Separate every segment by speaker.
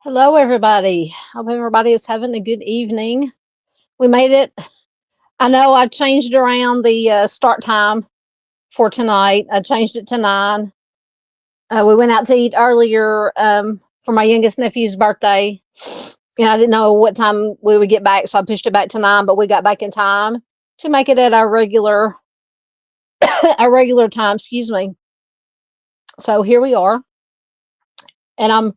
Speaker 1: Hello, everybody. Hope everybody is having a good evening. We made it. I know I changed around the start time for tonight. I changed it to 9. We went out to eat earlier for my youngest nephew's birthday. And I didn't know what time we would get back, so I pushed it back to 9, but we got back in time to make it at our regular time, excuse me. So here we are. And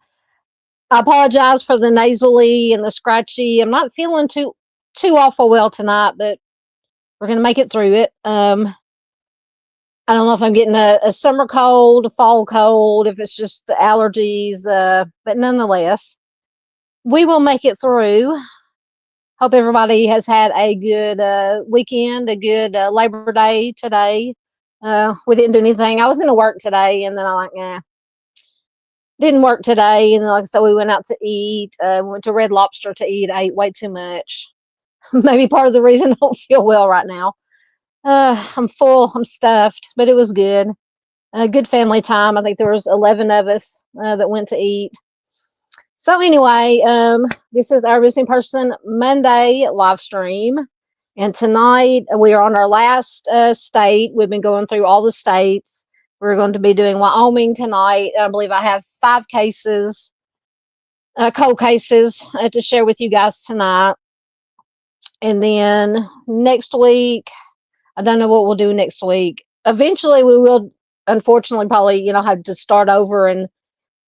Speaker 1: I apologize for the nasally and the scratchy. I'm not feeling too awful well tonight, but we're gonna make it through it. I don't know if I'm getting a summer cold, a fall cold, if it's just allergies, but nonetheless, we will make it through. Hope everybody has had a good weekend, a good Labor Day today. We didn't do anything. I was gonna work today, and then I'm like, nah. Didn't work today, and like I said, we went out to eat. Went to Red Lobster to eat. I ate way too much. Maybe part of the reason I don't feel well right now. I'm full. I'm stuffed, but it was good. A good family time. I think there was 11 of us that went to eat. So anyway, this is our Missing Person Monday live stream, and tonight we are on our last state. We've been going through all the states. We're going to be doing Wyoming tonight. I believe I have 5 cases, cold cases, to share with you guys tonight. And then next week, I don't know what we'll do next week. Eventually, we will, unfortunately, probably, have to start over and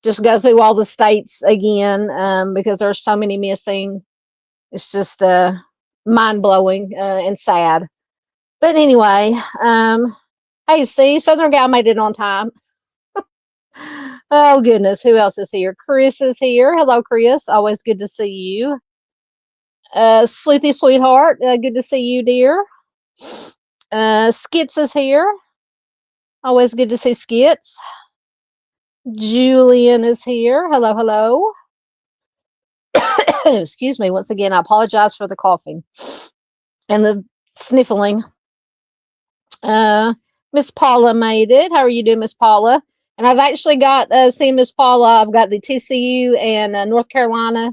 Speaker 1: just go through all the states again because there's so many missing. It's just mind-blowing and sad. But anyway, hey, see, Southern Gal made it on time. Oh, goodness. Who else is here? Chris is here. Hello, Chris. Always good to see you. Sleuthy Sweetheart. Good to see you, dear. Skits is here. Always good to see Skits. Julian is here. Hello, hello. Excuse me. Once again, I apologize for the coughing and the sniffling. Miss Paula made it. How are you doing, Miss Paula? And I've actually got, seen Miss Paula, I've got the TCU and North Carolina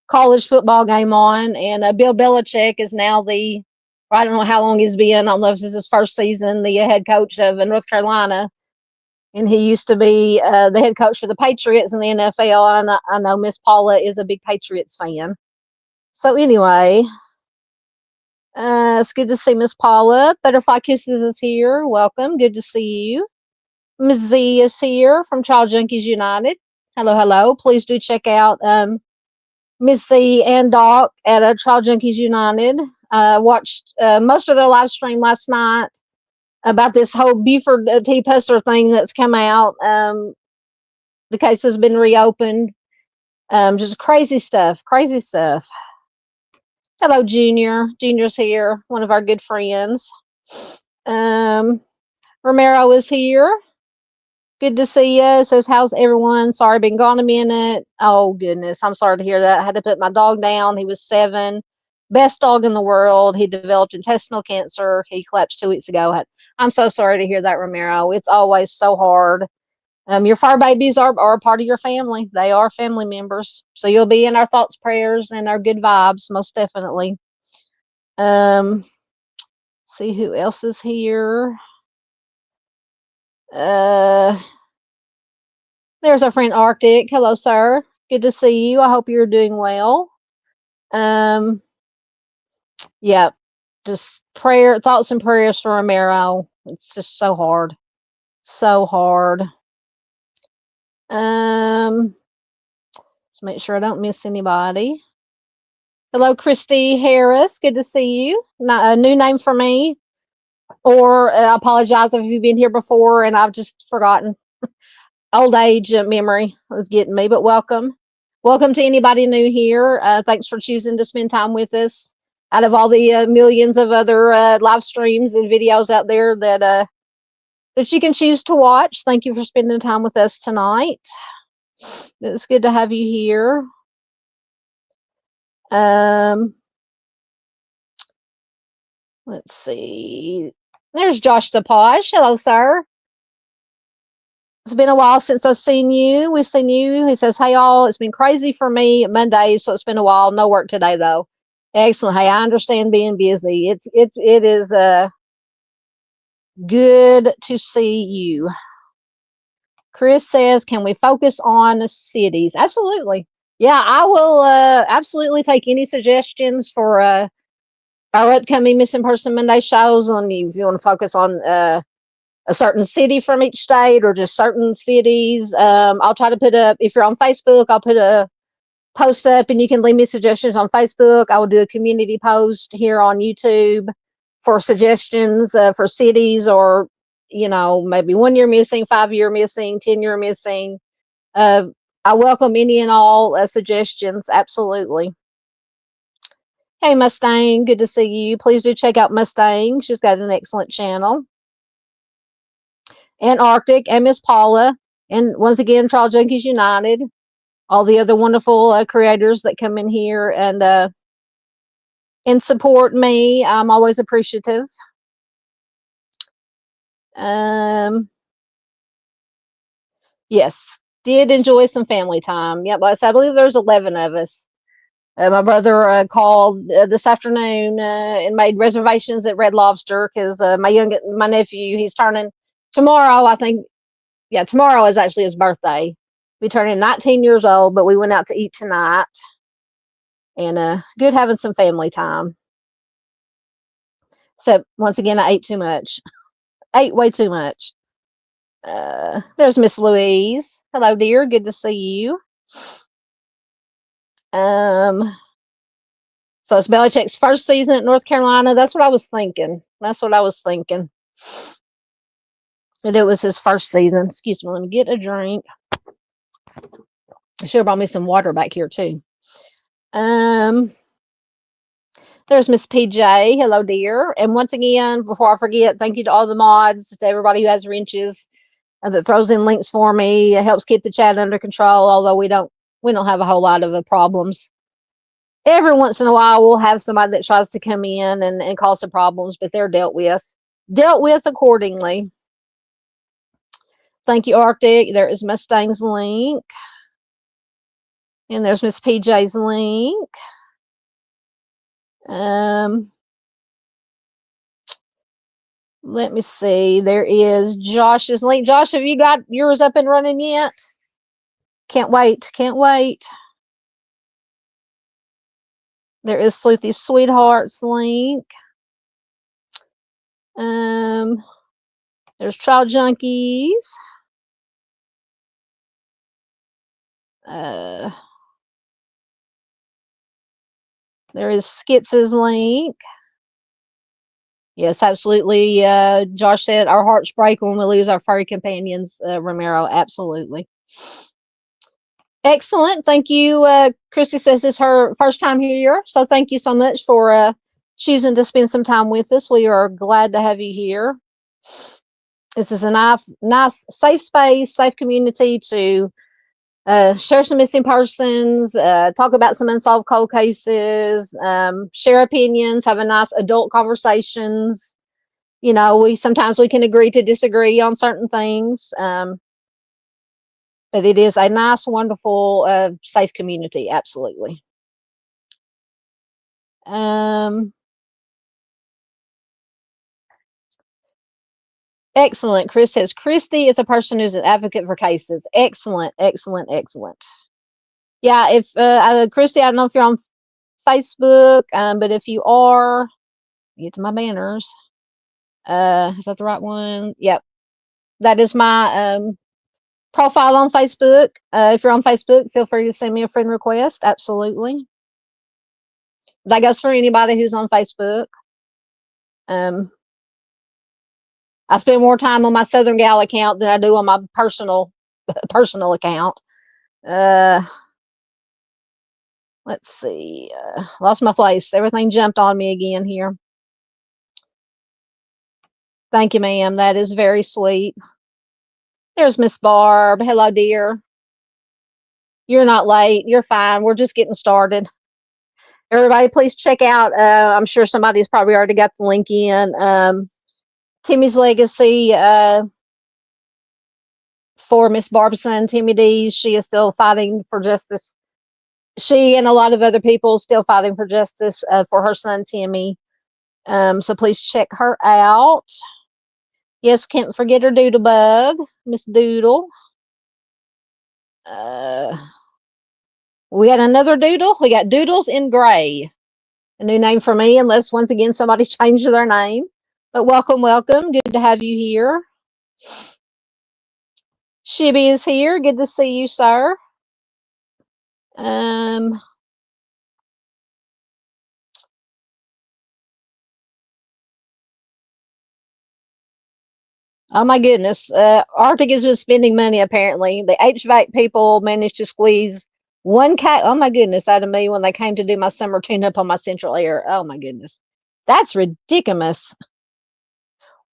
Speaker 1: college football game on, and Bill Belichick is now I don't know how long he's been. I don't know if this is his first season, the head coach of North Carolina. And he used to be the head coach for the Patriots in the NFL. And I know Miss Paula is a big Patriots fan. So anyway, it's good to see Miss Paula. Butterfly Kisses is here. Welcome. Good to see you. Miss Z is here from Child Junkies United. Hello, hello. Please do check out Miss Z and Doc at Child Junkies United. Watched most of their live stream last night about this whole Buford T. Pusser thing that's come out. The case has been reopened. Just crazy stuff. Crazy stuff. Hello, Junior. Junior's here, one of our good friends. Romero is here. Good to see you. Says, how's everyone? Sorry, been gone a minute. Oh, goodness. I'm sorry to hear that. I had to put my dog down. He was 7. Best dog in the world. He developed intestinal cancer. He collapsed 2 weeks ago. I'm so sorry to hear that, Romero. It's always so hard. Your fur babies are a part of your family. They are family members. So you'll be in our thoughts, prayers, and our good vibes, most definitely. See who else is here. There's our friend Arctic. Hello, sir. Good to see you. I hope you're doing well. Yeah, just thoughts and prayers for Romero. It's just so hard. So hard. Let's make sure I don't miss anybody. Hello, Christy Harris. Good to see you. Not a new name for me. Or I apologize if you've been here before and I've just forgotten. Old age memory is getting me, but welcome. Welcome to anybody new here. Thanks for choosing to spend time with us. Out of all the millions of other live streams and videos out there that you can choose to watch, thank you for spending time with us tonight. It's good to have you here. Let's see. There's Josh Tapaj. Hello, sir. It's been a while since I've seen you. We've seen you. He says, hey, all. It's been crazy for me Mondays, so it's been a while. No work today, though. Excellent. Hey, I understand being busy. It is good to see you. Chris says, can we focus on the cities? Absolutely. Yeah, I will absolutely take any suggestions for our upcoming Missing Person Monday shows on you. If you want to focus on a certain city from each state or just certain cities, I'll try to put up, if you're on Facebook, I'll put a post up and you can leave me suggestions on Facebook. I will do a community post here on YouTube for suggestions for cities, or maybe 1 year missing, 5 year missing, 10-year missing. I welcome any and all suggestions. Absolutely. Hey, Mustang, good to see you. Please do check out Mustang. She's got an excellent channel. And Arctic and Miss Paula, and once again, Trial Junkies United, all the other wonderful creators that come in here and support me. I'm always appreciative. Yes, did enjoy some family time. Yep, I believe there's 11 of us. My brother called this afternoon and made reservations at Red Lobster because my nephew, he's turning tomorrow, I think. Yeah, tomorrow is actually his birthday. We turning 19 years old, but we went out to eat tonight. And good having some family time. So once again, I ate too much. Ate way too much. There's Miss Louise. Hello, dear. Good to see you. So it's Belichick's first season at North Carolina. That's what I was thinking. And it was his first season. Excuse me. Let me get a drink. I should have brought me some water back here too. There's Miss PJ. Hello, dear. And once again, before I forget, thank you to all the mods, to everybody who has wrenches that throws in links for me. It helps keep the chat under control, although we don't have a whole lot of problems. Every once in a while, we'll have somebody that tries to come in and cause some problems, but they're dealt with accordingly. Thank you, Arctic. There is Mustang's link. And there's Miss PJ's link. Let me see. There is Josh's link. Josh, have you got yours up and running yet? Can't wait. Can't wait. There is Sleuthy Sweetheart's link. There's Trial Junkies. There is Skitz's link. Yes, absolutely. Josh said our hearts break when we lose our furry companions, Romero. Absolutely. Excellent. Thank you. Christy says this is her first time here. So thank you so much for choosing to spend some time with us. We are glad to have you here. This is a nice, safe space, safe community to share some missing persons, talk about some unsolved cold cases, share opinions, have a nice adult conversations. You know, sometimes we can agree to disagree on certain things, but it is a nice, wonderful, safe community. Absolutely. Excellent. Chris says Christy is a person who's an advocate for cases. Excellent, excellent, excellent. Yeah, if Christy, I don't know if you're on Facebook, but if you are, get to my banners. Is that the right one? Yep. That is my profile on Facebook. If you're on Facebook, feel free to send me a friend request. Absolutely. That goes for anybody who's on Facebook. I spend more time on my Southern Gal account than I do on my personal account. Let's see. Lost my place. Everything jumped on me again here. Thank you, ma'am. That is very sweet. There's Miss Barb. Hello, dear. You're not late. You're fine. We're just getting started. Everybody, please check out. I'm sure somebody's probably already got the link in. Timmy's Legacy for Miss Barb's son, Timmy D. She is still fighting for justice. She and a lot of other people still fighting for justice for her son, Timmy. So please check her out. Yes, can't forget her Doodlebug, Miss Doodle. We got another doodle. We got Doodles in Gray. A new name for me, unless once again somebody changed their name. But welcome, welcome. Good to have you here. Shibby is here. Good to see you, sir. Oh my goodness. Arctic is just spending money apparently. The HVAC people managed to squeeze one cat. Oh my goodness, out of me when they came to do my summer tune-up on my central air. Oh my goodness. That's ridiculous.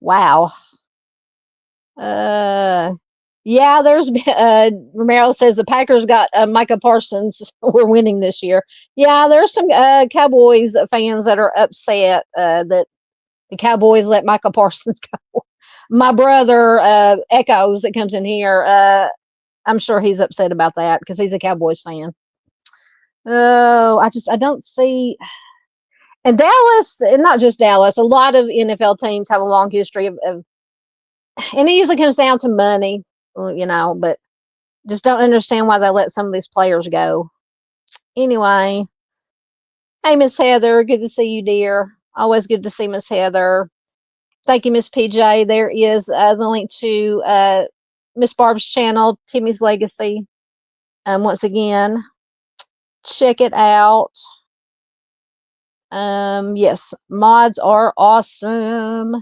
Speaker 1: Wow. Yeah, there's Romero says the Packers got Micah Parsons. We're winning this year. Yeah, there's some Cowboys fans that are upset that the Cowboys let Micah Parsons go. My brother Echoes that comes in here. I'm sure he's upset about that because he's a Cowboys fan. Oh, I don't see. And Dallas, and not just Dallas, a lot of NFL teams have a long history of and it usually comes down to money, you know, but just don't understand why they let some of these players go. Anyway, hey, Miss Heather, good to see you, dear. Always good to see Miss Heather. Thank you, Miss PJ. There is the link to Miss Barb's channel, Timmy's Legacy. Once again, check it out. Yes, mods are awesome.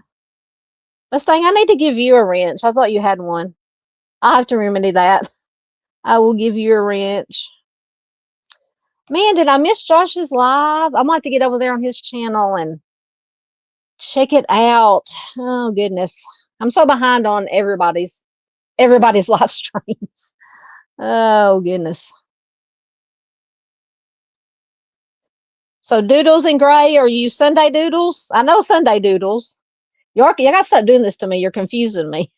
Speaker 1: Mustang, I need to give you a wrench. I thought you had one. I'll have to remedy that. I will give you a wrench. Man, did I miss Josh's live? I might have to get over there on his channel and check it out. Oh goodness. I'm so behind on everybody's live streams. Oh goodness. So Doodles in Gray, are you Sunday Doodles? I know Sunday Doodles. You gotta stop doing this to me. You're confusing me.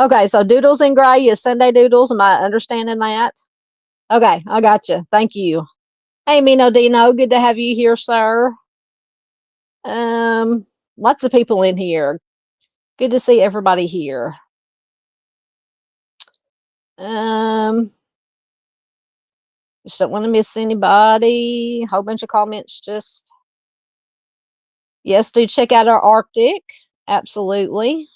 Speaker 1: Okay, so Doodles in Gray is Sunday Doodles. Am I understanding that? Okay, I got you. Thank you. Hey, Mino Dino, good to have you here, sir. Um, Lots of people in here. Good to see everybody here. Um, just don't want to miss anybody. Whole bunch of comments. Just yes, do check out our Arctic. Absolutely.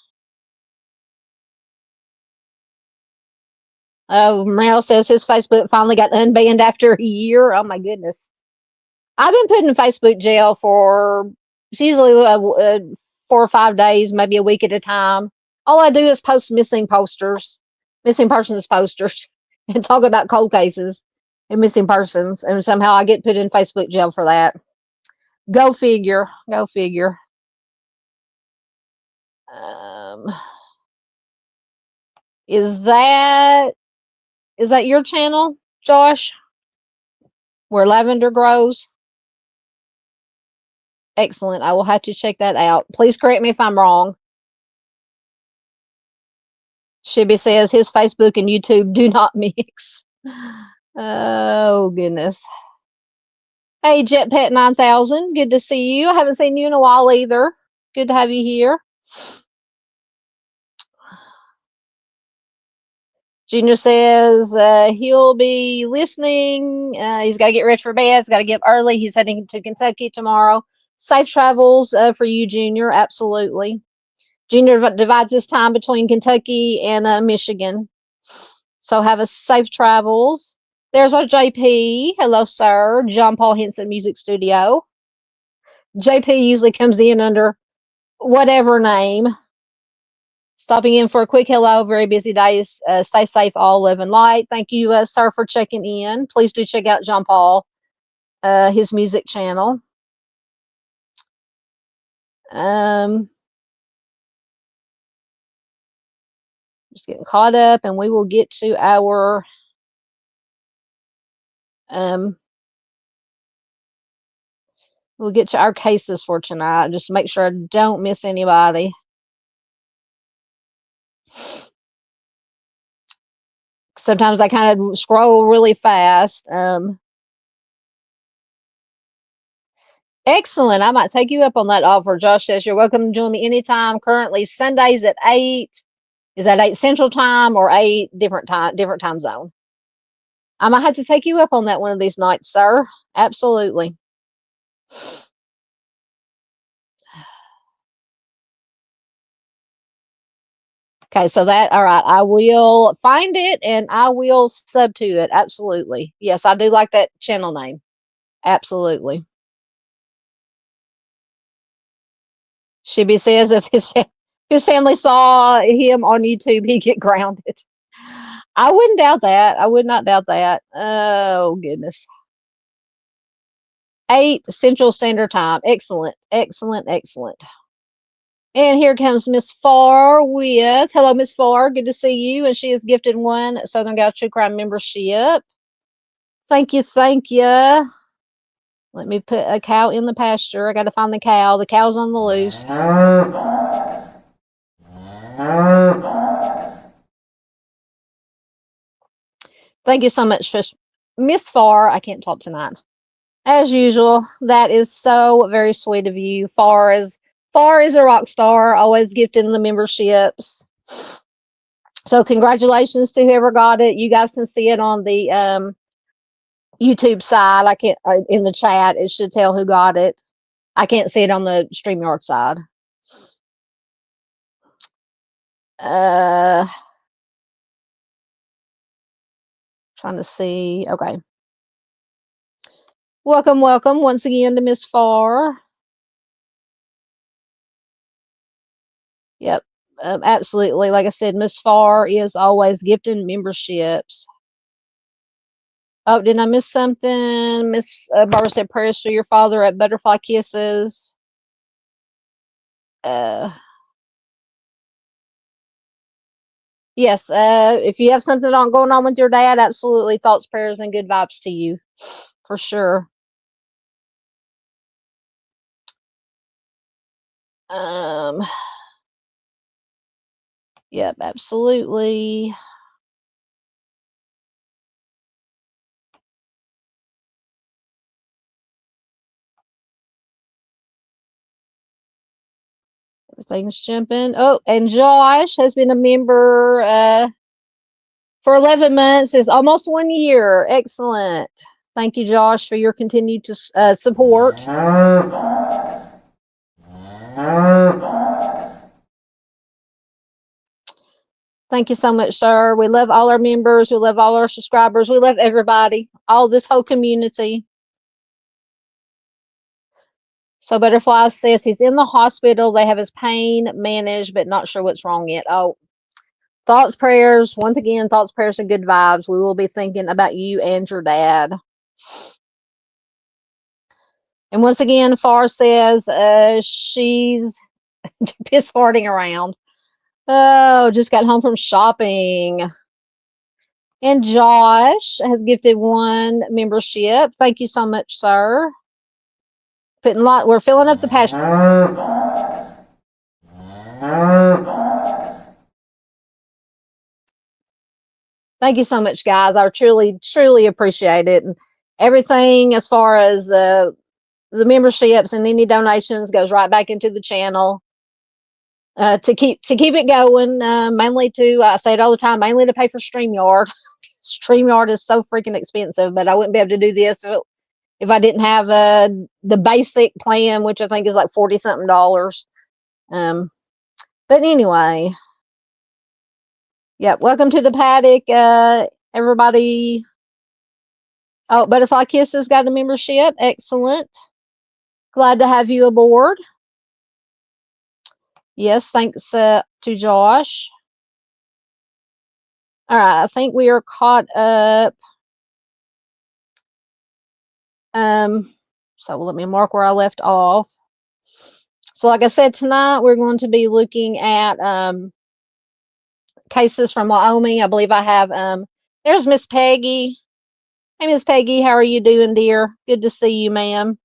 Speaker 1: Merrill says his Facebook finally got unbanned after a year. Oh my goodness. I've been put in Facebook jail for it's usually 4 or 5 days, maybe a week at a time. All I do is post missing persons posters, and talk about cold cases and missing persons. And somehow I get put in Facebook jail for that. Go figure. Go figure. Um, is that your channel, Josh? Where lavender grows? Excellent. I will have to check that out. Please correct me if I'm wrong. Shibby says his Facebook and YouTube do not mix. Oh, goodness. Hey, Jetpet 9000. Good to see you. I haven't seen you in a while either. Good to have you here. Junior says he'll be listening. He's got to get ready for bed. He's got to get up early. He's heading to Kentucky tomorrow. Safe travels for you, Junior. Absolutely. Junior divides his time between Kentucky and Michigan. So have a safe travels. There's our JP. Hello, sir. John Paul Henson Music Studio. JP usually comes in under whatever name. Stopping in for a quick hello. Very busy days. Stay safe, all live and light. Thank you, sir, for checking in. Please do check out John Paul, his music channel. Just getting caught up, and we will get to our cases for tonight. Just make sure I don't miss anybody. Sometimes I kind of scroll really fast. Excellent. I might take you up on that offer. Josh says you're welcome to join me anytime. Currently Sundays at 8. Is that 8 Central Time or 8 different time zone? I might have to take you up on that one of these nights, sir. Absolutely. Okay, so all right, I will find it and I will sub to it. Absolutely. Yes, I do like that channel name. Absolutely. Shibby says if his family saw him on YouTube, he'd get grounded. I wouldn't doubt that. I would not doubt that. Oh, goodness. 8 Central Standard Time. Excellent, excellent, excellent. And here comes Miss Farr with, hello, Miss Farr. Good to see you. And she is gifted one Southern Gal True Crime membership. Thank you, thank you. Let me put a cow in the pasture. I got to find the cow. The cow's on the loose. Thank you so much, Miss Farr. I can't talk tonight. As usual, that is so very sweet of you. Farr is a rock star, always gifting the memberships. So congratulations to whoever got it. You guys can see it on the YouTube side. I can't in the chat. It should tell who got it. I can't see it on the StreamYard side. Trying to see. Okay. Welcome once again to Miss Farr. Yep, absolutely. Like I said, Miss Farr is always gifting memberships. Oh, did I miss something? Miss Barbara said prayers for your father at Butterfly Kisses. Yes, if you have something going on with your dad, absolutely thoughts, prayers, and good vibes to you, for sure. Yep, absolutely. Everything's jumping. Oh, and Josh has been a member for 11 months. Is almost 1 year. Excellent. Thank you, Josh, for your continued support. Thank you so much, sir. We love all our members. We love all our subscribers. We love everybody, all this whole community. So Butterfly says he's in the hospital. They have his pain managed, but not sure what's wrong yet. Oh, thoughts, prayers. Once again, thoughts, prayers, and good vibes. We will be thinking about you and your dad. And once again, Far says she's piss farting around. Oh, just got home from shopping. And Josh has gifted 1 membership. Thank you so much, sir. We're filling up the pasture. Thank you so much, guys. I truly, truly appreciate it. And everything as far as the memberships and any donations goes right back into the channel to keep it going. Mainly I say it all the time, mainly to pay for StreamYard. StreamYard is so freaking expensive, but I wouldn't be able to do this if I didn't have the basic plan, which I think is like $40-something. But anyway, yeah, welcome to the paddock, everybody. Oh, Butterfly Kisses got a membership. Excellent. Glad to have you aboard. Yes, thanks to Josh. All right, I think we are caught up. So let me mark where I left off. So like I said, tonight we're going to be looking at cases from Wyoming. I believe I have, there's Miss Peggy. Hey, Miss Peggy, how are you doing, dear? Good to see you, ma'am.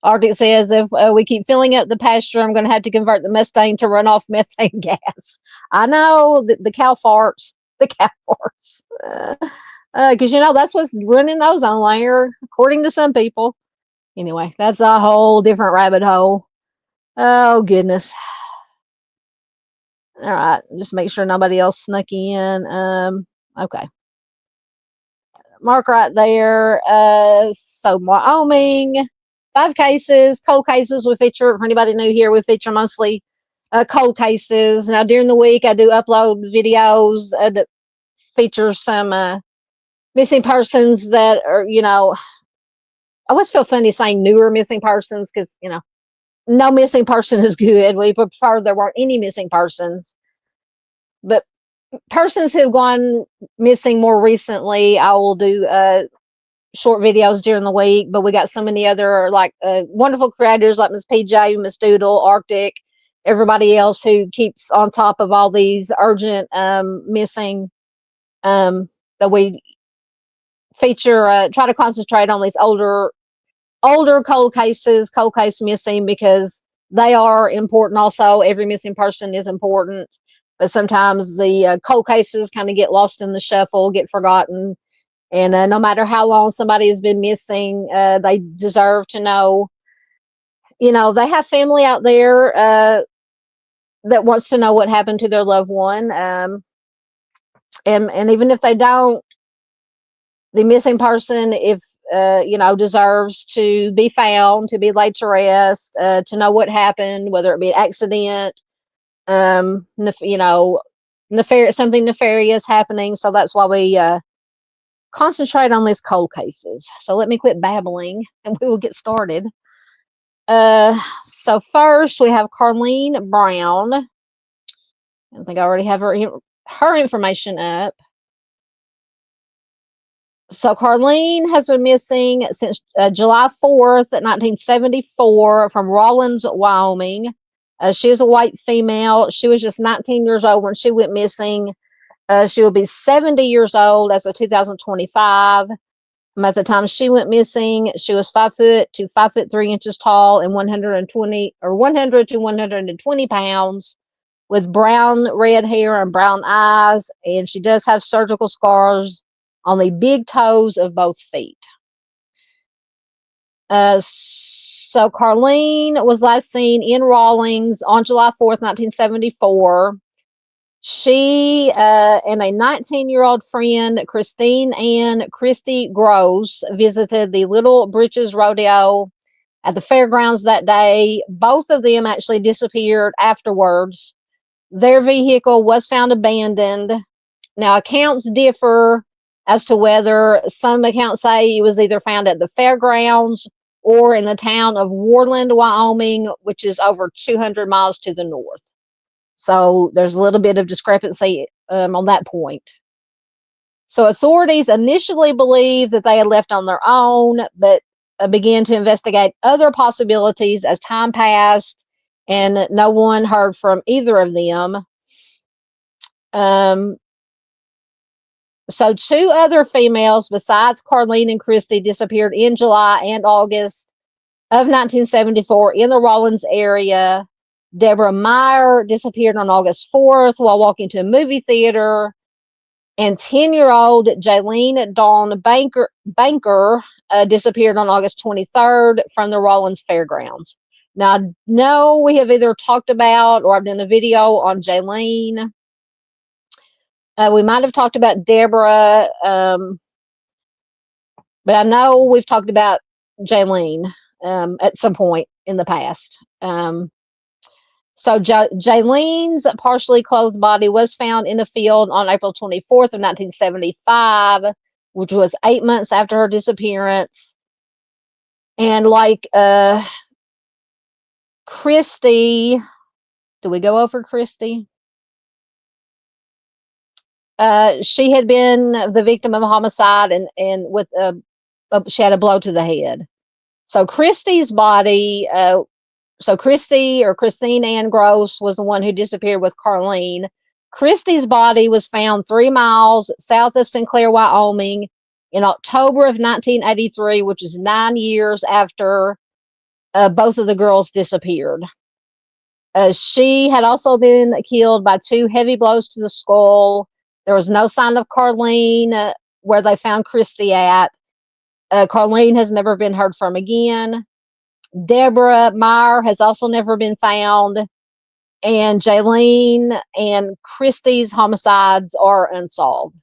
Speaker 1: Arctic says, if we keep filling up the pasture, I'm going to have to convert the Mustang to run off methane gas. I know, the cow farts. The cow farts. Because, that's what's running ozone layer, according to some people. Anyway, that's a whole different rabbit hole. Oh, goodness. All right, just make sure nobody else snuck in. Okay. Mark right there. So Wyoming, 5 cases, cold cases. We feature, for anybody new here, we feature mostly cold cases. Now during the week, I do upload videos that feature some missing persons that are, I always feel funny saying newer missing persons because, no missing person is good. We prefer there weren't any missing persons. But persons who have gone missing more recently, I will do short videos during the week. But we got so many other wonderful creators like Miss PJ, Miss Doodle, Arctic, everybody else who keeps on top of all these urgent missing that we feature. Try to concentrate on these older cold case missing, because they are important. Also, every missing person is important, but sometimes the cold cases kind of get lost in the shuffle, get forgotten. And no matter how long somebody has been missing, they deserve to know, they have family out there that wants to know what happened to their loved one. And even if they don't, the missing person, if deserves to be found, to be laid to rest, to know what happened, whether it be an accident, nefarious, something nefarious happening. So that's why we concentrate on these cold cases. So let me quit babbling and we will get started. So first we have Carlene Brown. I think I already have her information up. So Carlene has been missing since July 4th, 1974, from Rawlins, Wyoming. She is a white female. She was just 19 years old when she went missing. She will be 70 years old as of 2025. At the time she went missing, she was 5 foot to 5 foot 3 inches tall and 100 to 120 pounds, with brown red hair and brown eyes. And she does have surgical scars on the big toes of both feet. So Carlene was last seen in Rawlings on July 4th, 1974. She and a 19-year-old friend, Christine Ann Christie Gross, visited the Little Britches Rodeo at the fairgrounds that day. Both of them actually disappeared afterwards. Their vehicle was found abandoned. Now, accounts differ as to whether some accounts say it was either found at the fairgrounds or in the town of Warland, Wyoming, which is over 200 miles to the north. So there's a little bit of discrepancy on that point. So authorities initially believed that they had left on their own, but began to investigate other possibilities as time passed, and no one heard from either of them. So two other females besides Carlene and Christie disappeared in July and August of 1974 in the Rawlins area. Deborah Meyer disappeared on August 4th while walking to a movie theater. And 10-year-old Jaylene Dawn Banker disappeared on August 23rd from the Rawlins Fairgrounds. Now, I know we have either talked about or I've done a video on Jaylene. We might have talked about Deborah, but I know we've talked about Jaylene at some point in the past. So Jaylene's partially clothed body was found in the field on April 24th of 1975, which was 8 months after her disappearance. And like Christie, do we go over Christie? She had been the victim of a homicide and with she had a blow to the head. So Christie's body, so Christie or Christine Ann Gross was the one who disappeared with Carlene. Christie's body was found 3 miles south of Sinclair, Wyoming in October of 1983, which is 9 years after both of the girls disappeared. She had also been killed by 2 heavy blows to the skull. There was no sign of Carlene where they found Christie at. Carlene has never been heard from again. Deborah Meyer has also never been found. And Jaylene and Christie's homicides are unsolved.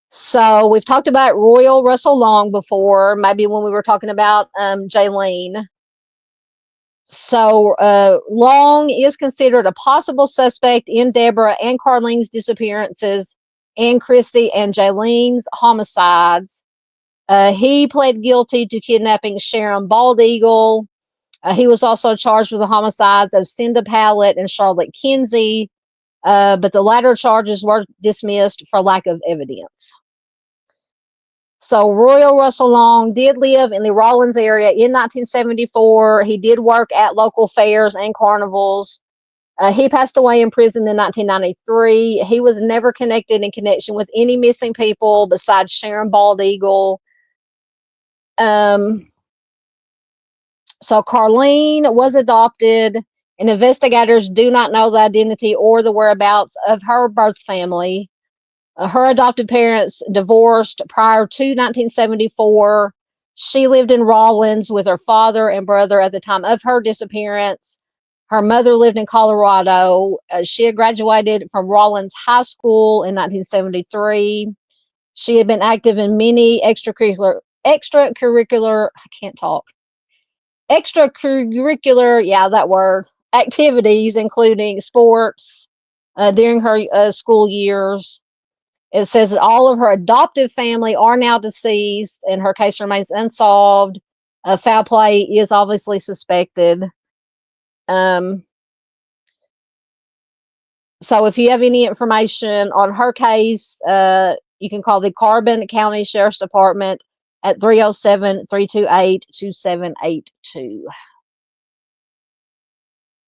Speaker 1: So we've talked about Royal Russell Long before, maybe when we were talking about Jaylene. So Long is considered a possible suspect in Deborah and Carlene's disappearances and Christie and Jaylene's homicides. He pled guilty to kidnapping Sharon Baldeagle. He was also charged with the homicides of Cinda Pallett and Charlotte Kinsey, but the latter charges were dismissed for lack of evidence. So Royal Russell Long did live in the Rawlins area in 1974. He did work at local fairs and carnivals. He passed away in prison in 1993. He was never connected in connection with any missing people besides Sharon Baldeagle. So Carlene was adopted, and investigators do not know the identity or the whereabouts of her birth family. Her adopted parents divorced prior to 1974. She lived in Rawlins with her father and brother at the time of her disappearance. Her mother lived in Colorado. She had graduated from Rawlins High School in 1973. She had been active in many extracurricular, activities, including sports during her school years. It says that all of her adoptive family are now deceased and her case remains unsolved. Foul play is obviously suspected. So if you have any information on her case, you can call the Carbon County Sheriff's Department at 307-328-2782.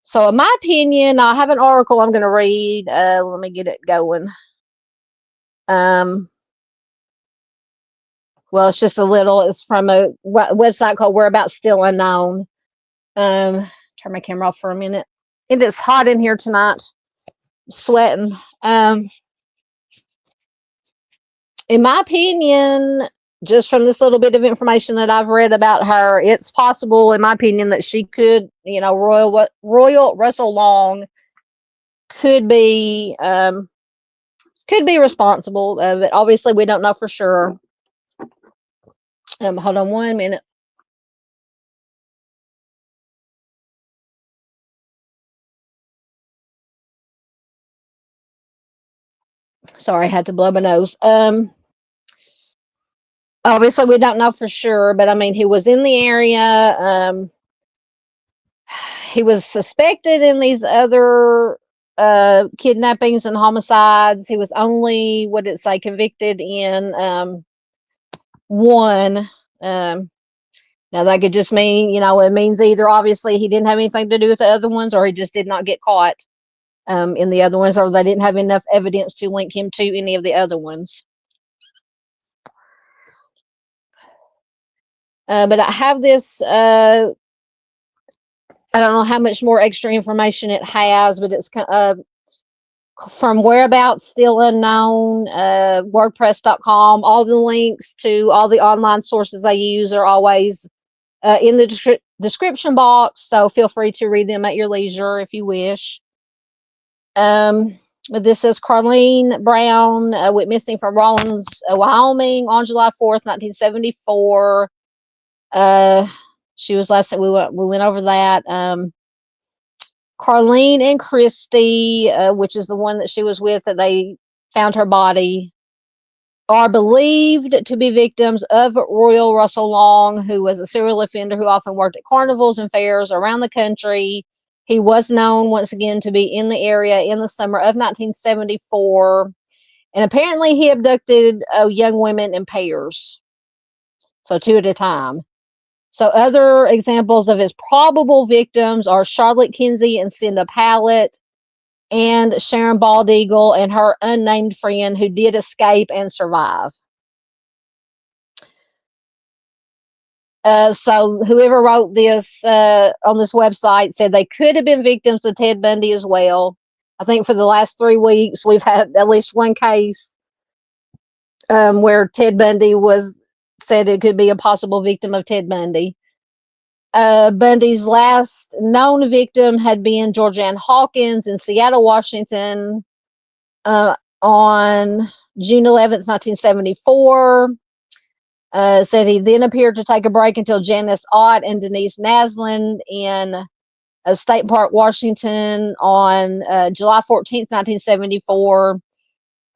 Speaker 1: So in my opinion, I have an article I'm going to read. Let me get it going. Well, it's just a little, it's from a website called Whereabouts Still Unknown. Turn my camera off for a minute. It is hot in here tonight. I'm sweating. In my opinion, just from this little bit of information that I've read about her, it's possible, in my opinion, that she could, Royal Russell Long could be responsible. But obviously, we don't know for sure. Hold on 1 minute. Sorry, I had to blow my nose. Obviously, we don't know for sure, but I mean, he was in the area. He was suspected in these other kidnappings and homicides. He was only, what did it say, convicted in one. Now, that could just mean, it means either obviously he didn't have anything to do with the other ones, or he just did not get caught in the other ones, or they didn't have enough evidence to link him to any of the other ones. But I have this, I don't know how much more extra information it has, but it's from whereabouts still unknown, wordpress.com. All the links to all the online sources I use are always in the description box, so feel free to read them at your leisure if you wish. But this says Carlene Brown went missing from Rawlins, Wyoming on July 4th, 1974. She was last we went over that. Carlene and Christy, which is the one that she was with that they found her body, are believed to be victims of Royal Russell Long, who was a serial offender who often worked at carnivals and fairs around the country. He was known once again to be in the area in the summer of 1974, and apparently he abducted young women in pairs, so 2 at a time. So other examples of his probable victims are Charlotte Kinsey and Cinda Pallett, and Sharon Baldeagle and her unnamed friend who did escape and survive. So whoever wrote this on this website said they could have been victims of Ted Bundy as well. I think for the last 3 weeks, we've had at least one case where Ted Bundy was said it could be a possible victim of Ted Bundy. Bundy's last known victim had been Georgianne Hawkins in Seattle, Washington, on June 11th, 1974. Said he then appeared to take a break until Janice Ott and Denise Naslin in State Park, Washington on July 14th, 1974.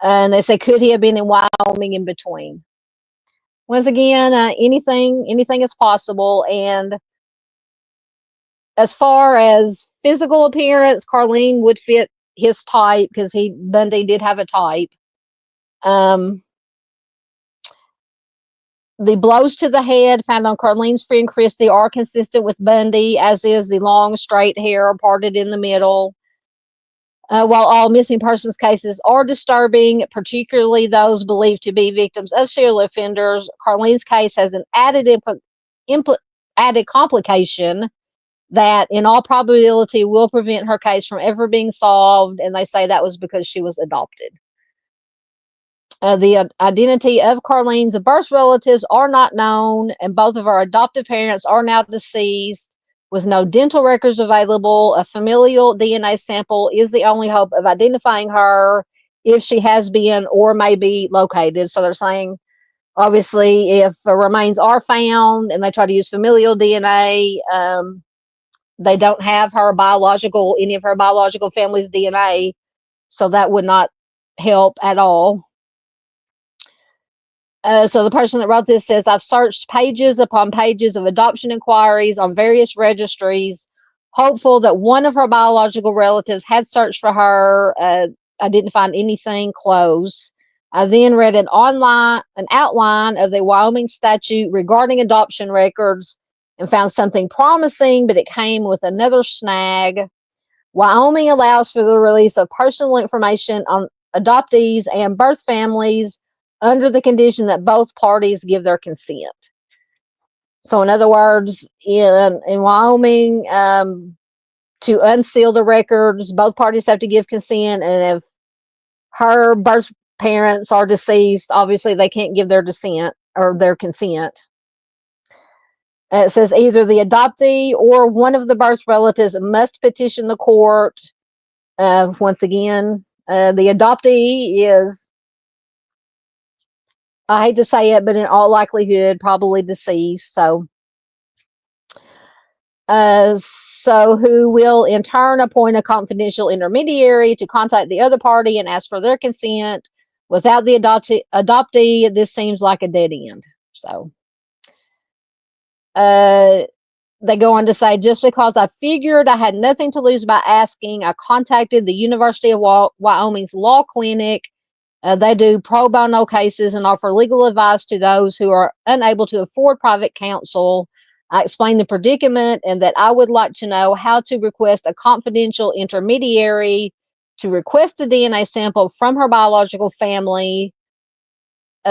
Speaker 1: And they say, could he have been in Wyoming in between? Once again, anything is possible. And as far as physical appearance, Carlene would fit his type because Bundy did have a type. The blows to the head found on Carlene's friend Christy are consistent with Bundy, as is the long, straight hair parted in the middle. While all missing persons cases are disturbing, particularly those believed to be victims of serial offenders, Carlene's case has an added complication that in all probability will prevent her case from ever being solved, and they say that was because she was adopted. The identity of Carlene's birth relatives are not known, and both of her adoptive parents are now deceased. With no dental records available, a familial DNA sample is the only hope of identifying her if she has been or may be located. So they're saying, obviously, if remains are found and they try to use familial DNA, they don't have any of her biological family's DNA, so that would not help at all. So the person that wrote this says, I've searched pages upon pages of adoption inquiries on various registries, hopeful that one of her biological relatives had searched for her. I didn't find anything close. I then read an outline of the Wyoming statute regarding adoption records and found something promising, but it came with another snag. Wyoming allows for the release of personal information on adoptees and birth families under the condition that both parties give their consent. So in other words, in Wyoming, to unseal the records, both parties have to give consent, and if her birth parents are deceased, obviously they can't give their consent or their consent. It says either the adoptee or one of the birth relatives must petition the court. Once again, the adoptee is, I hate to say it, but in all likelihood, probably deceased. So who will in turn appoint a confidential intermediary to contact the other party and ask for their consent. Without the adoptee, this seems like a dead end. So they go on to say, just because I figured I had nothing to lose by asking, I contacted the University of Wyoming's law clinic. They do pro bono cases and offer legal advice to those who are unable to afford private counsel. I explained the predicament and that I would like to know how to request a confidential intermediary to request a DNA sample from her biological family.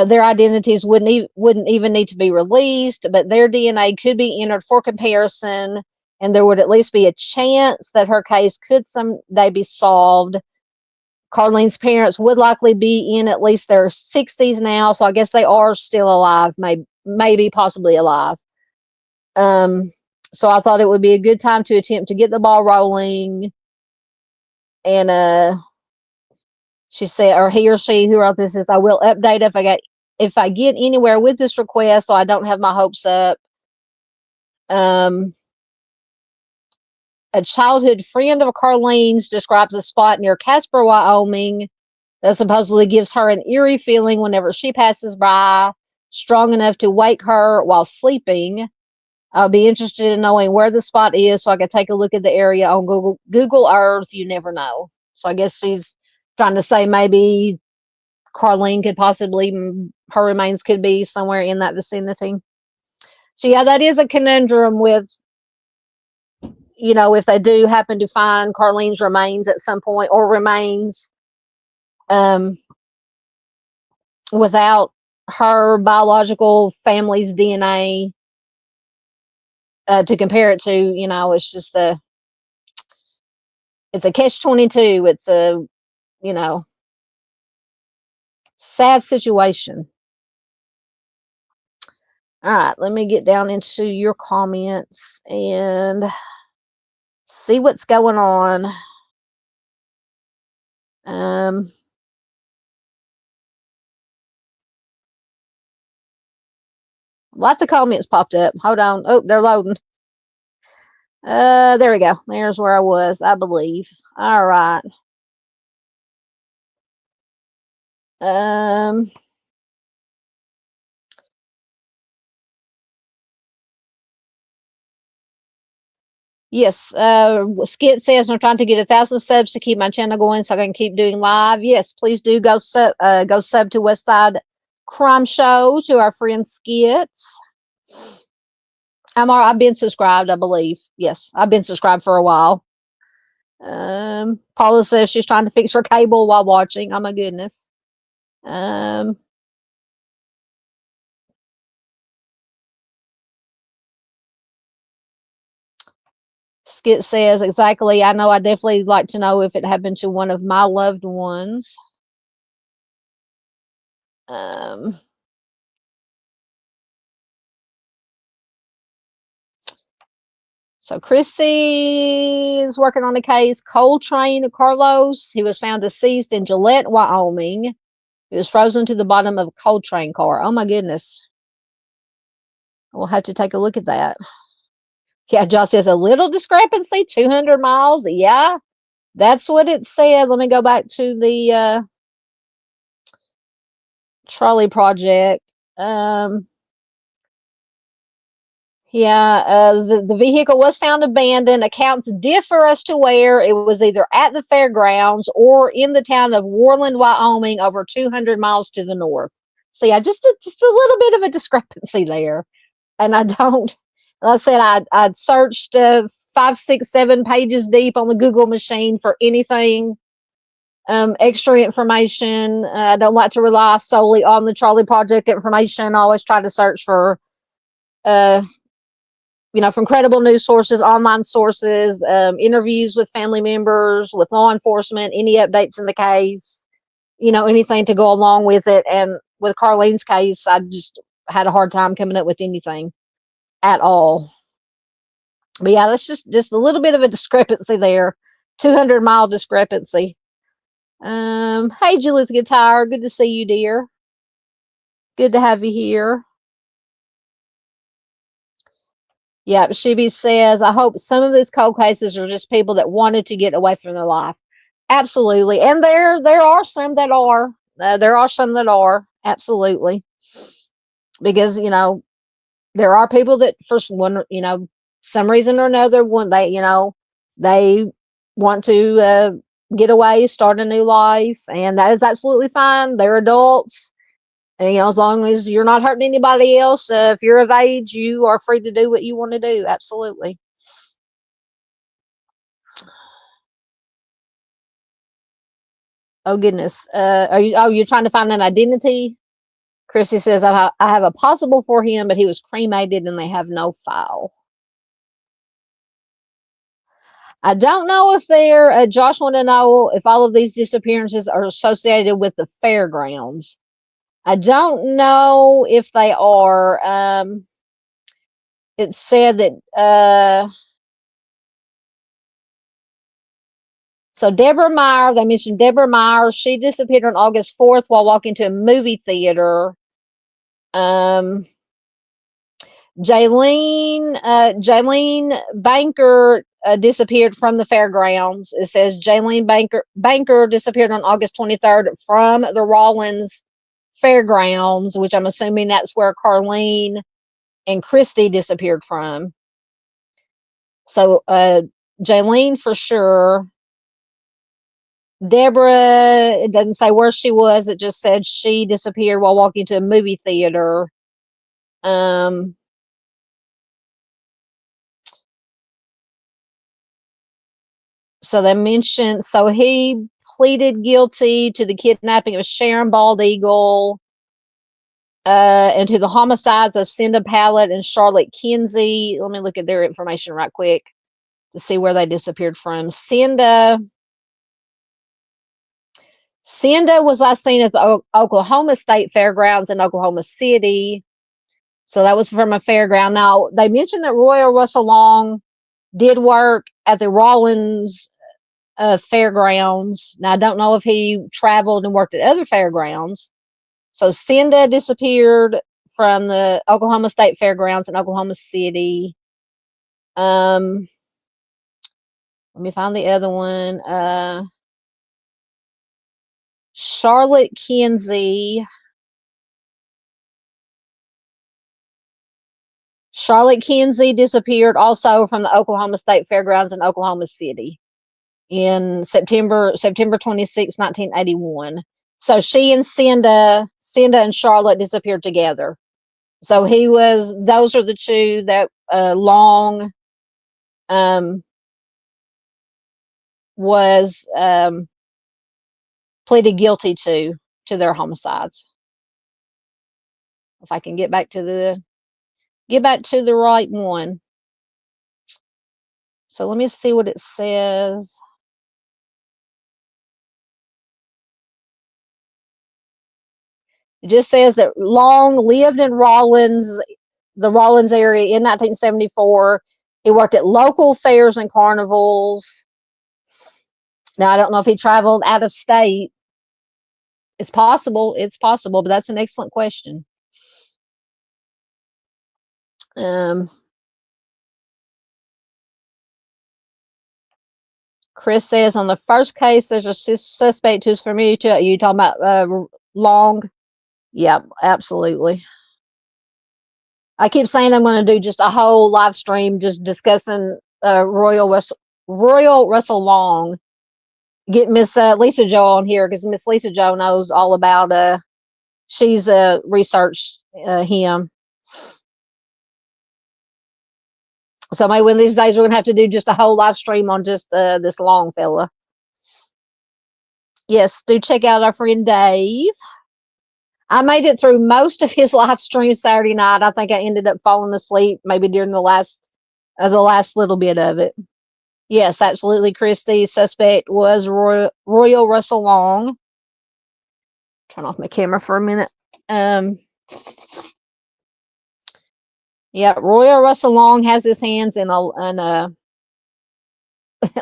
Speaker 1: Their identities wouldn't even need to be released, but their DNA could be entered for comparison, and there would at least be a chance that her case could someday be solved. Carlene's parents would likely be in at least their 60s now, so I guess they are still alive, maybe possibly alive. So I thought it would be a good time to attempt to get the ball rolling. And she said, or he or she who wrote this, says, I will update if I get anywhere with this request, so I don't have my hopes up. A childhood friend of Carlene's describes a spot near Casper, Wyoming, that supposedly gives her an eerie feeling whenever she passes by, strong enough to wake her while sleeping. I'll be interested in knowing where the spot is so I can take a look at the area on Google Earth. You never know. So I guess she's trying to say maybe Carlene could possibly, her remains could be somewhere in that vicinity. So yeah, that is a conundrum with, if they do happen to find Carlene's remains at some point, or remains without her biological family's DNA to compare it to, it's just it's a catch-22. It's a, sad situation. All right, let me get down into your comments and see what's going on. Lots of comments popped up. Hold on. Oh, they're loading. There we go. There's where I was, I believe. All right. Yes, Skit says, I'm trying to get 1,000 subs to keep my channel going so I can keep doing live. Yes, please do go sub to West Side Crime Show, to our friend Skit. I've been subscribed, I believe. Yes, I've been subscribed for a while. Paula says she's trying to fix her cable while watching. Oh my goodness. Skit says, exactly. I know. I definitely like to know if it happened to one of my loved ones. So Christy is working on a case. Coltrane Carlos, he was found deceased in Gillette, Wyoming. He was frozen to the bottom of a coal train car. Oh my goodness. We'll have to take a look at that. Yeah, Josh says a little discrepancy, 200 miles. Yeah, that's what it said. Let me go back to the trolley project. Yeah, the vehicle was found abandoned. Accounts differ as to where. It was either at the fairgrounds or in the town of Worland, Wyoming, over 200 miles to the north. So yeah, just a little bit of a discrepancy there. And I don't, like I said, I'd searched 5, 6, 7 pages deep on the Google machine for anything extra information. I don't like to rely solely on the trolley project information. I always try to search for from credible news sources, online sources, interviews with family members, with law enforcement, any updates in the case, anything to go along with it. And with Carlene's case, had a hard time coming up with anything at all. But yeah, that's just a little bit of a discrepancy there. 200-mile discrepancy. Hey, Julie's Guitar. Good to see you, dear. Good to have you here. Yeah, Shibi says, I hope some of these cold cases are just people that wanted to get away from their life. Absolutely. And there are some that are. There are some that are. Absolutely. Because, there are people that for one, some reason or another, when they want to get away, start a new life, and that is absolutely fine. They're adults. And, as long as you're not hurting anybody else, if you're of age, you are free to do what you want to do. Absolutely. Oh goodness. You're trying to find an identity? Christy says, I have a possible for him, but he was cremated and they have no file. I don't know if they're, Josh wanted to know if all of these disappearances are associated with the fairgrounds. I don't know if they are. It said that, so Deborah Meyer, they mentioned Deborah Meyer. She disappeared on August 4th while walking to a movie theater. Jaylene Banker disappeared from the fairgrounds. It says Jaylene Banker disappeared on August 23rd from the Rawlins fairgrounds, which I'm assuming that's where Carlene and Christy disappeared from. So Jaylene for sure. Deborah, it doesn't say where she was. It just said she disappeared while walking to a movie theater. So they mentioned, so he pleaded guilty to the kidnapping of Sharon Bald Eagle and to the homicides of Cinda Pallett and Charlotte Kinsey. Let me look at their information right quick to see where they disappeared from. Cinda was last seen at the Oklahoma State Fairgrounds in Oklahoma City. So that was from a fairground. Now, they mentioned that Royal Russell Long did work at the Rawlins fairgrounds. Now, I don't know if he traveled and worked at other fairgrounds. So Cinda disappeared from the Oklahoma State Fairgrounds in Oklahoma City. Let me find the other one. Charlotte Kinsey. Charlotte Kinsey disappeared also from the Oklahoma State Fairgrounds in Oklahoma City in September 26, 1981. So she and Cinda and Charlotte disappeared together. So those are the two that Long was pleaded guilty to their homicides. If I can get back to the right one. So let me see what it says. It just says that Long lived in the Rawlins area in 1974. He worked at local fairs and carnivals. Now, I don't know if he traveled out of state. It's possible, but that's an excellent question. Chris says on the first case, there's a suspect who's familiar to it. You talking about Long? Yeah, absolutely. I keep saying I'm going to do just a whole live stream just discussing Royal Russell Long. Get Miss Lisa Jo on here because Miss Lisa Jo knows all about. She's researched him. So maybe one of these days we're going to have to do just a whole live stream on just this Long fella. Yes, do check out our friend Dave. I made it through most of his live stream Saturday night. I think I ended up falling asleep maybe during the last little bit of it. Yes, absolutely, Christy. Suspect was Royal Russell Long. Turn off my camera for a minute. Yeah, Royal Russell Long has his hands in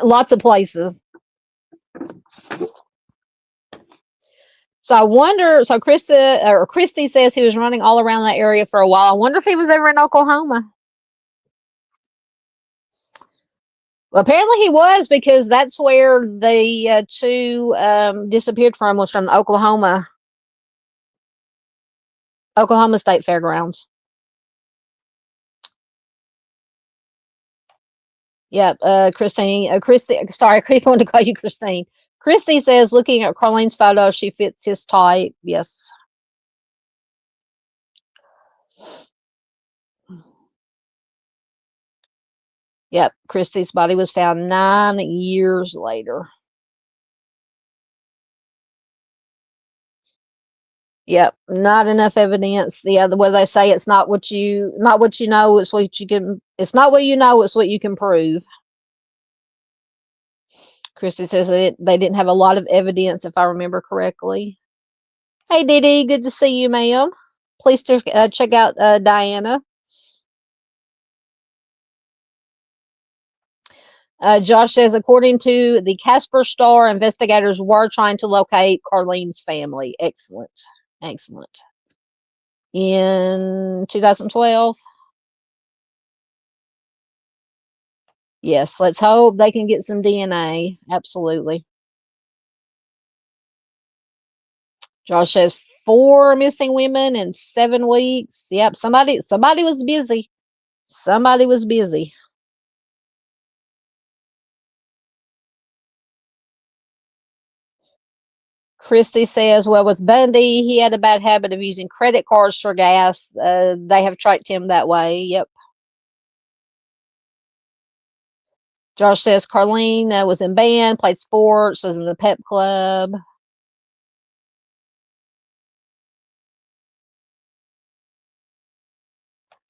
Speaker 1: lots of places. So I wonder. So Christy says he was running all around that area for a while. I wonder if he was ever in Oklahoma. Well, apparently he was, because that's where the two disappeared from, was from the Oklahoma State Fairgrounds. Yep. Christy. Sorry, I keep wanting to call you Christine. Christy says, looking at Carlene's photo, she fits his type. Yes. Yep. Christy's body was found 9 years later. Yep. Not enough evidence. Yeah. The way they say, it's not what you know. It's what you can. It's not what you know. It's what you can prove. Christy says they didn't have a lot of evidence, if I remember correctly. Hey, Didi, good to see you, ma'am. Please check out Diana. Josh says, according to the Casper Star, investigators were trying to locate Carlene's family. Excellent. Excellent. In 2012? Yes, let's hope they can get some DNA. Absolutely. Josh says 4 missing women in 7 weeks. Yep, somebody was busy. Somebody was busy. Christy says, well, with Bundy, he had a bad habit of using credit cards for gas. They have tracked him that way. Yep. Josh says Carlene was in band, played sports, was in the pep club.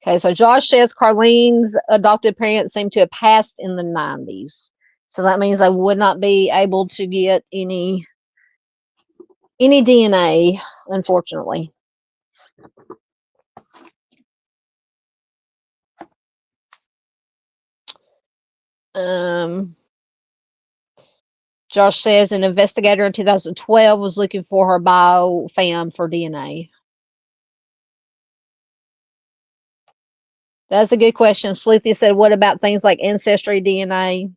Speaker 1: Okay, so Josh says Carlene's adopted parents seem to have passed in the 90s. So that means they would not be able to get any DNA, unfortunately. Josh says an investigator in 2012 was looking for her biofam for DNA. That's a good question. Sleuthy said, what about things like ancestry DNA?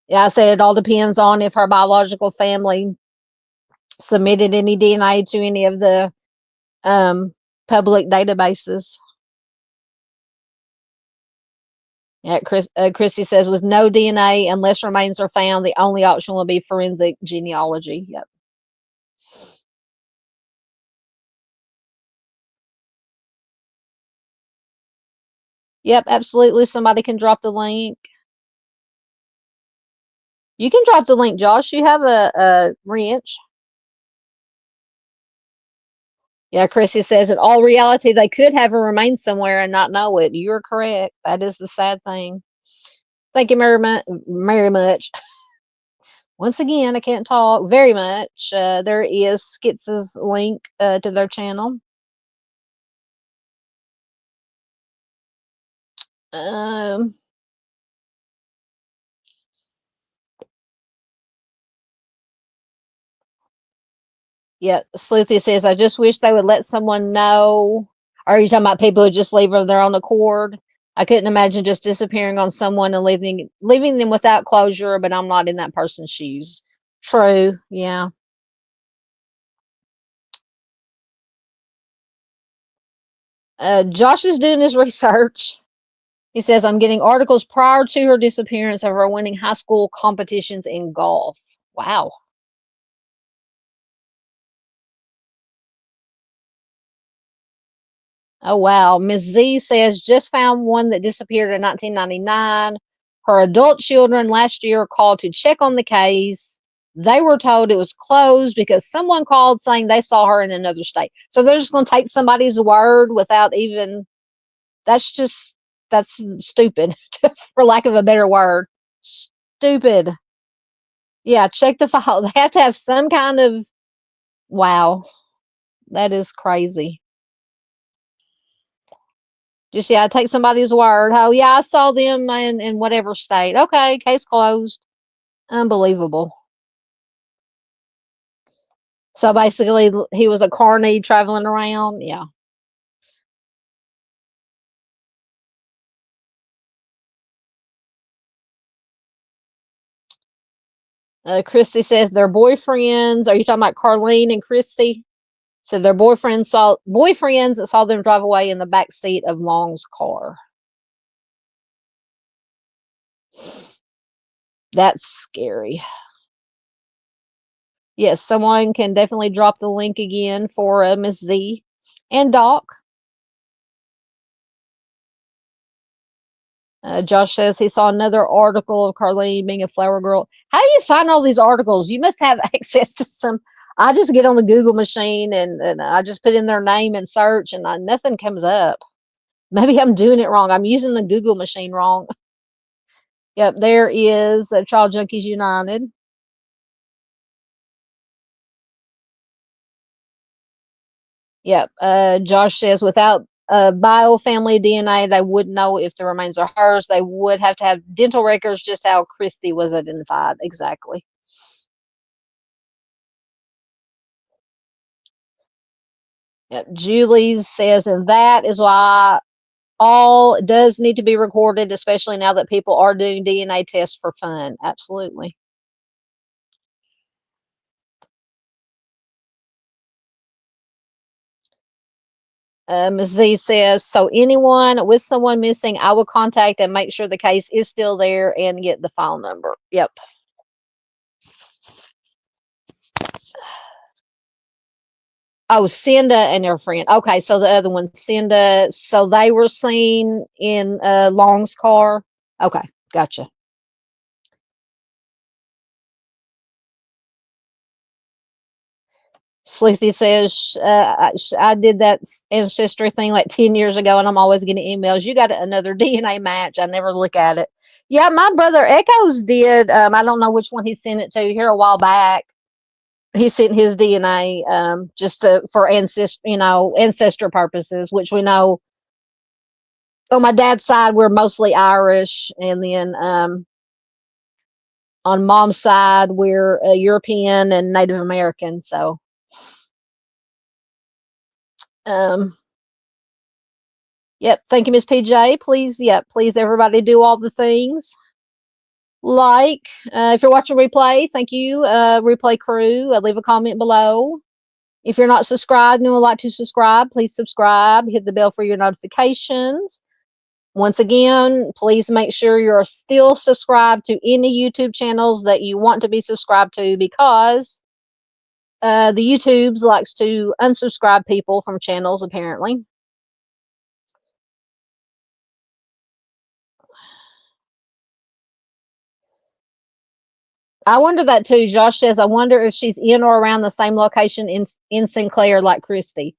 Speaker 1: Yeah, I said it all depends on if her biological family submitted any DNA to any of the public databases. Yeah, Christy says, with no DNA, unless remains are found, the only option will be forensic genealogy. Yep. Yep, absolutely. Somebody can drop the link. You can drop the link, Josh. You have a wrench. Yeah, Chrissy says, in all reality, they could have her remain somewhere and not know it. You're correct. That is the sad thing. Thank you very much. Once again, I can't talk very much. There is Skitz's link to their channel. Yeah, Sleuthy says, I just wish they would let someone know. Are you talking about people who just leave of their own accord? I couldn't imagine just disappearing on someone and leaving them without closure, but I'm not in that person's shoes. True, yeah. Josh is doing his research. He says, I'm getting articles prior to her disappearance of her winning high school competitions in golf. Wow. Oh, wow. Ms. Z says, just found one that disappeared in 1999. Her adult children last year called to check on the case. They were told it was closed because someone called saying they saw her in another state. So they're just going to take somebody's word without even, that's stupid, for lack of a better word. Stupid. Yeah, check the file. They have to have some kind of, wow, that is crazy. Just, yeah, take somebody's word. Oh, yeah, I saw them in whatever state. Okay, case closed. Unbelievable. So basically, he was a carny traveling around. Yeah. Christy says their boyfriends. Are you talking about Carlene and Christy? So their boyfriends that saw them drive away in the back seat of Long's car. That's scary. Yes, someone can definitely drop the link again for Miss Z and Doc. Josh says he saw another article of Carlene being a flower girl. How do you find all these articles? You must have access to some. I just get on the Google machine and I just put in their name and search, and nothing comes up. Maybe I'm doing it wrong. I'm using the Google machine wrong. Yep, there is Child Junkies United. Yep. Josh says without bio family DNA, they wouldn't know if the remains are hers. They would have to have dental records, just how Christy was identified. Exactly. Yep. Julie says, and that is why all does need to be recorded, especially now that people are doing DNA tests for fun. Absolutely. Ms. Z says, so anyone with someone missing, I will contact and make sure the case is still there and get the file number. Yep. Oh, Cinda and her friend. Okay, so the other one, Cinda. So they were seen in Long's car. Okay, gotcha. Sleuthy says, I did that ancestry thing like 10 years ago, and I'm always getting emails. You got another DNA match. I never look at it. Yeah, my brother Echoes did. I don't know which one he sent it to here a while back. He sent his DNA just for ancestor purposes, which we know on my dad's side we're mostly Irish, and then on mom's side we're European and Native American. So um, yep. Thank you, Miss PJ. Please, yep. Please, everybody, do all the things. Like, if you're watching replay, thank you, replay crew. Leave a comment below. If you're not subscribed and would like to subscribe, please subscribe. Hit the bell for your notifications. Once again, please make sure you're still subscribed to any YouTube channels that you want to be subscribed to, because the YouTubes likes to unsubscribe people from channels, apparently. I wonder that too. Josh says, I wonder if she's in or around the same location in Sinclair like Christy.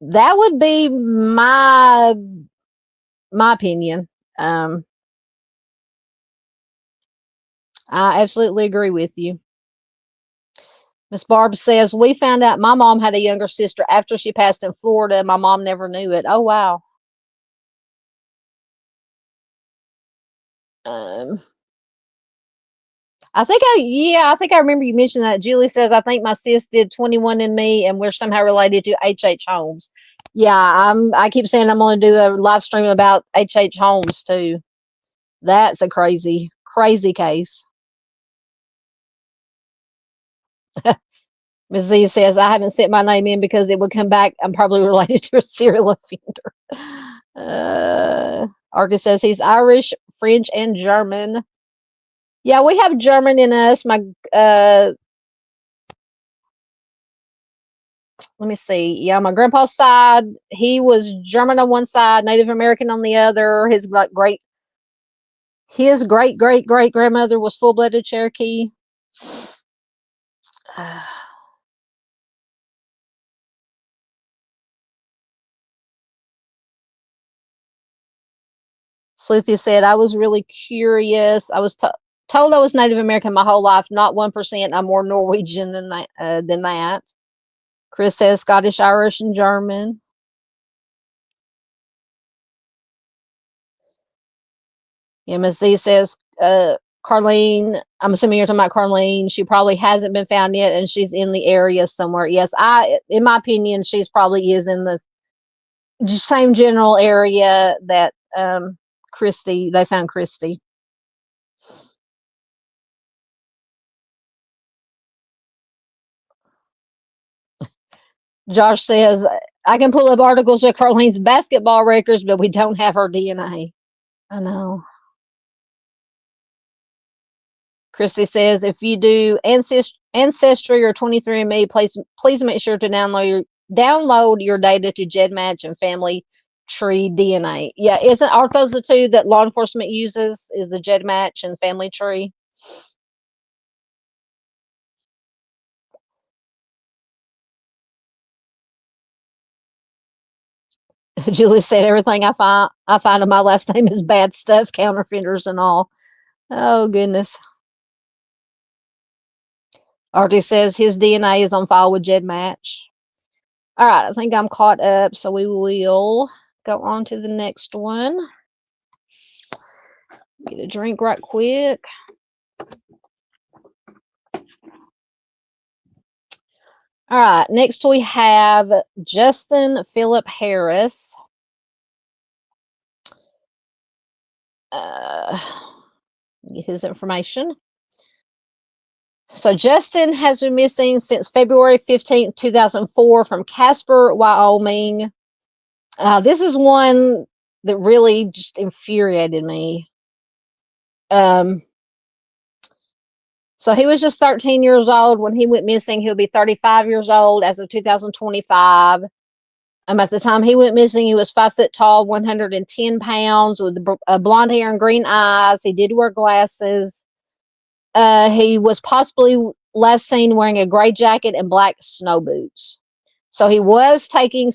Speaker 1: That would be my opinion. I absolutely agree with you. Miss Barb says, we found out my mom had a younger sister after she passed in Florida. My mom never knew it. Oh, wow. Um, I think I remember you mentioned that. Julie says, I think my sis did 21andMe and we're somehow related to H.H. Holmes. Yeah, I keep saying I'm going to do a live stream about H.H. Holmes too. That's a crazy, crazy case. Ms. Z says, I haven't sent my name in because it would come back. I'm probably related to a serial offender. Argus says he's Irish, French, and German. Yeah, we have German in us. Let me see. Yeah, my grandpa's side, he was German on one side, Native American on the other. His great great great grandmother was full blooded Cherokee. Sleuthy said, I was really curious. I was told I was Native American my whole life, not 1%. I'm more Norwegian than that. Chris says Scottish, Irish, and German. MSZ says, Carlene, I'm assuming you're talking about Carlene. She probably hasn't been found yet, and she's in the area somewhere. Yes, in my opinion, she's probably is in the same general area that they found Christy. Josh says, I can pull up articles of Carlene's basketball records, but we don't have her DNA. I know. Christy says, if you do Ancestry or 23andMe, please make sure to download your data to GEDmatch and Family Tree DNA. Yeah, aren't those the two that law enforcement uses? Is the GEDmatch and Family Tree? Julie said, everything I find in my last name is bad stuff, counterfeiters and all. Oh goodness. Artie says his DNA is on file with GEDmatch. All right, I think I'm caught up, so we will go on to the next one. Get a drink right quick. All right, next we have Justin Philip Harris. Get his information. So Justin has been missing since February 15th, 2004 from Casper, Wyoming. This is one that really just infuriated me. So he was just 13 years old when he went missing. He'll be 35 years old as of 2025. At the time he went missing, he was 5 foot tall, 110 pounds, with blonde hair and green eyes. He did wear glasses. He was possibly last seen wearing a gray jacket and black snow boots. So he was taking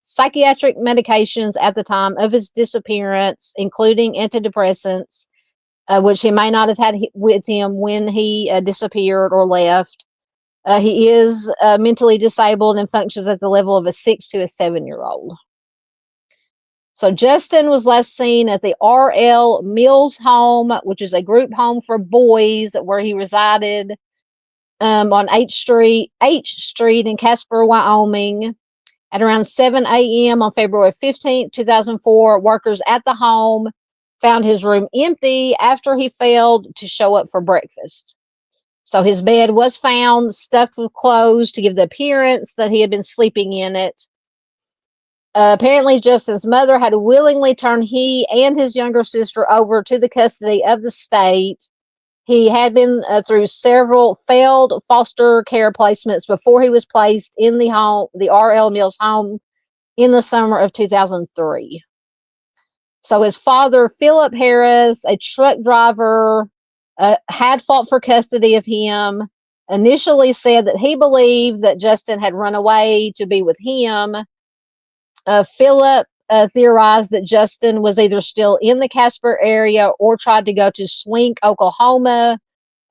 Speaker 1: psychiatric medications at the time of his disappearance, including antidepressants, which he may not have had with him when he disappeared or left. He is mentally disabled and functions at the level of a 6 to a 7-year-old. So Justin was last seen at the R.L. Mills home, which is a group home for boys where he resided on H Street in Casper, Wyoming. At around 7 a.m. on February 15th, 2004, workers at the home found his room empty after he failed to show up for breakfast. So his bed was found stuffed with clothes to give the appearance that he had been sleeping in it. Apparently, Justin's mother had willingly turned he and his younger sister over to the custody of the state. He had been through several failed foster care placements before he was placed in the R.L. Mills home in the summer of 2003. So his father, Philip Harris, a truck driver, had fought for custody of him. Initially said that he believed that Justin had run away to be with him. Philip theorized that Justin was either still in the Casper area or tried to go to Swink, Oklahoma,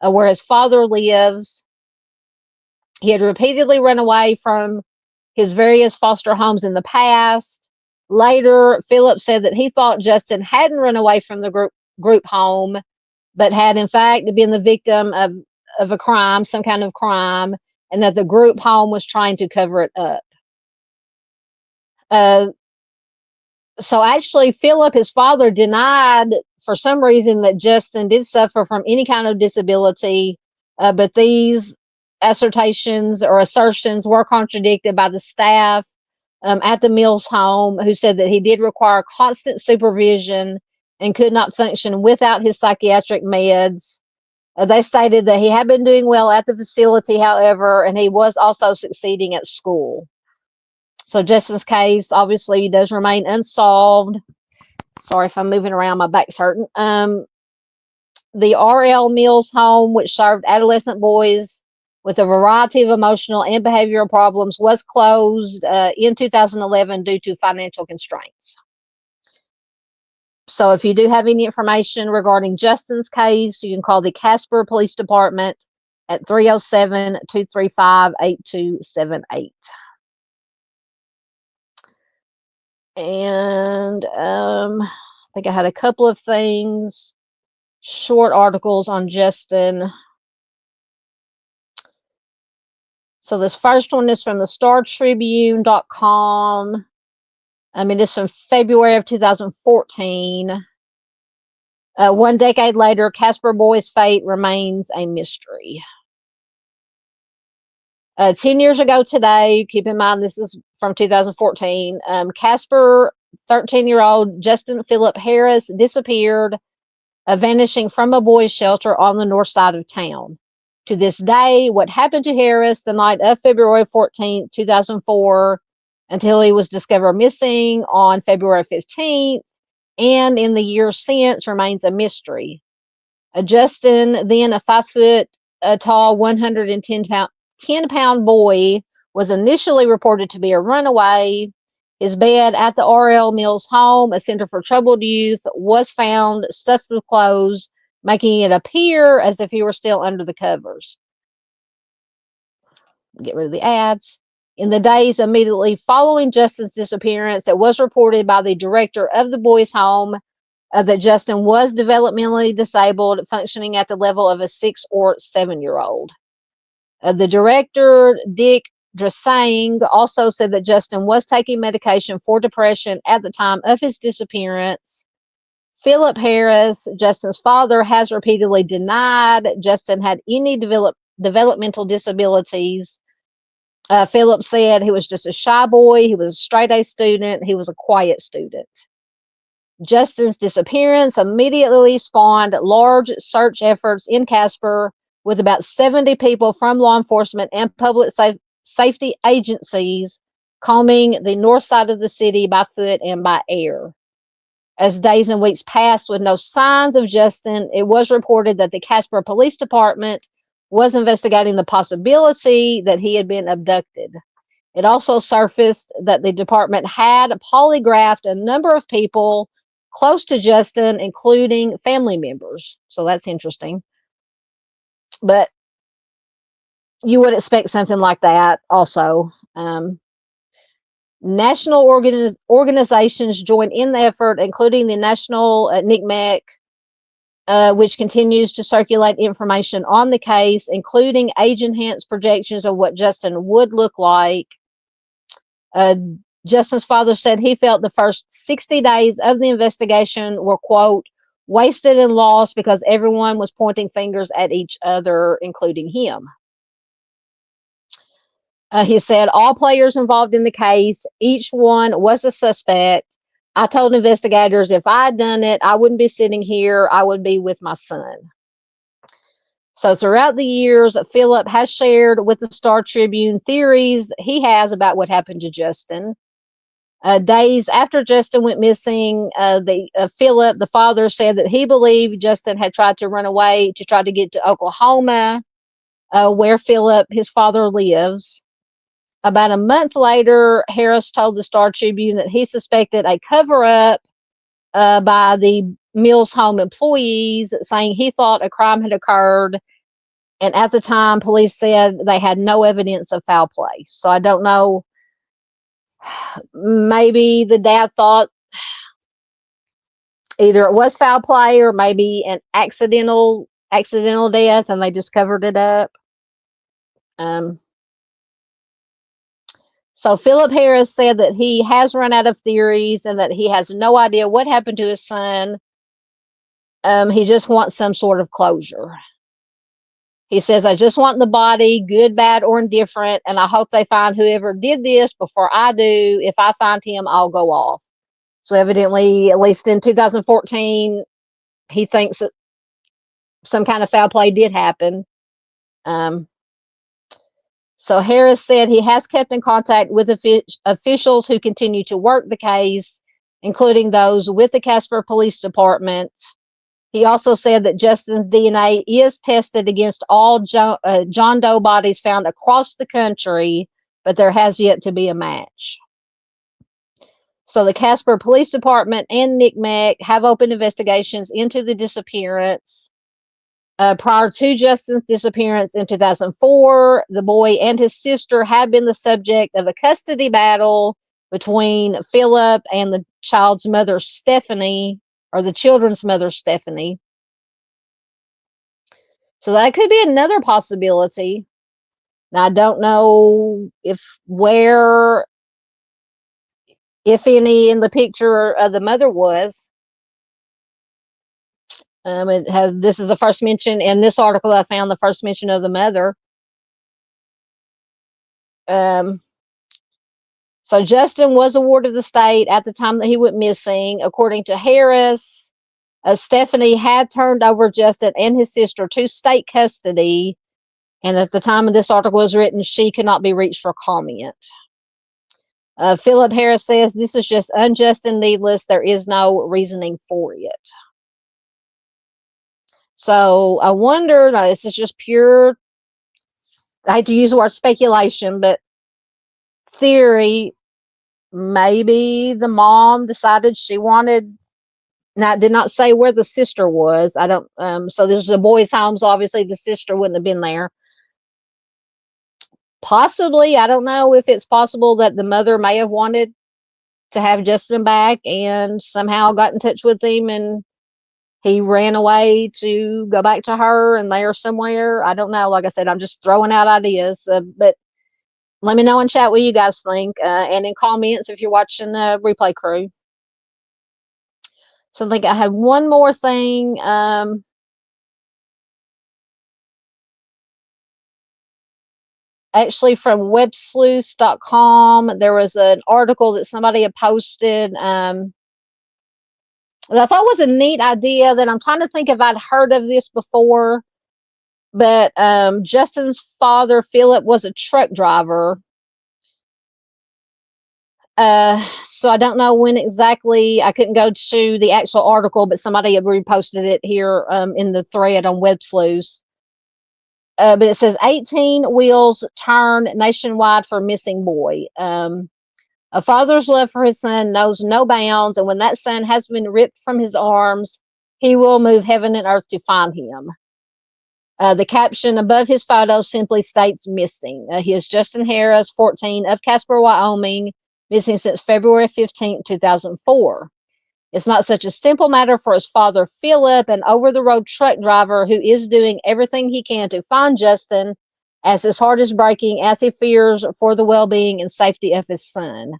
Speaker 1: where his father lives. He had repeatedly run away from his various foster homes in the past. Later, Philip said that he thought Justin hadn't run away from the group home, but had in fact been the victim of a crime, some kind of crime, and that the group home was trying to cover it up. So actually, Philip, his father, denied for some reason that Justin did suffer from any kind of disability, but these assertions or assertions were contradicted by the staff at the Mills home, who said that he did require constant supervision and could not function without his psychiatric meds. They stated that he had been doing well at the facility, however, and he was also succeeding at school. So Justin's case obviously does remain unsolved. Sorry if I'm moving around, my back's hurting. The R.L. Mills home, which served adolescent boys with a variety of emotional and behavioral problems, was closed in 2011 due to financial constraints. So if you do have any information regarding Justin's case, you can call the Casper Police Department at 307-235-8278. And I think I had a couple of things. short articles on Justin. So this first one is from the StarTribune.com. I mean, it's from February of 2014. 1 decade later, Casper Boy's fate remains a mystery. 10 years ago today, keep in mind this is from 2014, Casper, 13-year-old Justin Philip Harris, disappeared, vanishing from a boys' shelter on the north side of town. To this day, what happened to Harris the night of February 14, 2004, until he was discovered missing on February 15th, and in the years since, remains a mystery. Justin, then a 5-foot tall, 110-pound boy, was initially reported to be a runaway. His bed at the R.L. Mills home, a center for troubled youth, was found stuffed with clothes, making it appear as if he were still under the covers. Get rid of the ads. In the days immediately following Justin's disappearance, it was reported by the director of the boys' home that Justin was developmentally disabled, functioning at the level of a 6 or 7-year-old. The director, Dick Dressang, also said that Justin was taking medication for depression at the time of his disappearance. Philip Harris, Justin's father, has repeatedly denied Justin had any developmental disabilities. Philip said he was just a shy boy. He was a straight-A student. He was a quiet student. Justin's disappearance immediately spawned large search efforts in Casper, with about 70 people from law enforcement and public safety agencies combing the north side of the city by foot and by air. As days and weeks passed with no signs of Justin, it was reported that the Casper Police Department was investigating the possibility that he had been abducted. It also surfaced that the department had polygraphed a number of people close to Justin, including family members. So that's interesting. But you would expect something like that also. National organizations joined in the effort, including the National NCMEC, which continues to circulate information on the case, including age-enhanced projections of what Justin would look like. Justin's father said he felt the first 60 days of the investigation were, quote, wasted and lost because everyone was pointing fingers at each other, including him. He said all players involved in the case, each one was a suspect. I told investigators if I had done it, I wouldn't be sitting here. I would be with my son. So throughout the years, Philip has shared with the Star Tribune theories he has about what happened to Justin. Days after Justin went missing, Philip, the father, said that he believed Justin had tried to run away to try to get to Oklahoma, where Philip, his father, lives. About a month later, Harris told the Star Tribune that he suspected a cover-up by the Mills home employees, saying he thought a crime had occurred. And at the time, police said they had no evidence of foul play. So I don't know. Maybe the dad thought either it was foul play or maybe an accidental death, and they just covered it up. So Philip Harris said that he has run out of theories and that he has no idea what happened to his son. He just wants some sort of closure. He says, I just want the body, good, bad, or indifferent, and I hope they find whoever did this before I do. If I find him, I'll go off. So evidently, at least in 2014, he thinks that some kind of foul play did happen. So Harris said he has kept in contact with officials who continue to work the case, including those with the Casper Police Department. He also said that Justin's DNA is tested against all John Doe bodies found across the country, but there has yet to be a match. So the Casper Police Department and NCMEC have opened investigations into the disappearance. Prior to Justin's disappearance in 2004, the boy and his sister had been the subject of a custody battle between Philip and the child's mother, Stephanie, or the children's mother, Stephanie. So that could be another possibility. Now, I don't know where, if any, in the picture of the mother was. This is the first mention in this article. I found the first mention of the mother. So Justin was a ward of the state at the time that he went missing. According to Harris, Stephanie had turned over Justin and his sister to state custody, and at the time of this article was written, she could not be reached for comment. Philip Harris says this is just unjust and needless. There is no reasoning for it. So I wonder, this is just pure, I hate to use the word speculation, but theory, maybe the mom decided she wanted, now did not say where the sister was. I don't, so there's the boys' homes, obviously the sister wouldn't have been there. Possibly, I don't know if it's possible that the mother may have wanted to have Justin back and somehow got in touch with him and he ran away to go back to her and they're somewhere. I don't know. Like I said, I'm just throwing out ideas, but let me know in chat what you guys think, and in comments if you're watching the replay crew. So I think I have one more thing. Actually, from websleuths.com, there was an article that somebody had posted that I thought was a neat idea, that I'm trying to think if I'd heard of this before. But Justin's father, Philip, was a truck driver. So I don't know when exactly. I couldn't go to the actual article, but somebody had reposted it here in the thread on WebSleuths. But it says 18 wheels turn nationwide for missing boy. A father's love for his son knows no bounds, and when that son has been ripped from his arms, he will move heaven and earth to find him. The caption above his photo simply states missing. He is Justin Harris, 14, of Casper, Wyoming, missing since February 15, 2004. It's not such a simple matter for his father, Philip, an over-the-road truck driver who is doing everything he can to find Justin, as his heart is breaking as he fears for the well-being and safety of his son.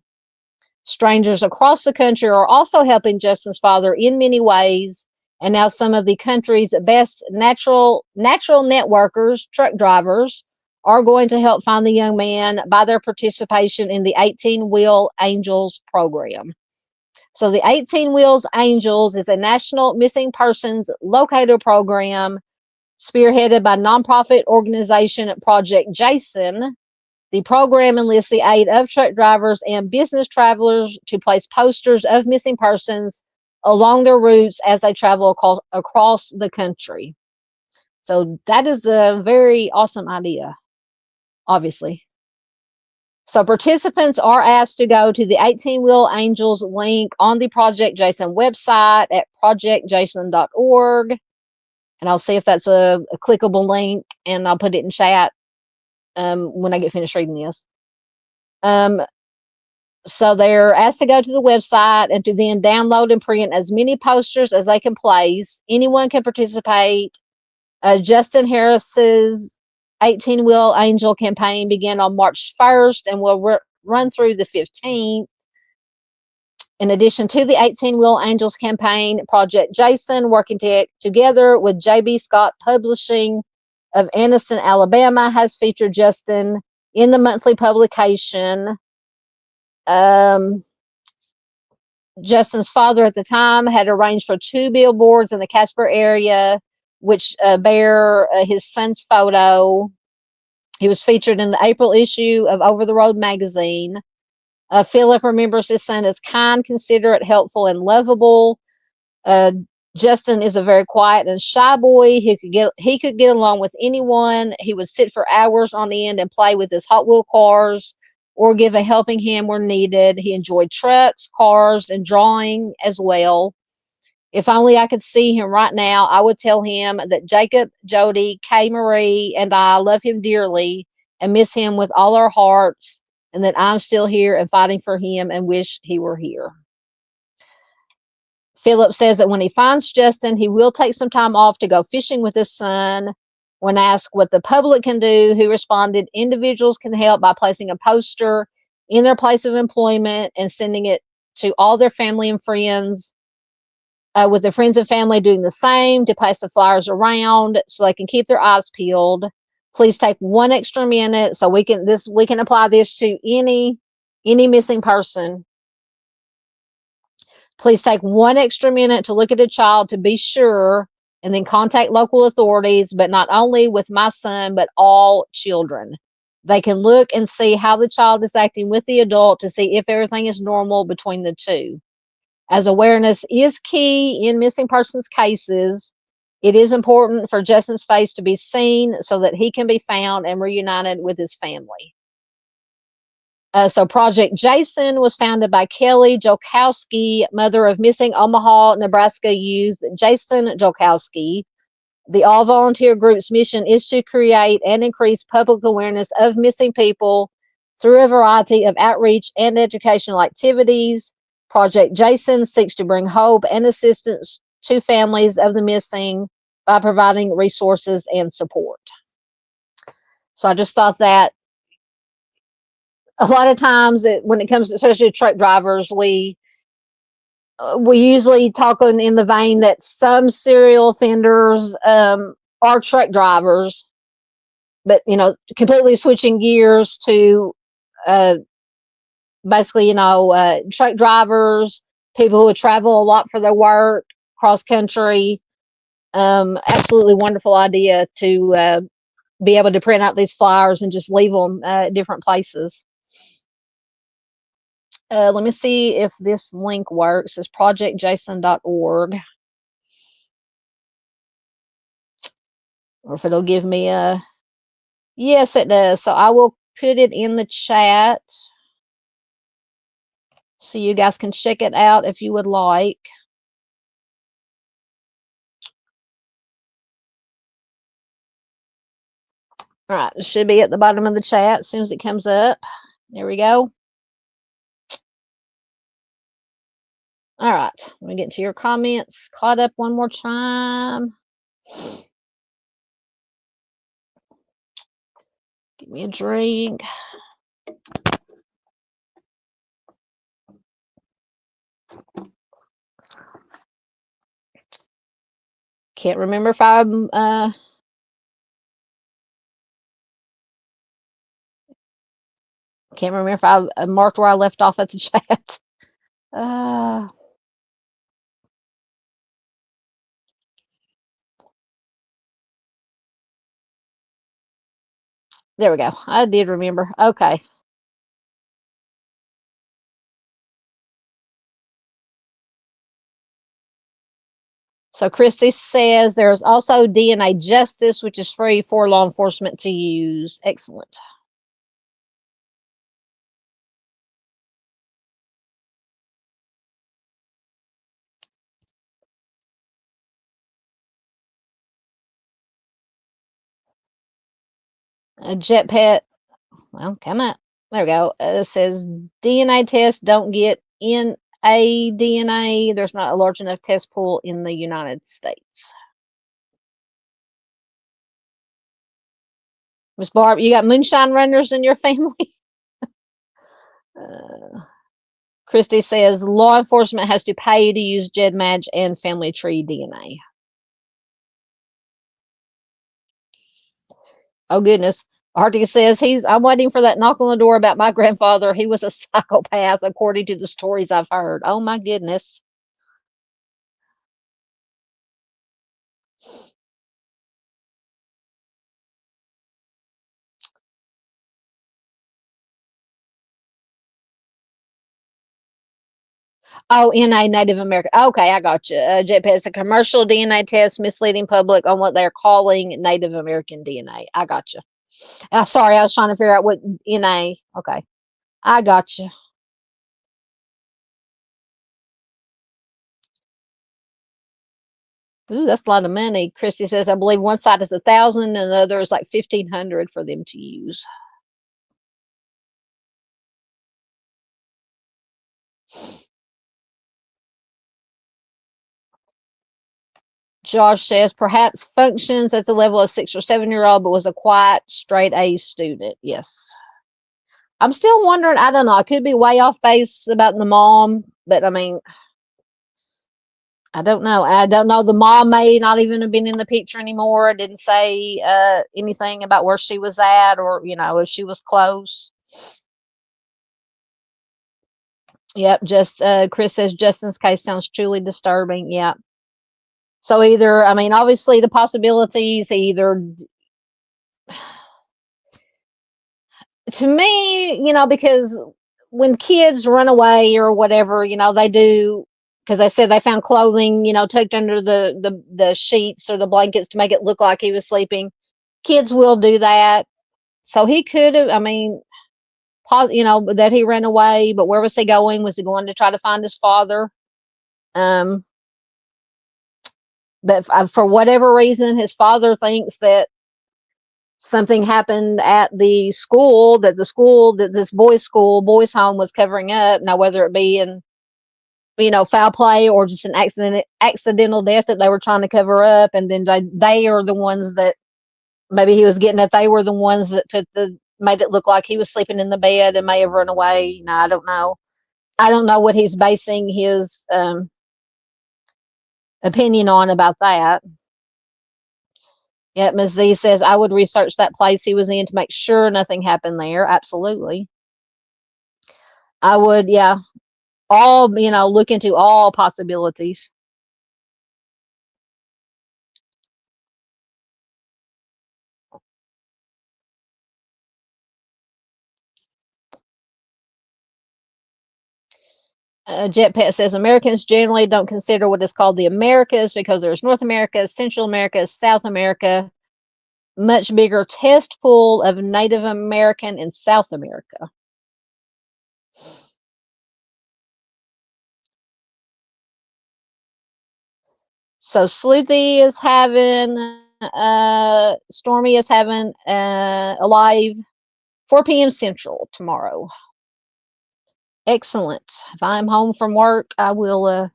Speaker 1: Strangers across the country are also helping Justin's father in many ways, and now some of the country's best natural networkers, truck drivers, are going to help find the young man by their participation in the 18 Wheel Angels program. So the 18 Wheels Angels is a national missing persons locator program spearheaded by nonprofit organization Project Jason. The program enlists the aid of truck drivers and business travelers to place posters of missing persons along their routes as they travel across the country. So that is a very awesome idea, obviously. So participants are asked to go to the 18 Wheel Angels link on the Project Jason website at projectjason.org. And I'll see if that's a clickable link, and I'll put it in chat when I get finished reading this. So they're asked to go to the website and to then download and print as many posters as they can place. Anyone can participate. Justin Harris's 18 Wheel Angel campaign began on March 1st and will run through the 15th. In addition to the 18 Wheel Angels campaign, Project Jason, working together with J.B. Scott Publishing of Anniston, Alabama, has featured Justin in the monthly publication. Justin's father at the time had arranged for 2 billboards in the Casper area, which bear his son's photo. He was featured in the April issue of Over the Road magazine. Philip remembers his son as kind, considerate, helpful, and lovable. Justin is a very quiet and shy boy. He could get along with anyone. He would sit for hours on end and play with his Hot Wheel cars or give a helping hand where needed. He enjoyed trucks, cars, and drawing as well. If only I could see him right now, I would tell him that Jacob, Jody, Kay Marie, and I love him dearly and miss him with all our hearts, and that I'm still here and fighting for him and wish he were here. Philip says that when he finds Justin, he will take some time off to go fishing with his son. When asked what the public can do, he responded, individuals can help by placing a poster in their place of employment and sending it to all their family and friends, with their friends and family doing the same, to pass the flyers around so they can keep their eyes peeled. Please take 1 extra minute so we can apply this to any missing person. Please take 1 extra minute to look at a child to be sure, and then contact local authorities, but not only with my son, but all children. They can look and see how the child is acting with the adult to see if everything is normal between the two. As awareness is key in missing persons cases, it is important for Justin's face to be seen so that he can be found and reunited with his family. So Project Jason was founded by Kelly Jolkowski, mother of missing Omaha, Nebraska youth Jason Jolkowski. The all-volunteer group's mission is to create and increase public awareness of missing people through a variety of outreach and educational activities. Project Jason seeks to bring hope and assistance to families of the missing by providing resources and support. So I just thought that a lot of times when it comes to, especially truck drivers, we usually talk in the vein that some serial offenders are truck drivers, but completely switching gears to basically truck drivers, people who travel a lot for their work, cross country. Absolutely wonderful idea to be able to print out these flyers and just leave them at different places. Let me see if this link works. It's projectjason.org. Or if it'll give me a... Yes, it does. So I will put it in the chat so you guys can check it out if you would like. All right, it should be at the bottom of the chat as soon as it comes up. There we go. All right, let me get to your comments. Caught up one more time. Give me a drink. Can't remember if I'm can't remember if I marked where I left off at the chat. There we go. I did remember. Okay. So Christy says there's also DNA Justice, which is free for law enforcement to use. Excellent. A jet pet. Well, come up. There we go. It says DNA tests don't get in a DNA. There's not a large enough test pool in the United States. Miss Barb, you got moonshine runners in your family? Christy says law enforcement has to pay to use GEDmatch and family tree DNA. Oh goodness. Artie says I'm waiting for that knock on the door about my grandfather. He was a psychopath according to the stories I've heard. Oh my goodness. Oh, NA Native American. Okay, I got you. JPEG is a commercial DNA test misleading public on what they're calling Native American DNA. I got you. Sorry, I was trying to figure out what NA. Okay, I got you. Ooh, that's a lot of money. Christy says, I believe one site is 1,000 and the other is like 1,500 for them to use. Josh says perhaps functions at the level of 6 or 7-year-old, but was a quiet, straight A student. Yes. I'm still wondering. I don't know. I could be way off base about the mom, but I mean, I don't know. I don't know. The mom may not even have been in the picture anymore. It didn't say anything about where she was at, or if she was close. Yep. Just Chris says Justin's case sounds truly disturbing. Yeah. So either, I mean, obviously the possibilities either, to me, because when kids run away or whatever, they do, because they said they found clothing, tucked under the sheets or the blankets to make it look like he was sleeping. Kids will do that. So he could have, I mean, that he ran away, but where was he going? Was he going to try to find his father? Um, but for whatever reason, his father thinks that something happened at the school, that this boys home was covering up. Now, whether it be in, foul play or just an accidental death that they were trying to cover up, and then they are the ones that maybe he was getting at. They were the ones that made it look like he was sleeping in the bed and may have run away. I don't know. I don't know what he's basing his opinion on about that. Yeah, Ms. Z says, I would research that place he was in to make sure nothing happened there. Absolutely. I would, yeah. Look into all possibilities. Jet Pet says Americans generally don't consider what is called the Americas because there's North America, Central America, South America, much bigger test pool of Native American in South America. So Sleuthy is having, Stormy is having a live 4 p.m. Central tomorrow. Excellent. If I'm home from work, I will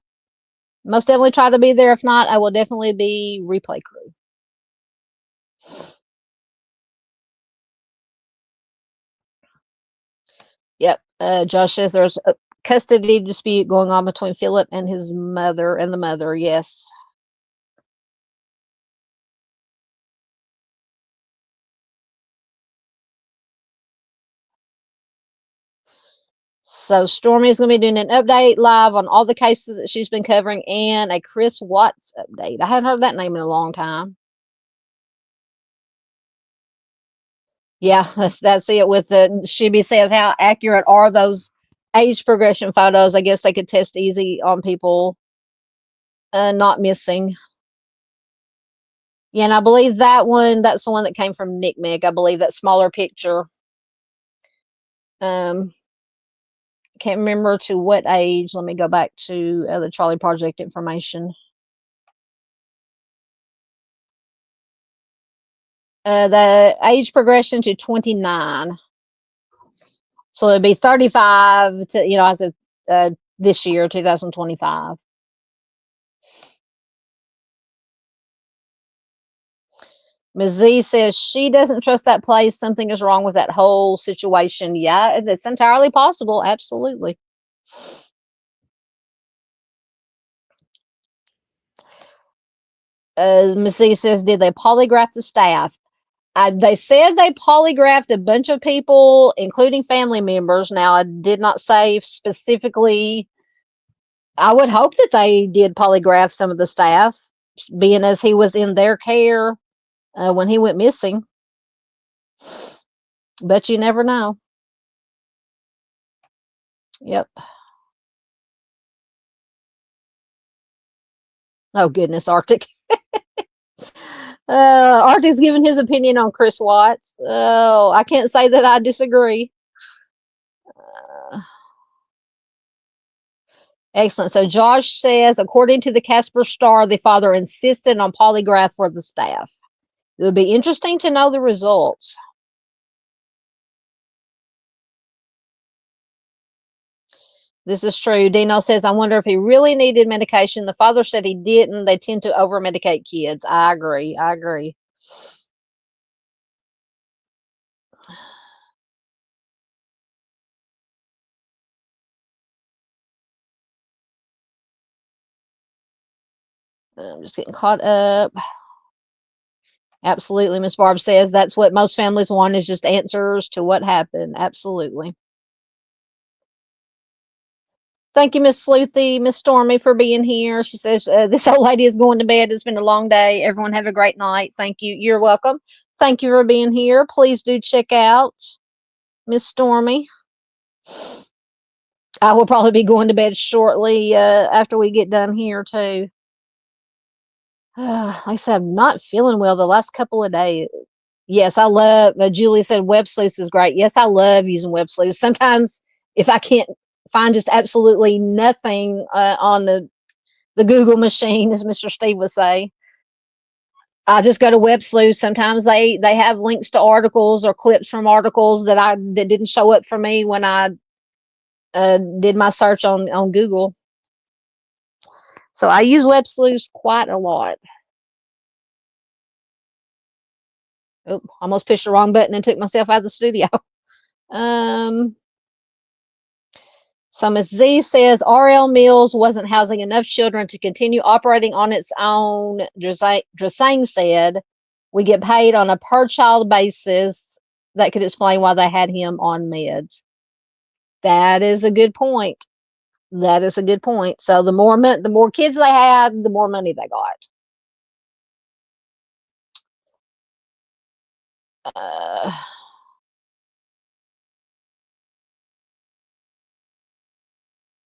Speaker 1: most definitely try to be there. If not, I will definitely be replay crew. Yep. Josh says there's a custody dispute going on between Philip and his mother and the mother. Yes. So Stormy is going to be doing an update live on all the cases that she's been covering and a Chris Watts update. I haven't heard that name in a long time. Yeah, that's it. With Shibby says, how accurate are those age progression photos? I guess they could test easy on people not missing. Yeah, and I believe that's the one that came from Nick Mick. I believe that smaller picture. Can't remember to what age. Let me go back to the Charlie Project information. The age progression to 29. So it'd be 35 to, as of this year, 2025. Ms. Z says she doesn't trust that place. Something is wrong with that whole situation. Yeah, it's entirely possible. Absolutely. Ms. Z says, did they polygraph the staff? They said they polygraphed a bunch of people, including family members. Now, I did not say specifically. I would hope that they did polygraph some of the staff, being as he was in their care when he went missing. But you never know. Yep. Oh, goodness, Arctic. Arctic's giving his opinion on Chris Watts. Oh, I can't say that I disagree. Excellent. So Josh says, according to the Casper Star, the father insisted on polygraph for the staff. It would be interesting to know the results. This is true. Dino says, I wonder if he really needed medication. The father said he didn't. They tend to over medicate kids. I agree. I agree. I'm just getting caught up. Absolutely. Miss Barb says that's what most families want, is just answers to what happened. Absolutely. Thank you, Miss Sleuthy, Miss Stormy, for being here. She says, this old lady is going to bed. It's been a long day. Everyone have a great night. Thank you. You're welcome. Thank you for being here. Please do check out Miss Stormy. I will probably be going to bed shortly after we get done here, too. Like I said, I'm not feeling well the last couple of days. Yes, I love, Julie said web sleuth is great. Yes, I love using web sleuth. Sometimes if I can't find just absolutely nothing on the Google machine, as Mr. Steve would say, I just go to web sleuth. Sometimes they have links to articles or clips from articles that didn't show up for me when I did my search on Google. So I use web sleuth quite a lot. Oh, almost pushed the wrong button and took myself out of the studio. So Ms. Z says RL Mills wasn't housing enough children to continue operating on its own. Dresang said, we get paid on a per child basis. That could explain why they had him on meds. That is a good point. That is a good point. So the more kids they had, the more money they got.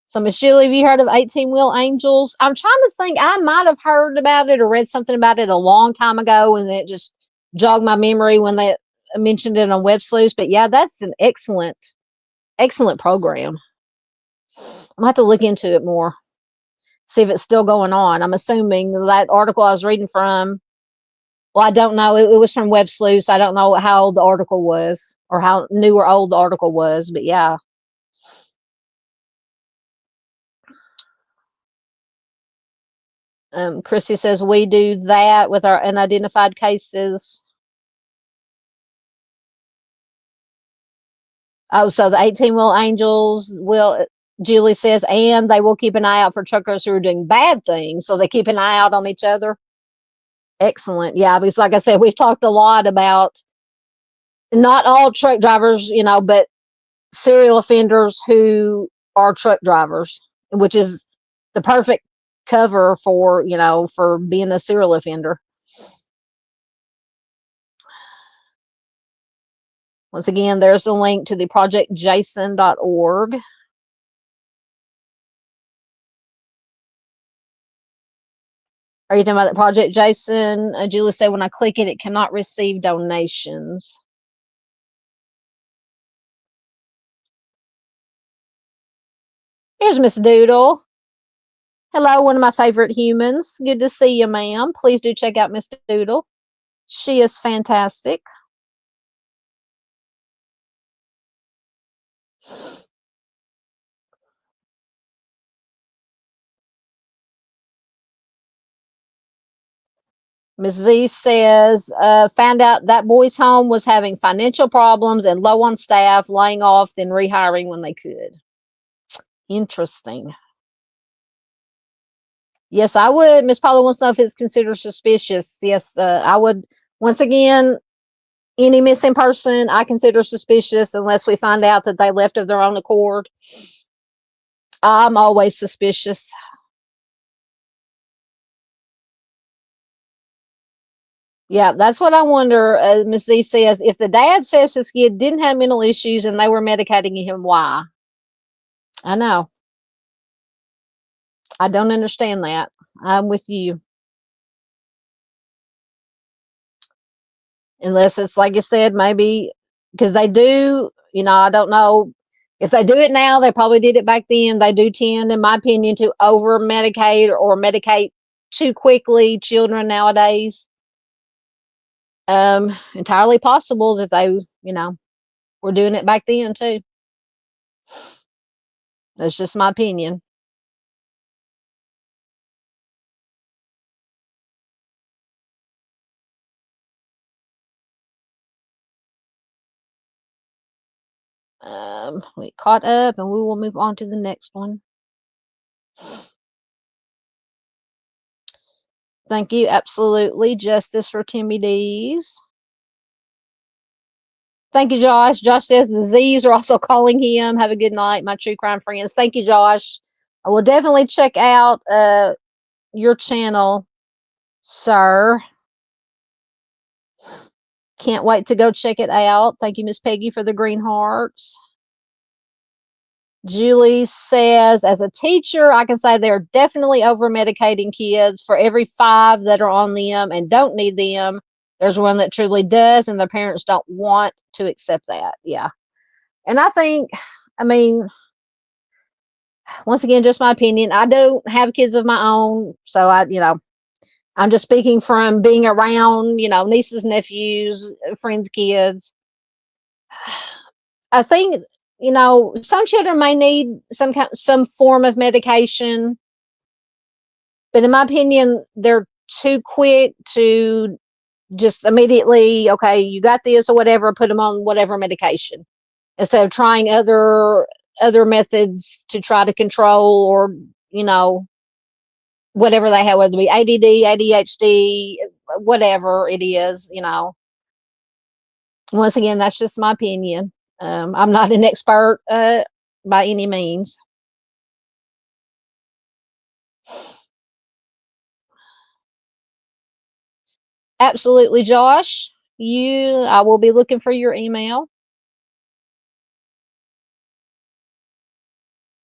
Speaker 1: So, Miss Julie, have you heard of 18-Wheel Angels? I'm trying to think. I might have heard about it or read something about it a long time ago, and it just jogged my memory when they mentioned it on Web Sleuth. But yeah, that's an excellent, excellent program. I'm gonna have to look into it more, see if it's still going on. I'm assuming that article I was reading from. Well, I don't know. It was from Web Sleuth. I don't know how old the article was or how new or old the article was. But yeah. Christy says we do that with our unidentified cases. Oh, so the 18-Wheel Angels will, Julie says, and they will keep an eye out for truckers who are doing bad things. So they keep an eye out on each other. Excellent. Yeah, because like I said, we've talked a lot about not all truck drivers, but serial offenders who are truck drivers, which is the perfect cover for being a serial offender. Once again, there's a link to the projectjason.org. Are you talking about the Project Jason? Julie said, when I click it, it cannot receive donations. Here's Miss Doodle. Hello, one of my favorite humans. Good to see you, ma'am. Please do check out Miss Doodle. She is fantastic. Ms. Z says, found out that boy's home was having financial problems and low on staff, laying off, then rehiring when they could. Interesting. Yes, I would. Miss Paula wants to know if it's considered suspicious. Yes, I would. Once again, any missing person I consider suspicious unless we find out that they left of their own accord. I'm always suspicious. Yeah, that's what I wonder. Ms. Z says, if the dad says his kid didn't have mental issues and they were medicating him, why? I know. I don't understand that. I'm with you. Unless it's like you said, maybe because they do, I don't know if they do it now, they probably did it back then. They do tend, in my opinion, to over medicate or medicate too quickly children nowadays. Entirely possible that they, were doing it back then too. That's just my opinion. We caught up, and we will move on to the next one. Thank you. Absolutely. Justice for Timmy D's. Thank you, Josh. Josh says the Z's are also calling him. Have a good night, my true crime friends. Thank you, Josh. I will definitely check out your channel, sir. Can't wait to go check it out. Thank you, Miss Peggy, for the green hearts. Julie says, as a teacher, I can say they're definitely over medicating kids. For every 5 that are on them and don't need them, there's one that truly does, and their parents don't want to accept that. Yeah. And I think, I mean, once again, just my opinion. I don't have kids of my own, so I'm just speaking from being around, nieces, nephews, friends' kids. I think, some children may need some form of medication, but in my opinion, they're too quick to just immediately, okay, you got this or whatever, put them on whatever medication instead of trying other methods to try to control or, whatever they have, whether it be ADD, ADHD, whatever it is, Once again, that's just my opinion. I'm not an expert by any means. Absolutely, Josh. I will be looking for your email.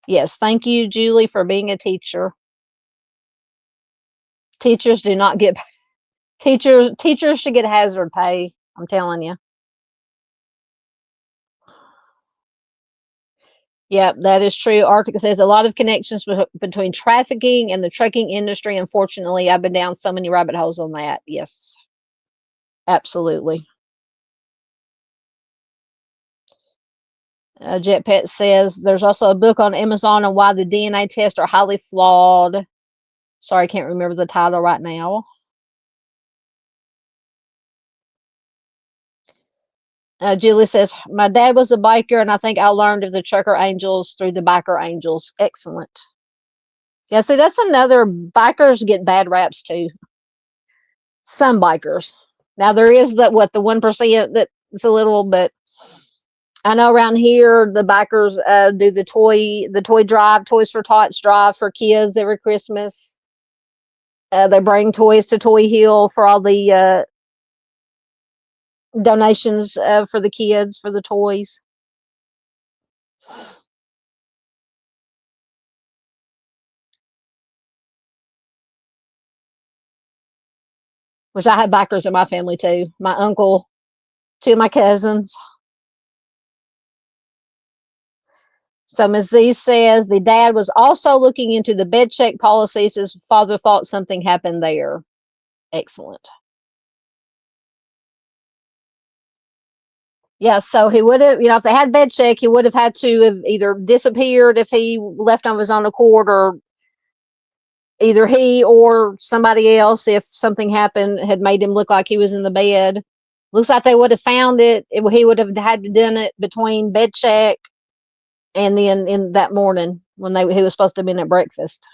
Speaker 1: Yes, thank you, Julie, for being a teacher. Teachers do not get teachers should get hazard pay. I'm telling you. Yep, that is true. Arctic says a lot of connections between trafficking and the trucking industry. Unfortunately, I've been down so many rabbit holes on that. Yes, absolutely. Jet Pet says there's also a book on Amazon on why the DNA tests are highly flawed. Sorry, I can't remember the title right now. Julie says, my dad was a biker, and I think I learned of the trucker angels through the biker angels. Excellent. Yeah, see, that's another, bikers get bad raps too. Some bikers. Now, there is the 1% that's a little, but I know around here, the bikers do the toy drive, Toys for Tots drive for kids every Christmas. They bring toys to Toy Hill for all the donations for the kids, for the toys. Which I had bikers in my family too. My uncle, 2 of my cousins. So Ms. Z says the dad was also looking into the bed check policies. His father thought something happened there. Excellent. Yeah, so he would have, if they had bed check, he would have had to have either disappeared if he left on his own accord, or either he or somebody else, if something happened, had made him look like he was in the bed. Looks like they would have found it. He would have had to done it between bed check and then in that morning when he was supposed to have been at breakfast.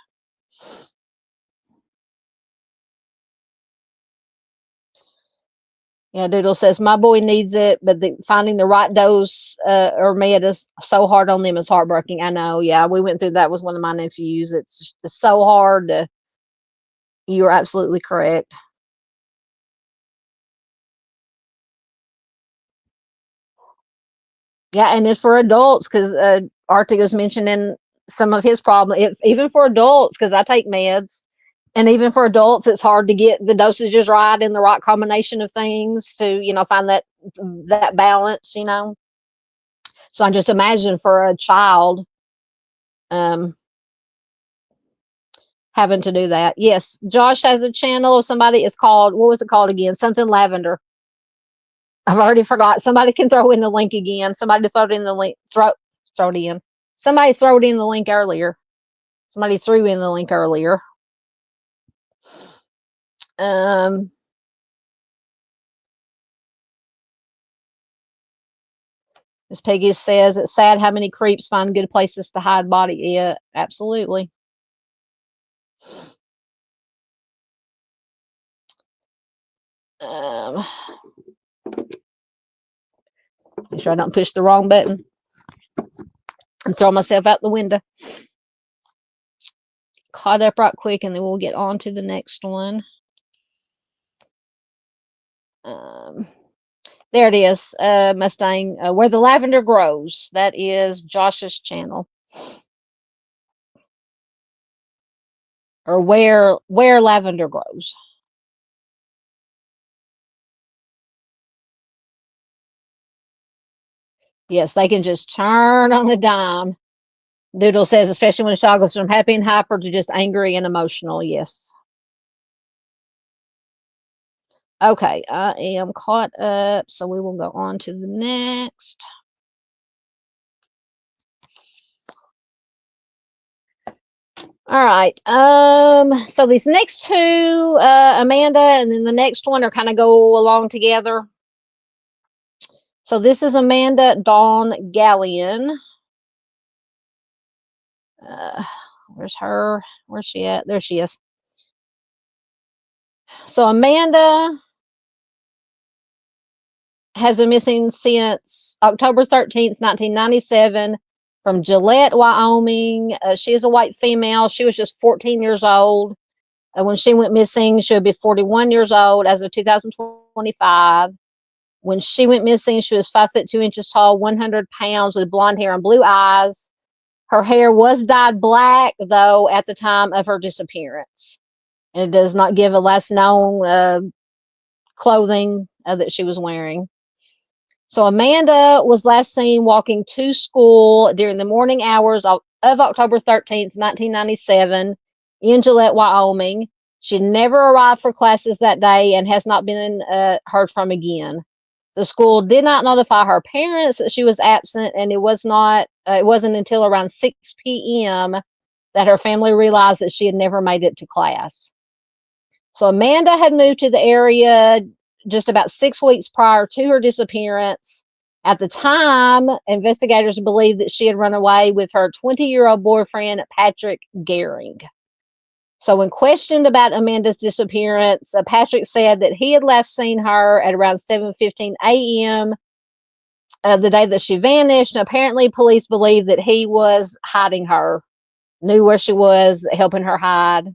Speaker 1: Yeah, Doodle says my boy needs it, but finding the right dose or med is so hard on them. Is heartbreaking. I know. Yeah, we went through that with one of my nephews. It's so hard. You're absolutely correct. Yeah, and it's for adults because Arctic was mentioning some of his problem. Even for adults, because I take meds, and even for adults, it's hard to get the dosages right and the right combination of things to find that balance. So I just imagine for a child, having to do that. Yes, Josh has a channel of somebody. It's called, what was it called again? Something Lavender. I've already forgot. Somebody can throw in the link again. Somebody throw it in the link. Throw it in. Somebody threw it in the link earlier. Somebody threw in the link earlier. Miss Peggy says, it's sad how many creeps find good places to hide body. Yeah, absolutely. Make sure I don't push the wrong button and throw myself out the window. Caught up right quick, and then we'll get on to the next one. There it is, Mustang, Where the Lavender Grows. That is Josh's channel. Or Where Lavender Grows. Yes, they can just turn on a dime. Doodle says, especially when a child goes from happy and hyper to just angry and emotional. Yes. Okay, I am caught up, so we will go on to the next. All right. So these next two, Amanda, and then the next one are kind of go along together. So this is Amanda Dawn Gallion. Where's her? Where's she at? There she is. So Amanda has been missing since October 13th, 1997, from Gillette, Wyoming. She is a white female. She was just 14 years old. When she went missing, she would be 41 years old as of 2025. When she went missing, she was 5'2" tall, 100 pounds, with blonde hair and blue eyes. Her hair was dyed black, though, at the time of her disappearance. And it does not give a last known clothing that she was wearing. So Amanda was last seen walking to school during the morning hours of October 13th, 1997, in Gillette, Wyoming. She never arrived for classes that day and has not been heard from again. The school did not notify her parents that she was absent, and it wasn't until around 6 p.m. that her family realized that she had never made it to class. So Amanda had moved to the area just about 6 weeks prior to her disappearance. At the time, investigators believed that she had run away with her 20-year-old boyfriend, Patrick Garing. So when questioned about Amanda's disappearance, Patrick said that he had last seen her at around 7:15 a.m. The day that she vanished. And apparently, police believed that he was hiding her, knew where she was, helping her hide.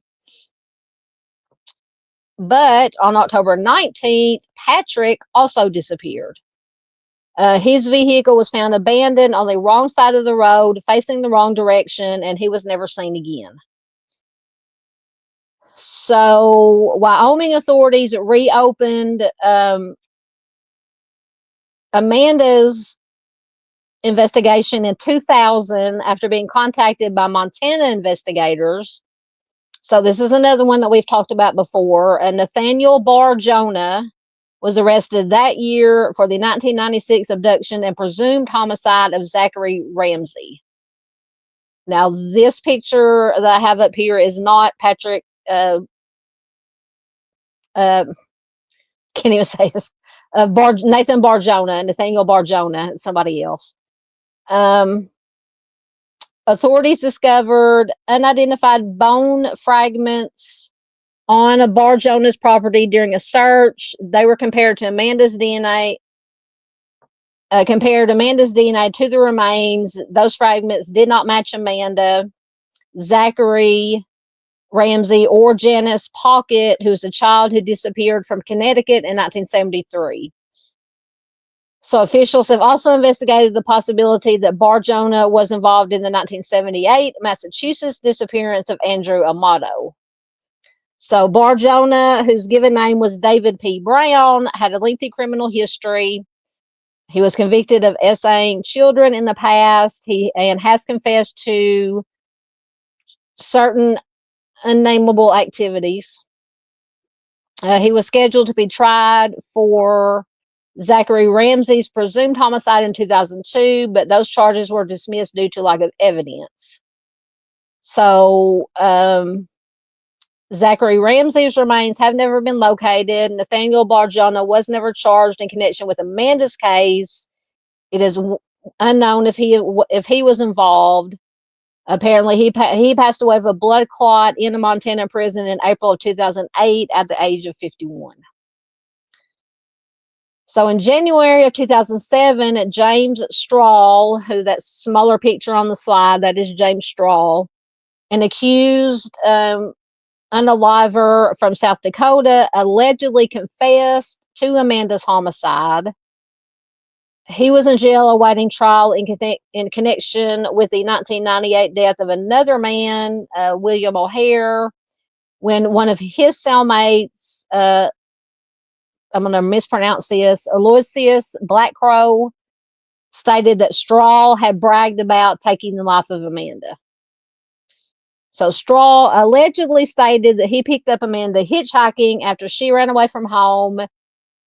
Speaker 1: But on October 19th, Patrick also disappeared. His vehicle was found abandoned on the wrong side of the road, facing the wrong direction, and he was never seen again. So Wyoming authorities reopened Amanda's investigation in 2000 after being contacted by Montana investigators. So this is another one that we've talked about before. Nathaniel Bar-Jonah was arrested that year for the 1996 abduction and presumed homicide of Zachary Ramsey. Now, this picture that I have up here is not Patrick. Can't even say this. Nathan Bar-Jonah, Nathaniel Bar-Jonah, somebody else. Authorities discovered unidentified bone fragments on Bar-Jonah's property during a search. They were compared to Amanda's DNA. Compared Amanda's DNA to the remains. Those fragments did not match Amanda, Zachary Ramsey, or Janice Pocket, who's a child who disappeared from Connecticut in 1973. So officials have also investigated the possibility that Bar-Jonah was involved in the 1978 Massachusetts disappearance of Andrew Amato. So Bar-Jonah, whose given name was David P. Brown, had a lengthy criminal history. He was convicted of essaying children in the past. And has confessed to certain unnameable activities. He was scheduled to be tried for Zachary Ramsey's presumed homicide in 2002, but those charges were dismissed due to lack of evidence. So, Zachary Ramsey's remains have never been located. Nathaniel Bargiano was never charged in connection with Amanda's case. It is unknown if he was involved. Apparently, he passed away of a blood clot in a Montana prison in April of 2008 at the age of 51. So in January of 2007, James Strahl, who that smaller picture on the slide, that is James Strahl, an accused unaliver from South Dakota, allegedly confessed to Amanda's homicide. He was in jail awaiting trial in connection with the 1998 death of another man, William O'Hare, when one of his cellmates, I'm going to mispronounce this, Aloysius Blackcrow, stated that Strahl had bragged about taking the life of Amanda. So Strahl allegedly stated that he picked up Amanda hitchhiking after she ran away from home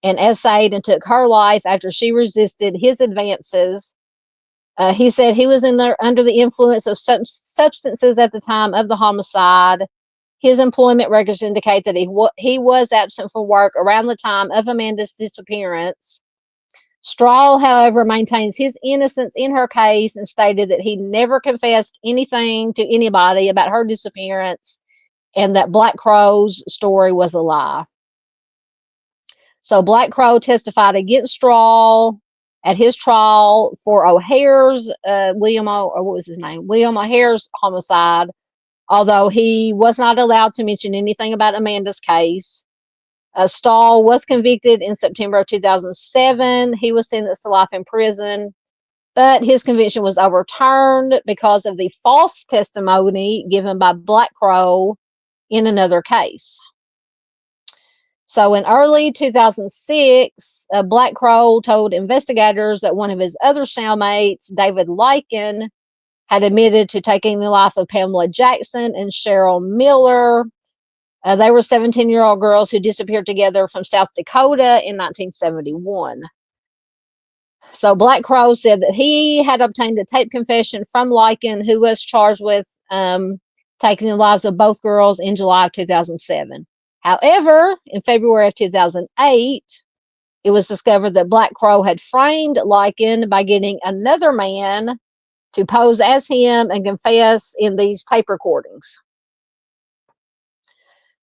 Speaker 1: and essayed and took her life after she resisted his advances. He said he was under the influence of substances at the time of the homicide. His employment records indicate that he was absent from work around the time of Amanda's disappearance. Strahl, however, maintains his innocence in her case and stated that he never confessed anything to anybody about her disappearance and that Blackcrow's story was a lie. So Blackcrow testified against Strahl at his trial for O'Hare's, William O'Hare's homicide, although he was not allowed to mention anything about Amanda's case. Strahl was convicted in September of 2007. He was sentenced to life in prison, but his conviction was overturned because of the false testimony given by Blackcrow in another case. So in early 2006, Blackcrow told investigators that one of his other cellmates, David Lycan, had admitted to taking the life of Pamela Jackson and Cheryl Miller. They were 17-year-old girls who disappeared together from South Dakota in 1971. So Blackcrow said that he had obtained a tape confession from Lycan, who was charged with taking the lives of both girls in July of 2007. However, in February of 2008, it was discovered that Blackcrow had framed Lycan by getting another man to pose as him and confess in these tape recordings.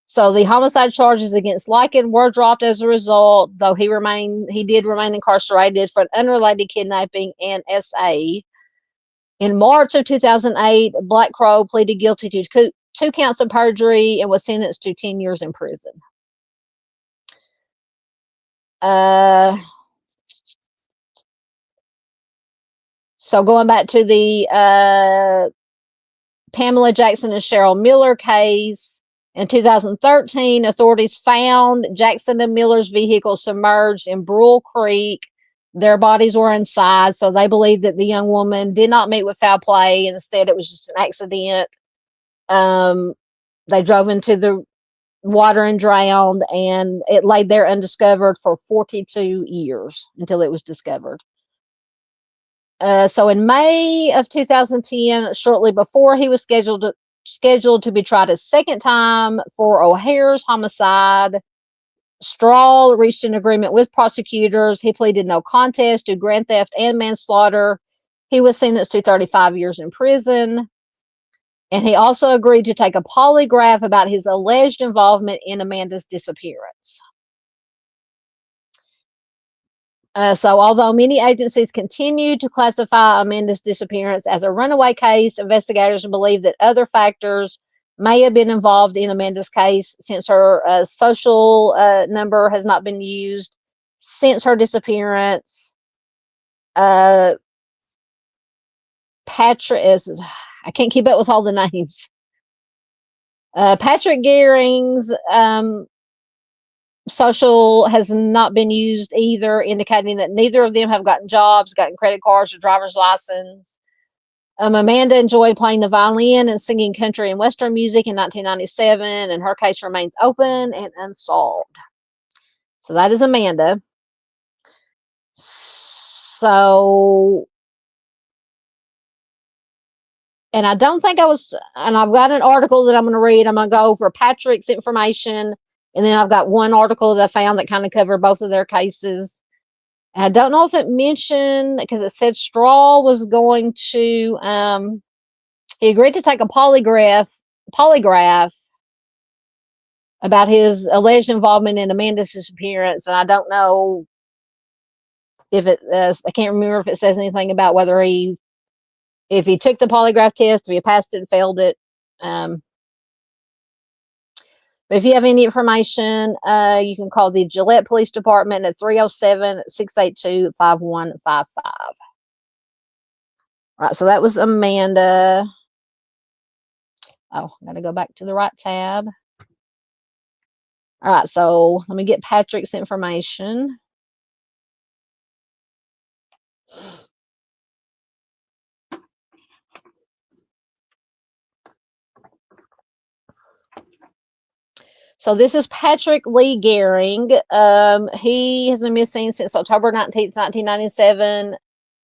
Speaker 1: So the homicide charges against Lycan were dropped as a result, though he did remain incarcerated for an unrelated kidnapping and SA. In March of 2008, Blackcrow pleaded guilty to 2 counts of perjury and was sentenced to 10 years in prison. So going back to the Pamela Jackson and Cheryl Miller case, in 2013, authorities found Jackson and Miller's vehicle submerged in Brule Creek. Their bodies were inside, so they believed that the young woman did not meet with foul play, and instead it was just an accident. They drove into the water and drowned, and it laid there undiscovered for 42 years until it was discovered. So in May of 2010, shortly before he was scheduled to be tried a second time for O'Hare's homicide, Strahl reached an agreement with prosecutors. He pleaded no contest to grand theft and manslaughter. He was sentenced to 35 years in prison. And he also agreed to take a polygraph about his alleged involvement in Amanda's disappearance. So although many agencies continue to classify Amanda's disappearance as a runaway case, investigators believe that other factors may have been involved in Amanda's case, since her social number has not been used since her disappearance. Patrick I can't keep up with all the names. Patrick Garing's social has not been used either, indicating that neither of them have gotten jobs, gotten credit cards, or driver's license. Amanda enjoyed playing the violin and singing country and western music in 1997, and her case remains open and unsolved. So that is Amanda. So, and I don't think I was, and I've got an article that I'm going to read. I'm going to go over Patrick's information, and then I've got one article that I found that kind of covered both of their cases. And I don't know if it mentioned, because it said Straw was going to, he agreed to take a polygraph about his alleged involvement in Amanda's disappearance, and I don't know if it, I can't remember if it says anything about whether if he took the polygraph test, if he passed it and failed it. But if you have any information, you can call the Gillette Police Department at 307-682-5155. All right, so that was Amanda. Oh, I got to go back to the right tab. All right, so let me get Patrick's information. So this is Patrick Lee Garing. He has been missing since October 19th, 1997.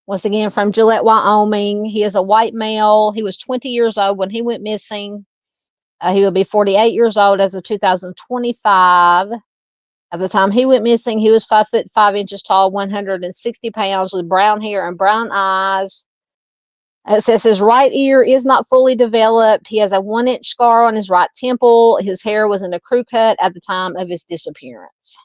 Speaker 1: Once again, from Gillette, Wyoming. He is a white male. He was 20 years old when he went missing. He will be 48 years old as of 2025. At the time he went missing, he was 5 foot 5 inches tall, 160 pounds, with brown hair and brown eyes. It says his right ear is not fully developed. He has a 1-inch scar on his right temple. His hair was in a crew cut at the time of his disappearance.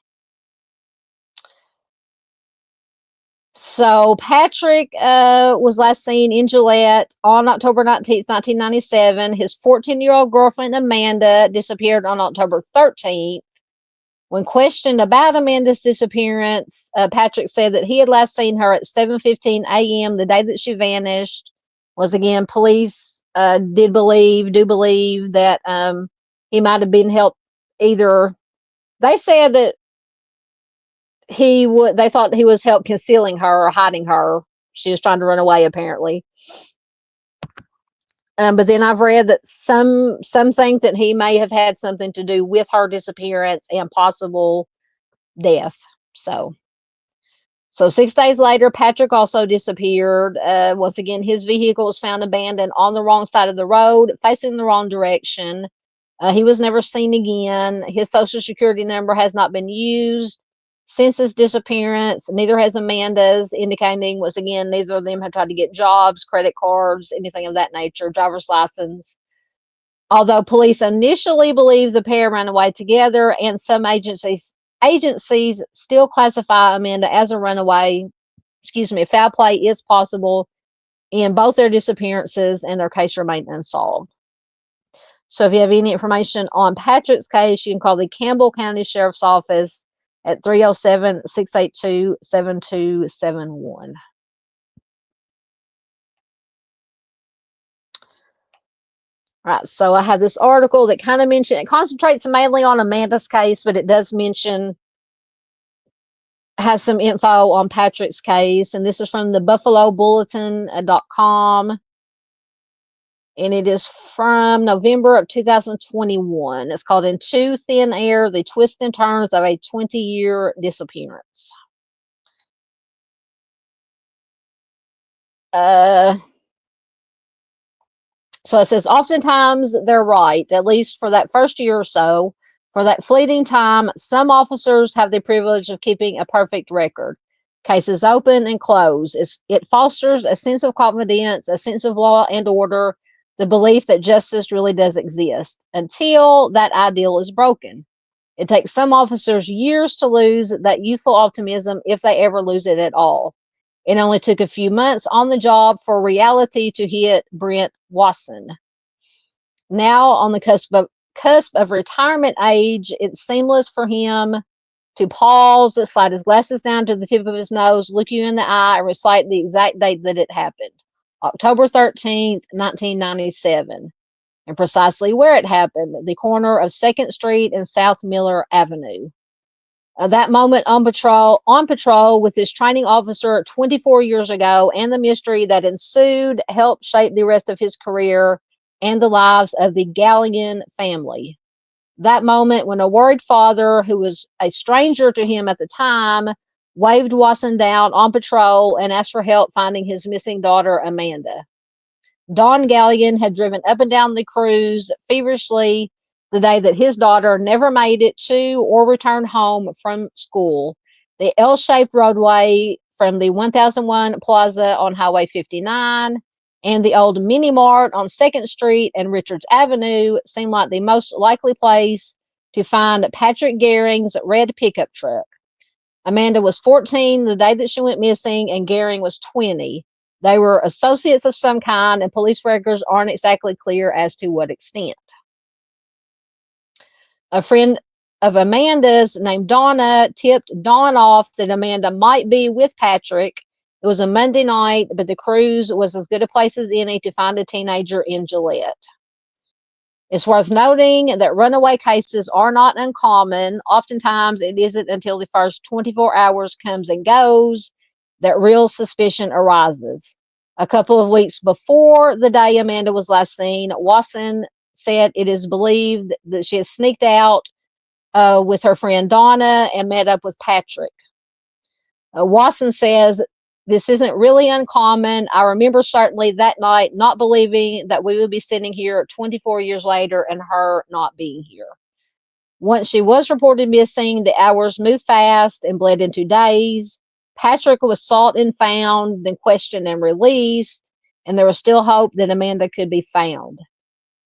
Speaker 1: So Patrick was last seen in Gillette on October 19th, 1997. His 14-year-old girlfriend, Amanda, disappeared on October 13th. When questioned about Amanda's disappearance, Patrick said that he had last seen her at 7:15 a.m. the day that she vanished. Once again, police do believe that he might have been helped. Either they said that they thought he was helped concealing her or hiding her. She was trying to run away, apparently. But then I've read that some think that he may have had something to do with her disappearance and possible death. So 6 days later, Patrick also disappeared. Once again, his vehicle was found abandoned on the wrong side of the road, facing the wrong direction. He was never seen again. His social security number has not been used since his disappearance. Neither has Amanda's, indicating, once again, neither of them have tried to get jobs, credit cards, anything of that nature, driver's license. Although police initially believed the pair ran away together, and some agencies still classify Amanda as a runaway. Foul play is possible in both their disappearances, and their case remained unsolved. So if you have any information on Patrick's case, you can call the Campbell County Sheriff's Office at 307-682-7271. Right, so I have this article that kind of it concentrates mainly on Amanda's case, but it does has some info on Patrick's case, and this is from the buffalobulletin.com, and it is from November of 2021. It's called In Too Thin Air, The Twists and Turns of a 20-Year Disappearance. So it says, oftentimes they're right, at least for that first year or so. For that fleeting time, some officers have the privilege of keeping a perfect record. Cases open and close. It fosters a sense of confidence, a sense of law and order, the belief that justice really does exist, until that ideal is broken. It takes some officers years to lose that youthful optimism, if they ever lose it at all. It only took a few months on the job for reality to hit Brent Wasson. Now on the cusp of retirement age, it's seamless for him to pause, slide his glasses down to the tip of his nose, look you in the eye, and recite the exact date that it happened. October 13th, 1997. And precisely where it happened, the corner of 2nd Street and South Miller Avenue. That moment on patrol with his training officer 24 years ago, and the mystery that ensued helped shape the rest of his career and the lives of the Gallion family. That moment when a worried father, who was a stranger to him at the time, waved Watson down on patrol and asked for help finding his missing daughter, Amanda. Don Gallion had driven up and down the cruise feverishly the day that his daughter never made it to or returned home from school. The L-shaped roadway from the 1001 Plaza on Highway 59 and the old Mini Mart on 2nd Street and Richards Avenue seemed like the most likely place to find Patrick Garing's red pickup truck. Amanda was 14 the day that she went missing, and Garing was 20. They were associates of some kind, and police records aren't exactly clear as to what extent. A friend of Amanda's named Donna tipped Dawn off that Amanda might be with Patrick. It was a Monday night, but the cruise was as good a place as any to find a teenager in Gillette. It's worth noting that runaway cases are not uncommon. Oftentimes, it isn't until the first 24 hours comes and goes that real suspicion arises. A couple of weeks before the day Amanda was last seen, Watson said it is believed that she has sneaked out with her friend Donna and met up with Patrick. Watson says, "This isn't really uncommon. I remember certainly that night not believing that we would be sitting here 24 years later and her not being here." Once she was reported missing, the hours moved fast and bled into days. Patrick was sought and found, then questioned and released, and there was still hope that Amanda could be found.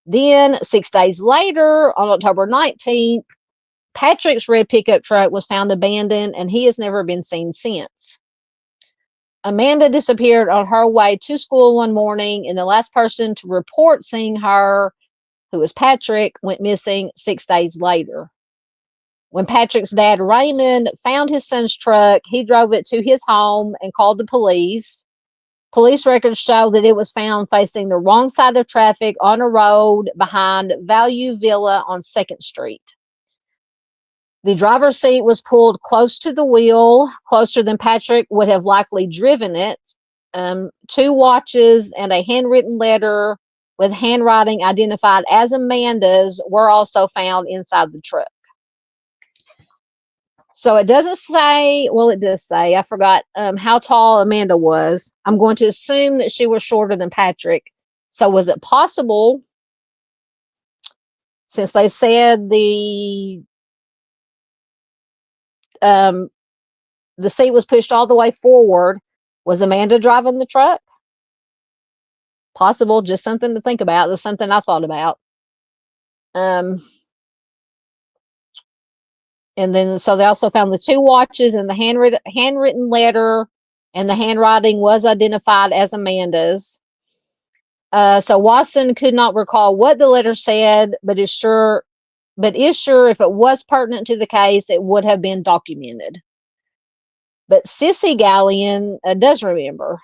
Speaker 1: Then, 6 days later, on October 19th, Patrick's red pickup truck was found abandoned, and he has never been seen since. Amanda disappeared on her way to school one morning, and the last person to report seeing her, who was Patrick, went missing 6 days later. When Patrick's dad, Raymond, found his son's truck, he drove it to his home and called the police. Police records show that it was found facing the wrong side of traffic on a road behind Value Villa on 2nd Street. The driver's seat was pulled close to the wheel, closer than Patrick would have likely driven it. 2 watches and a handwritten letter with handwriting identified as Amanda's were also found inside the truck. So it doesn't say, well, it does say, I forgot how tall Amanda was. I'm going to assume that she was shorter than Patrick. So was it possible, since they said the seat was pushed all the way forward, was Amanda driving the truck? Possible, just something to think about. That's something I thought about. And then, so they also found the 2 watches and the handwritten letter, and the handwriting was identified as Amanda's. So Watson could not recall what the letter said, but is sure if it was pertinent to the case, it would have been documented. But Sissy Gallion does remember.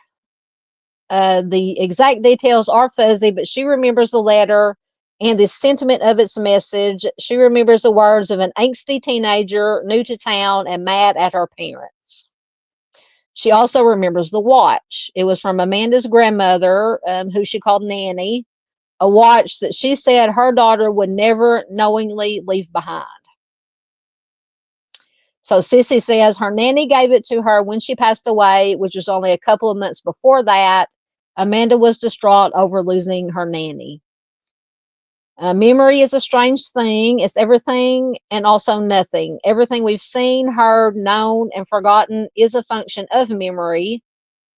Speaker 1: The exact details are fuzzy, but she remembers the letter and the sentiment of its message. She remembers the words of an angsty teenager, new to town and mad at her parents. She also remembers the watch. It was from Amanda's grandmother, who she called Nanny, a watch that she said her daughter would never knowingly leave behind. So Sissy says her nanny gave it to her when she passed away, which was only a couple of months before that. Amanda was distraught over losing her nanny. Memory is a strange thing. It's everything and also nothing. Everything we've seen, heard, known, and forgotten is a function of memory.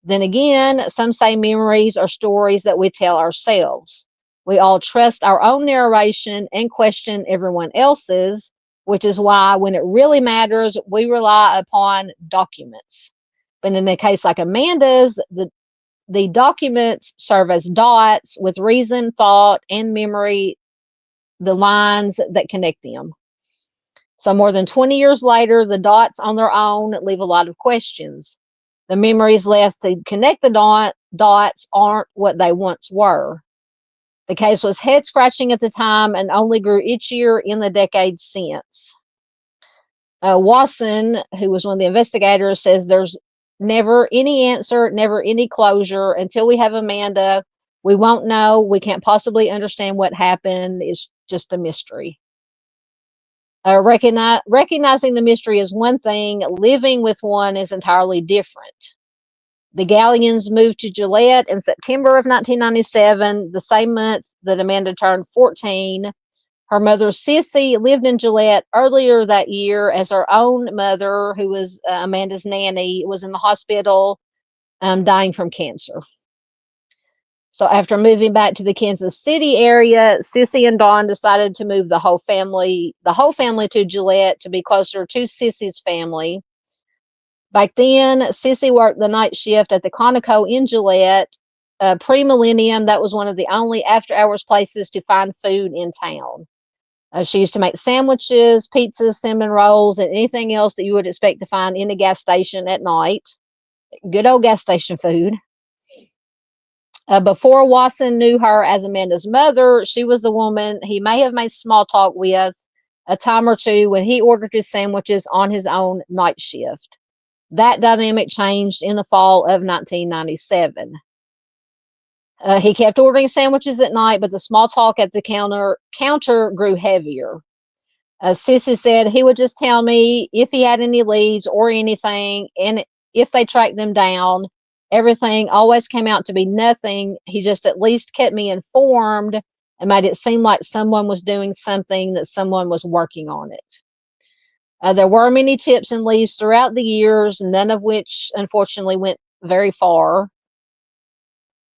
Speaker 1: Then again, some say memories are stories that we tell ourselves. We all trust our own narration and question everyone else's, which is why when it really matters, we rely upon documents. But in a case like Amanda's, the documents serve as dots with reason, thought, and memory, the lines that connect them. So more than 20 years later, the dots on their own leave a lot of questions. The memories left to connect the dots aren't what they once were. The case was head-scratching at the time and only grew each year in the decades since. Watson, who was one of the investigators, says there's never any answer, never any closure. Until we have Amanda, we won't know. We can't possibly understand what happened. It's just a mystery. Recognizing the mystery is one thing, living with one is entirely different. The Gallions moved to Gillette in September of 1997, the same month that Amanda turned 14. Her mother, Sissy, lived in Gillette earlier that year as her own mother, who was Amanda's nanny, was in the hospital dying from cancer. So after moving back to the Kansas City area, Sissy and Dawn decided to move the whole family to Gillette to be closer to Sissy's family. Back then, Sissy worked the night shift at the Conoco in Gillette. Pre-millennium, that was one of the only after-hours places to find food in town. She used to make sandwiches, pizzas, cinnamon rolls, and anything else that you would expect to find in a gas station at night. Good old gas station food. Before Wasson knew her as Amanda's mother, she was the woman he may have made small talk with a time or two when he ordered his sandwiches on his own night shift. That dynamic changed in the fall of 1997. He kept ordering sandwiches at night, but the small talk at the counter grew heavier. Sissy said he would just tell me if he had any leads or anything, and if they tracked them down. Everything always came out to be nothing. He just at least kept me informed and made it seem like someone was doing something, that someone was working on it. There were many tips and leads throughout the years, none of which, unfortunately, went very far.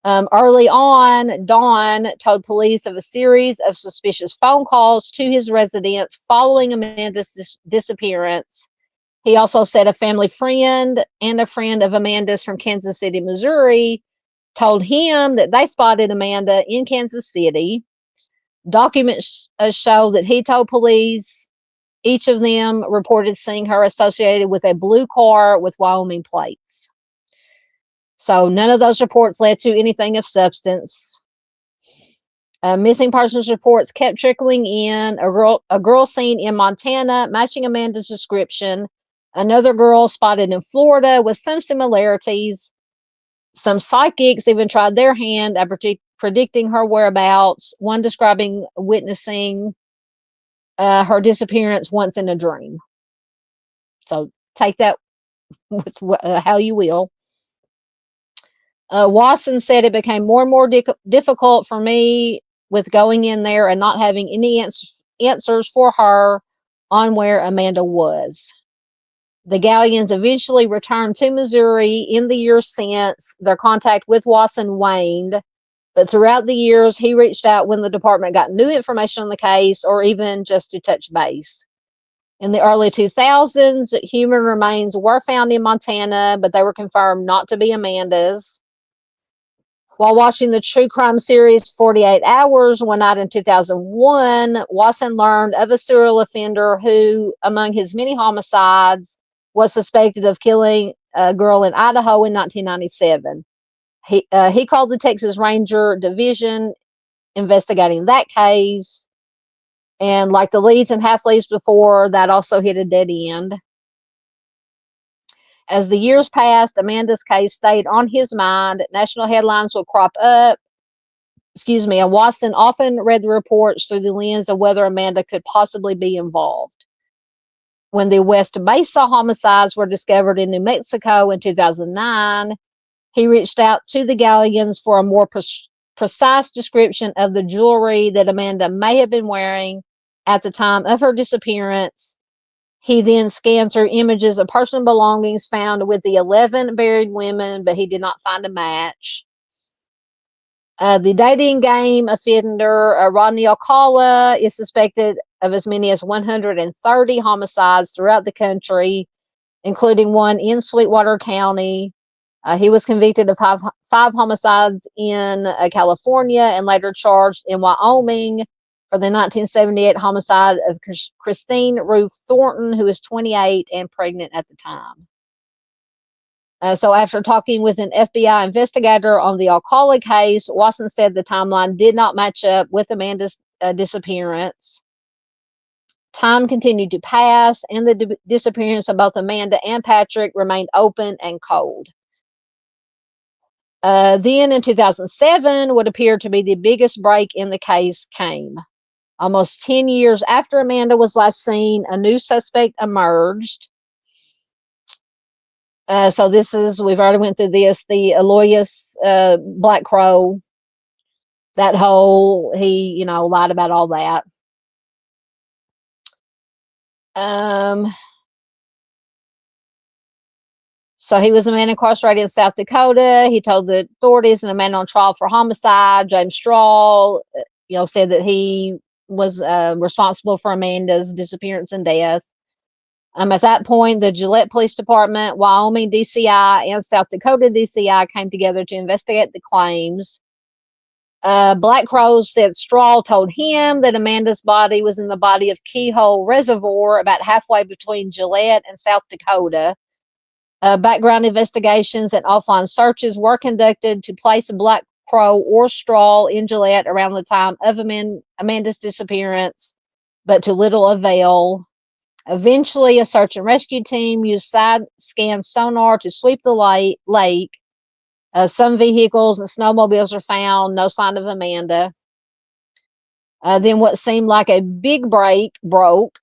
Speaker 1: Early on, Dawn told police of a series of suspicious phone calls to his residence following Amanda's disappearance. He also said a family friend and a friend of Amanda's from Kansas City, Missouri, told him that they spotted Amanda in Kansas City. Documents show that he told police each of them reported seeing her associated with a blue car with Wyoming plates. So none of those reports led to anything of substance. Missing persons reports kept trickling in. A girl seen in Montana matching Amanda's description. Another girl spotted in Florida with some similarities. Some psychics even tried their hand at predicting her whereabouts, one describing witnessing her disappearance once in a dream. So take that with how you will. Wasson said it became more and more difficult for me with going in there and not having any answers for her on where Amanda was. The Gallions eventually returned to Missouri. In the years since, their contact with Wasson waned, but throughout the years, he reached out when the department got new information on the case or even just to touch base. In the early 2000s, human remains were found in Montana, but they were confirmed not to be Amanda's. While watching the true crime series 48 Hours one night in 2001, Wasson learned of a serial offender who, among his many homicides, was suspected of killing a girl in Idaho in 1997. He called the Texas Ranger Division investigating that case, and like the leads and half leads before, that also hit a dead end. As the years passed, Amanda's case stayed on his mind. National headlines would crop up. And Wasson often read the reports through the lens of whether Amanda could possibly be involved. When the West Mesa homicides were discovered in New Mexico in 2009, he reached out to the Gallions for a more precise description of the jewelry that Amanda may have been wearing at the time of her disappearance. He then scanned through images of personal belongings found with the 11 buried women, but he did not find a match. The dating game offender, Rodney Alcala, is suspected of as many as 130 homicides throughout the country, including one in Sweetwater County. He was convicted of five homicides in California and later charged in Wyoming for the 1978 homicide of Christine Ruth Thornton, who was 28 and pregnant at the time. So after talking with an FBI investigator on the Alcala case, Wasson said the timeline did not match up with Amanda's disappearance. Time continued to pass, and the disappearance of both Amanda and Patrick remained open and cold. Then in 2007, what appeared to be the biggest break in the case came. Almost 10 years after Amanda was last seen, a new suspect emerged. So this is, we've already went through this, the Aloysius Black Crow, that whole, he, lied about all that. So he was a man incarcerated in South Dakota. He told the authorities, and a man on trial for homicide, James Straw, said that he was responsible for Amanda's disappearance and death. At that point, the Gillette Police Department, Wyoming DCI, and South Dakota DCI came together to investigate the claims. Black Crow said Straw told him that Amanda's body was in the body of Keyhole Reservoir, about halfway between Gillette and South Dakota. Background investigations and offline searches were conducted to place Black Crow or Straw in Gillette around the time of Amanda's disappearance, but to little avail. Eventually, a search and rescue team used side scan sonar to sweep the lake. Some vehicles and snowmobiles are found, no sign of Amanda. Then what seemed like a big break broke.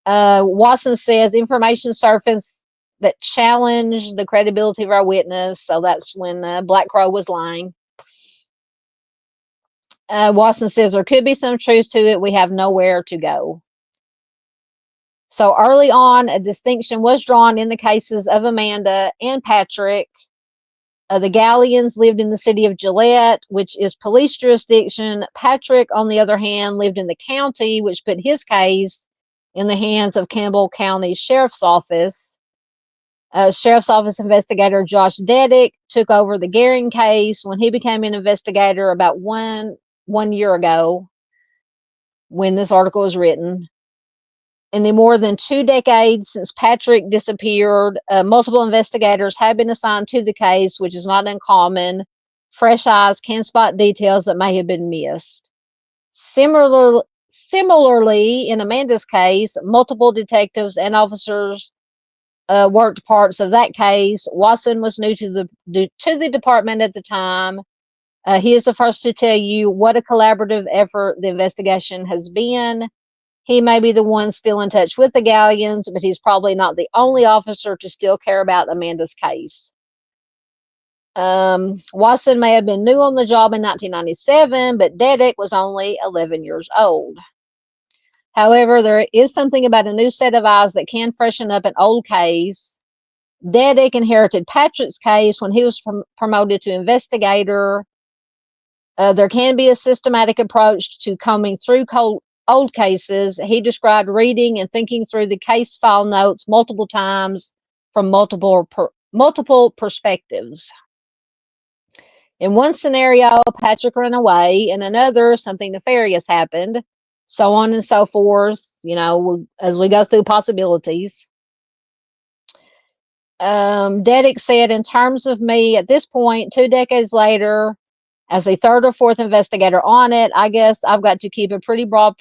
Speaker 1: Watson says information surfaced that challenged the credibility of our witness. So that's when Black Crow was lying. Watson says there could be some truth to it. We have nowhere to go. So early on, a distinction was drawn in the cases of Amanda and Patrick. The Gallians lived in the city of Gillette, which is police jurisdiction. Patrick, on the other hand, lived in the county, which put his case in the hands of Campbell County Sheriff's Office. Sheriff's Office investigator Josh Dedick took over the Garing case when he became an investigator about one year ago when this article was written. In the more than 2 decades since Patrick disappeared, multiple investigators have been assigned to the case, which is not uncommon. Fresh eyes can spot details that may have been missed. Similarly, in Amanda's case, multiple detectives and officers worked parts of that case. Watson was new to the department at the time. He is the first to tell you what a collaborative effort the investigation has been. He may be the one still in touch with the Gallians, but he's probably not the only officer to still care about Amanda's case. Watson may have been new on the job in 1997, but Dedick was only 11 years old. However, there is something about a new set of eyes that can freshen up an old case. Dedick inherited Patrick's case when he was promoted to investigator. There can be a systematic approach to combing through old cases. He described reading and thinking through the case file notes multiple times from multiple perspectives. In one scenario, Patrick ran away. In another, something nefarious happened. So on and so forth, as we go through possibilities. Dedick said, in terms of me, at this point, 2 decades later, as the third or fourth investigator on it, I guess I've got to keep a pretty broad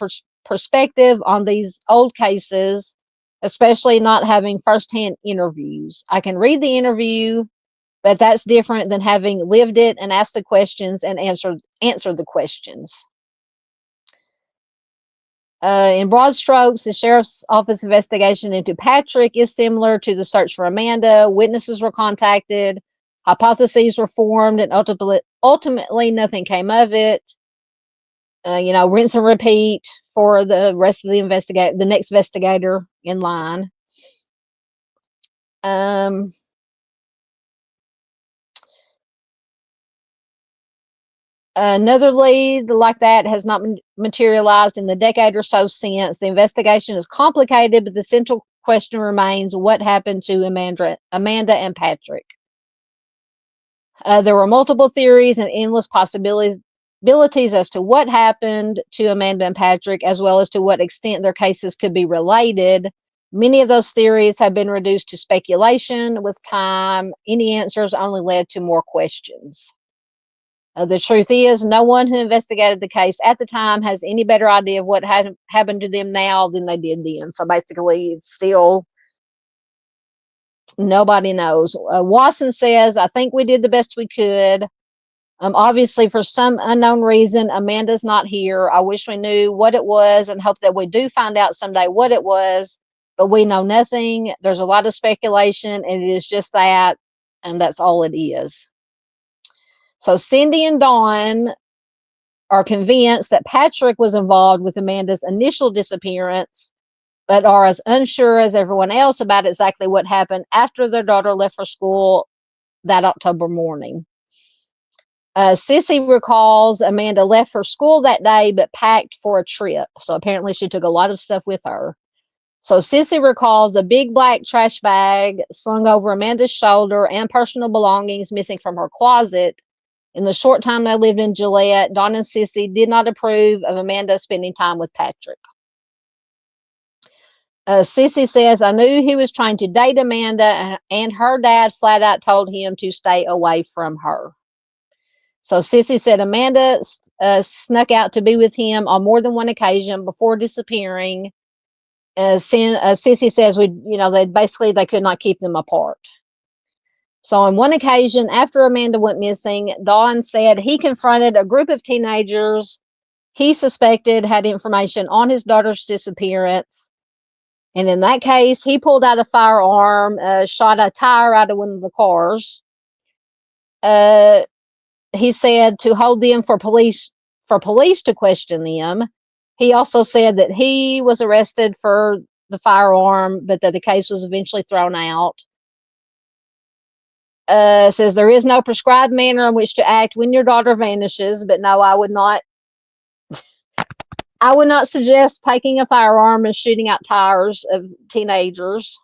Speaker 1: perspective on these old cases, especially not having firsthand interviews. I can read the interview, but that's different than having lived it and asked the questions and answered the questions. In broad strokes, the Sheriff's Office investigation into Patrick is similar to the search for Amanda. Witnesses were contacted, hypotheses were formed, and ultimately nothing came of it. Rinse and repeat for the rest of the next investigator in line. Another lead like that has not materialized in the decade or so since. The investigation is complicated, but the central question remains: what happened to Amanda and Patrick? There were multiple theories and endless possibilities as to what happened to Amanda and Patrick, as well as to what extent their cases could be related. Many of those theories have been reduced to speculation. With time, any answers only led to more questions. The truth is, no one who investigated the case at the time has any better idea of what happened to them now than they did then. So basically, it's still, nobody knows. Watson says, I think we did the best we could. Obviously, for some unknown reason, Amanda's not here. I wish we knew what it was and hope that we do find out someday what it was, but we know nothing. There's a lot of speculation, and it is just that, and that's all it is. So Cindy and Dawn are convinced that Patrick was involved with Amanda's initial disappearance, but are as unsure as everyone else about exactly what happened after their daughter left for school that October morning. Sissy recalls Amanda left for school that day but packed for a trip. So apparently she took a lot of stuff with her. So Sissy recalls a big black trash bag slung over Amanda's shoulder and personal belongings missing from her closet. In the short time they lived in Gillette, Dawn and Sissy did not approve of Amanda spending time with Patrick. Sissy says, I knew he was trying to date Amanda, and her dad flat out told him to stay away from her. So Sissy said Amanda snuck out to be with him on more than one occasion before disappearing. Sissy says they could not keep them apart. So on one occasion, after Amanda went missing, Dawn said he confronted a group of teenagers he suspected had information on his daughter's disappearance. And in that case, he pulled out a firearm, shot a tire out of one of the cars. He said to hold them for police to question them. He also said that he was arrested for the firearm, but that the case was eventually thrown out. Says there is no prescribed manner in which to act when your daughter vanishes, but no, I would not suggest taking a firearm and shooting out tires of teenagers.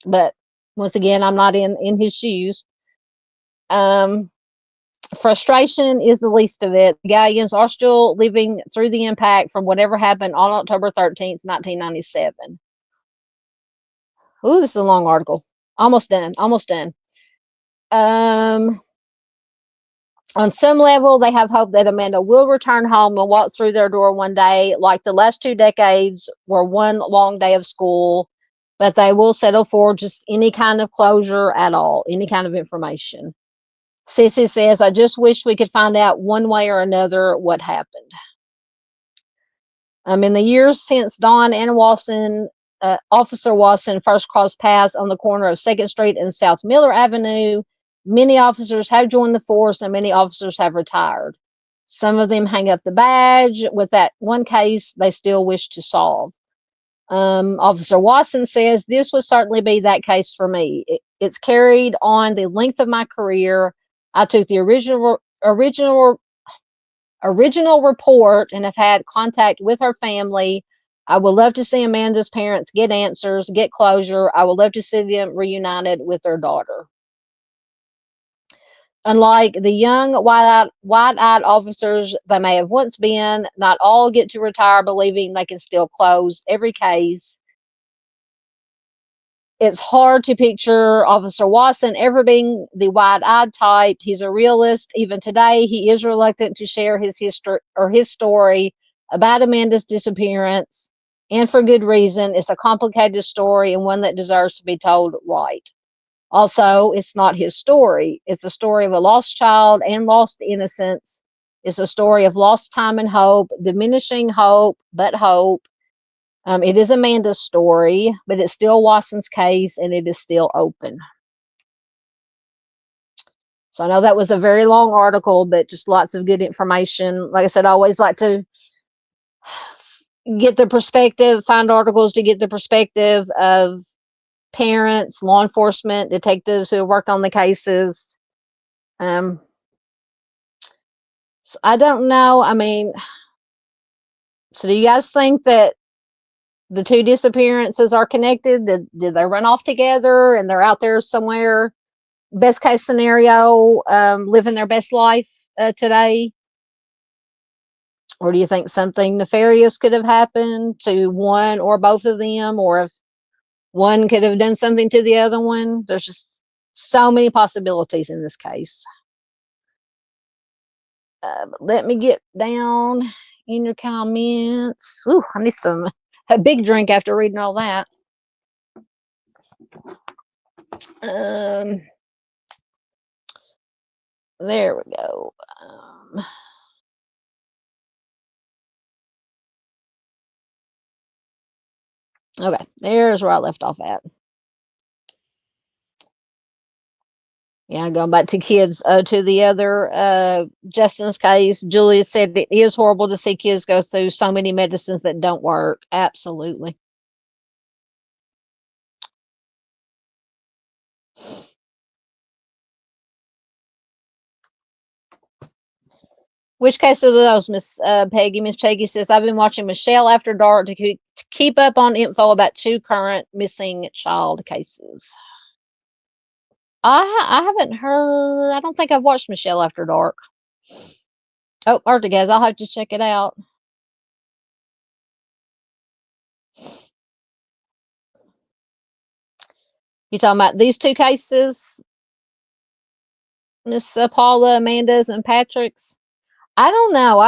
Speaker 1: But once again, I'm not in his shoes. Frustration is the least of it. The Gallians are still living through the impact from whatever happened on October 13th, 1997. Ooh, this is a long article. Almost done. On some level, they have hope that Amanda will return home and walk through their door one day, like the last 2 decades were one long day of school, but they will settle for just any kind of closure at all, any kind of information. Sissy says, I just wish we could find out one way or another what happened. In the years since Dawn and Officer Watson first crossed paths on the corner of 2nd Street and South Miller Avenue, many officers have joined the force and many officers have retired. Some of them hang up the badge with that one case they still wish to solve. Officer Watson says, this would certainly be that case for me. It's carried on the length of my career. I took the original report and have had contact with her family. I would love to see Amanda's parents get answers, get closure. I would love to see them reunited with their daughter. Unlike the young, wide-eyed officers they may have once been, not all get to retire believing they can still close every case. It's hard to picture Officer Watson ever being the wide-eyed type. He's a realist. Even today, he is reluctant to share his history or his story about Amanda's disappearance, and for good reason. It's a complicated story and one that deserves to be told right. Also, it's not his story. It's a story of a lost child and lost innocence. It's a story of lost time and hope, diminishing hope, but hope. It is Amanda's story, but it's still Watson's case, and it is still open. So I know that was a very long article, but just lots of good information. Like I said, I always like to get the perspective, find articles to get the perspective of parents, law enforcement, detectives who have worked on the cases. So I don't know. So do you guys think that the two disappearances are connected? Did they run off together and they're out there somewhere, best case scenario, living their best life today? Or do you think something nefarious could have happened to one or both of them? Or if one could have done something to the other one? There's just so many possibilities in this case. Let me get down in your comments. Ooh, I need a big drink after reading all that. There we go. Okay, there's where I left off at. Yeah, going back to kids, to the other Justin's case, Julia said it is horrible to see kids go through so many medicines that don't work. Absolutely. Which case are those, Miss Peggy? Miss Peggy says, I've been watching Michelle After Dark to keep up on info about 2 current missing child cases. I haven't heard. I don't think I've watched Michelle After Dark. Oh, Artigaz, I'll have to check it out. You talking about these 2 cases, Miss Paula, Amanda's, and Patrick's? I don't know.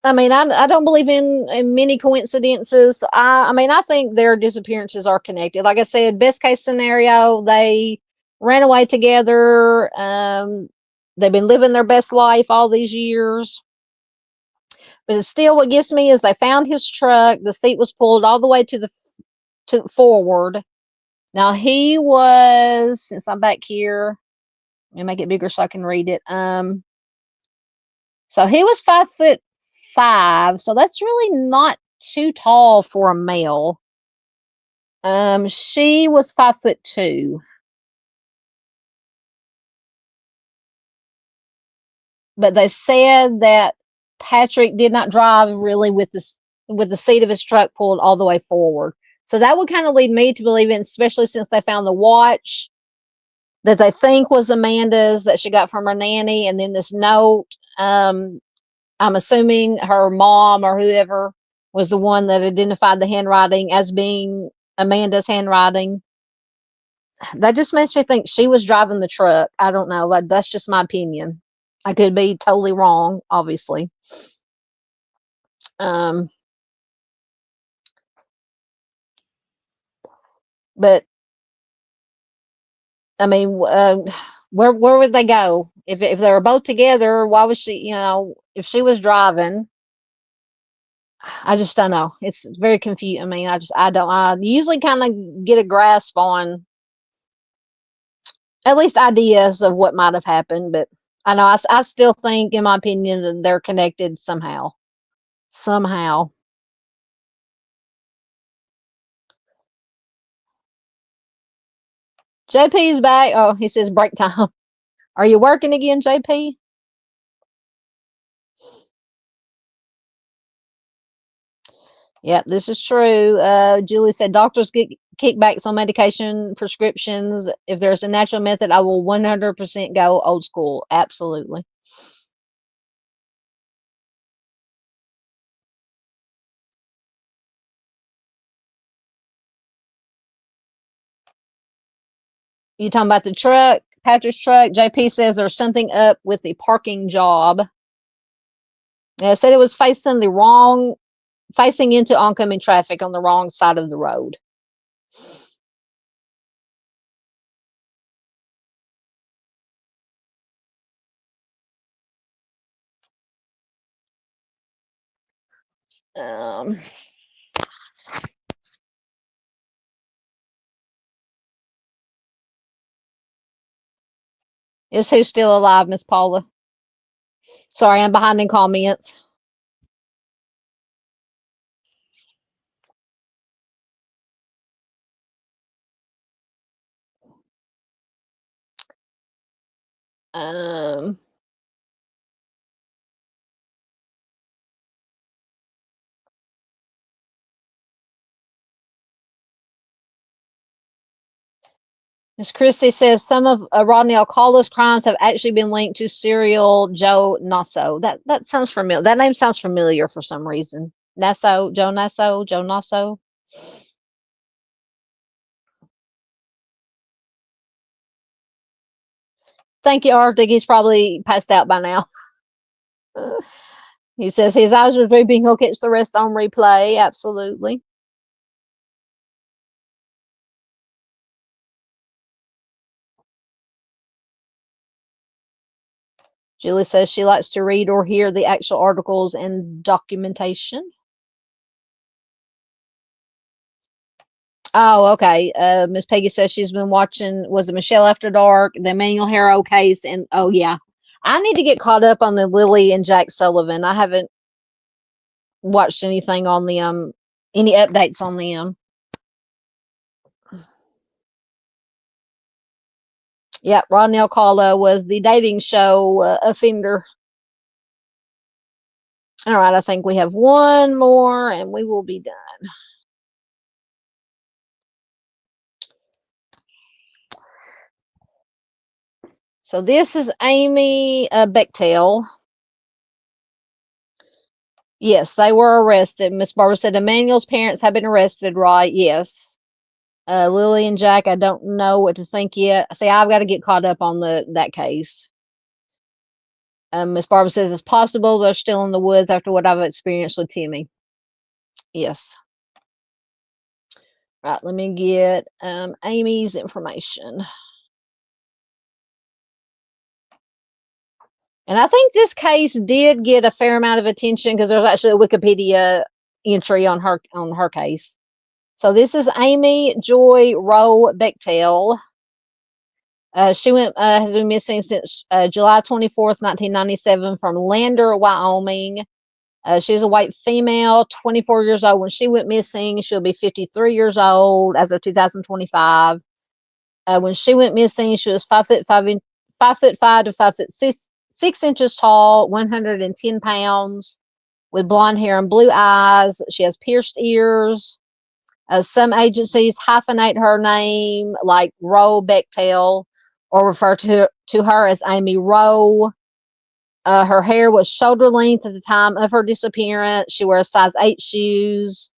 Speaker 1: I mean, I don't believe in many coincidences. I mean, I think their disappearances are connected. Like I said, best case scenario, they ran away together. They've been living their best life all these years. But it's still, what gets me is they found his truck. The seat was pulled all the way to forward. Now he was, since I'm back here, let me make it bigger so I can read it. So he was 5'5", so that's really not too tall for a male. She was 5'2". But they said that Patrick did not drive really with the seat of his truck pulled all the way forward. So that would kind of lead me to believe in, especially since they found the watch that they think was Amanda's that she got from her nanny, and then this note. I'm assuming her mom or whoever was the one that identified the handwriting as being Amanda's handwriting. That just makes me think she was driving the truck. I don't know. Like, that's just my opinion. I could be totally wrong, obviously. But I mean, where would they go if they were both together? Why was she? If she was driving, I just don't know. It's very confusing. I mean, I usually kind of get a grasp on at least ideas of what might have happened, but I know I still think, in my opinion, that they're connected somehow. Somehow. JP's back. Oh, he says break time. Are you working again, JP? Yeah, this is true. Julie said doctors get kickbacks on medication prescriptions. If there's a natural method, I will 100% go old school. Absolutely. You talking about the truck, Patrick's truck? JP says there's something up with the parking job. Yeah, said it was facing into oncoming traffic on the wrong side of the road. Um, is who still alive, Miss Paula? Sorry, I'm behind in comments. Um, Miss Christie says some of Rodney Alcala's crimes have actually been linked to serial Joe Nasso. That sounds familiar. That name sounds familiar for some reason. Nasso, Joe Nasso, Joe Nasso. Thank you, Arctic. He's probably passed out by now. He says his eyes are drooping. He'll catch the rest on replay. Absolutely. Julie says she likes to read or hear the actual articles and documentation. Oh, okay. Miss Peggy says she's been watching, was it Michelle After Dark, the Emmanuel Harrow case, and oh yeah. I need to get caught up on the Lily and Jack Sullivan. I haven't watched anything on them, any updates on them. Yeah, Rodnell Calla was the dating show offender. All right, I think we have one more and we will be done. So this is Amy Bechtel. Yes, they were arrested. Miss Barbara said Emmanuel's parents have been arrested, right? Yes. Lily and Jack, I don't know what to think yet. See, I've got to get caught up on that case. Miss Barbara says it's possible they're still in the woods after what I've experienced with Timmy. Yes. Right, let me get Amy's information. And I think this case did get a fair amount of attention because there's actually a Wikipedia entry on her case. So this is Amy Joy Wroe Bechtel. She has been missing since July 24th, 1997 from Lander, Wyoming. She's a white female, 24 years old. When she went missing, she'll be 53 years old as of 2025. When she went missing, she was 5'5" to 5'6" tall, 110 pounds, with blonde hair and blue eyes. She has pierced ears. Some agencies hyphenate her name, like Wroe Bechtel, or refer to her as Amy Wroe. Her hair was shoulder length at the time of her disappearance. She wears size 8 shoes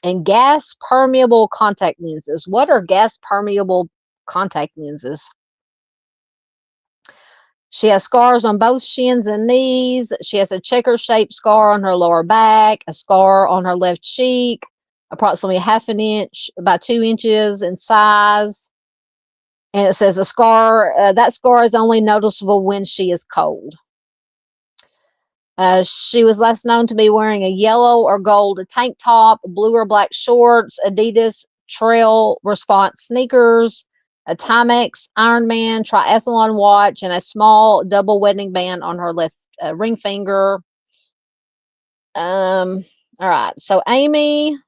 Speaker 1: and gas permeable contact lenses. What are gas permeable contact lenses? She has scars on both shins and knees. She has a checker-shaped scar on her lower back, a scar on her left cheek, approximately ½ an inch by 2 inches in size. And it says that scar is only noticeable when she is cold. She was last known to be wearing a yellow or gold tank top, blue or black shorts, Adidas Trail Response sneakers, a Timex Ironman triathlon watch, and a small double wedding band on her left ring finger. All right. So Amy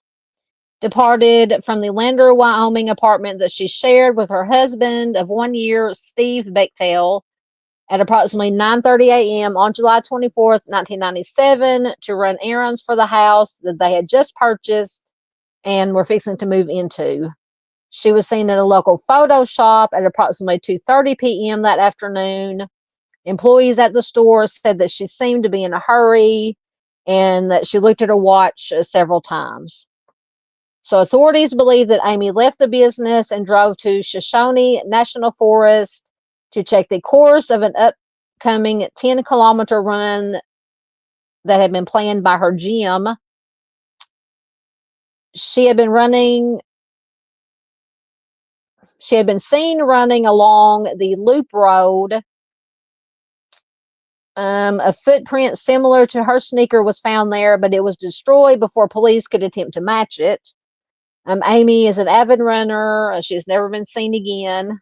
Speaker 1: departed from the Lander, Wyoming apartment that she shared with her husband of 1 year, Steve Bechtel, at approximately 9:30 a.m. on July 24th, 1997, to run errands for the house that they had just purchased and were fixing to move into. She was seen at a local photo shop at approximately 2:30 p.m. that afternoon. Employees at the store said that she seemed to be in a hurry and that she looked at her watch several times. So authorities believe that Amy left the business and drove to Shoshone National Forest to check the course of an upcoming 10-kilometer run that had been planned by her gym. She had been seen running along the loop road. A footprint similar to her sneaker was found there, but it was destroyed before police could attempt to match it. Amy is an avid runner. She's never been seen again.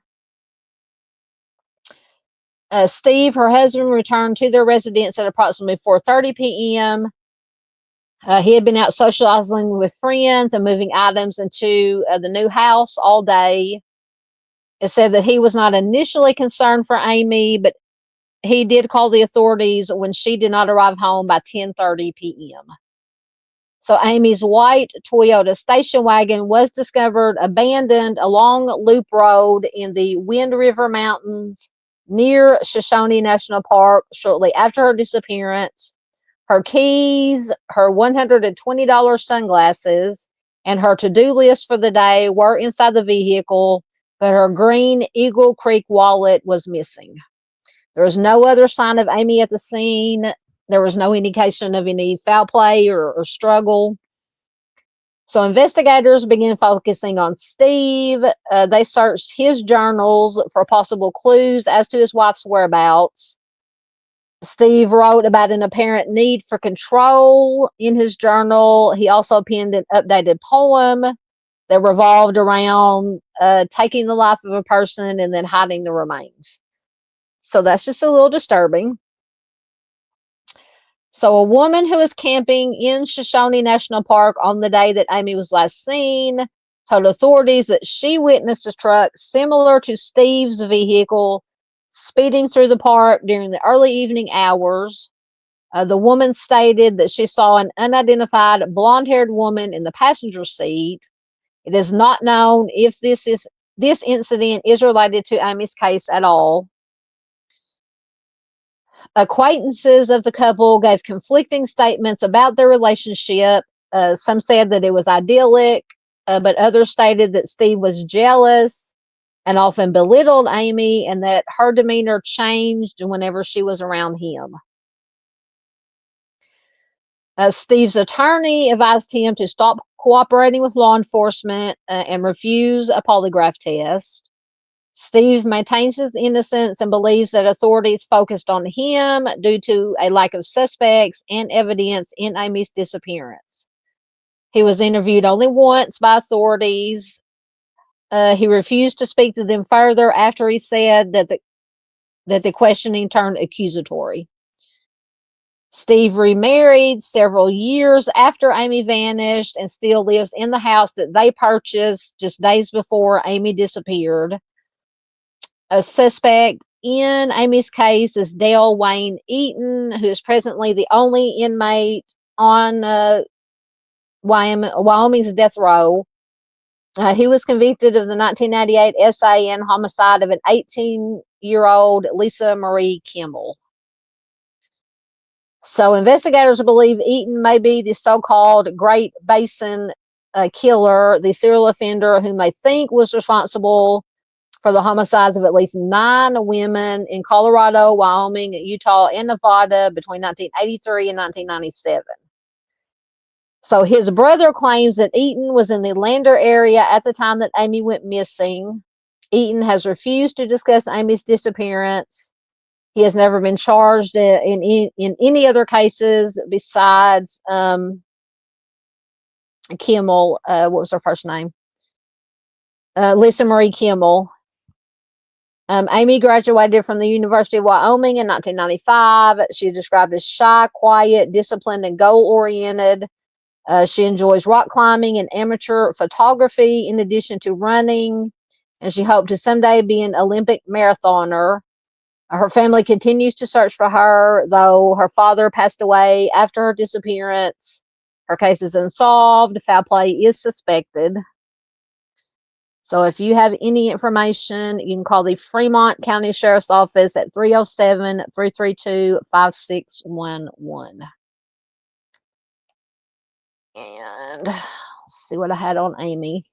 Speaker 1: Steve, her husband, returned to their residence at approximately 4:30 p.m. He had been out socializing with friends and moving items into the new house all day. It said that he was not initially concerned for Amy, but he did call the authorities when she did not arrive home by 10:30 p.m. So Amy's white Toyota station wagon was discovered abandoned along Loop Road in the Wind River Mountains near Shoshone National Park shortly after her disappearance. Her keys, her $120 sunglasses, and her to-do list for the day were inside the vehicle, but her green Eagle Creek wallet was missing. There was no other sign of Amy at the scene. There was no indication of any foul play or struggle. So investigators began focusing on Steve. They searched his journals for possible clues as to his wife's whereabouts. Steve wrote about an apparent need for control in his journal. He also penned an updated poem that revolved around taking the life of a person and then hiding the remains. So that's just a little disturbing. So a woman who was camping in Shoshone National Park on the day that Amy was last seen told authorities that she witnessed a truck similar to Steve's vehicle speeding through the park during the early evening hours. The woman stated that she saw an unidentified blonde-haired woman in the passenger seat. It is not known if this incident is related to Amy's case at all. Acquaintances of the couple gave conflicting statements about their relationship. Some said that it was idyllic, but others stated that Steve was jealous and often belittled Amy, and that her demeanor changed whenever she was around him. Steve's attorney advised him to stop cooperating with law enforcement and refuse a polygraph test. Steve maintains his innocence and believes that authorities focused on him due to a lack of suspects and evidence in Amy's disappearance. He was interviewed only once by authorities. He refused to speak to them further after he said that the questioning turned accusatory. Steve remarried several years after Amy vanished and still lives in the house that they purchased just days before Amy disappeared. A suspect in Amy's case is Dale Wayne Eaton, who is presently the only inmate on Wyoming's death row. He was convicted of the 1998 SAN homicide of an 18-year-old Lisa Marie Kimmel. So investigators believe Eaton may be the so-called Great Basin killer, the serial offender whom they think was responsible for the homicides of at least 9 women in Colorado, Wyoming, Utah, and Nevada between 1983 and 1997. So his brother claims that Eaton was in the Lander area at the time that Amy went missing. Eaton has refused to discuss Amy's disappearance. He has never been charged in any other cases besides Kimmel. What was her first name? Lisa Marie Kimmel. Amy graduated from the University of Wyoming in 1995. She is described as shy, quiet, disciplined, and goal-oriented. She enjoys rock climbing and amateur photography in addition to running, and she hoped to someday be an Olympic marathoner. Her family continues to search for her, though her father passed away after her disappearance. Her case is unsolved. Foul play is suspected. So if you have any information, you can call the Fremont County Sheriff's Office at 307-332-5611. And let's see what I had on Amy.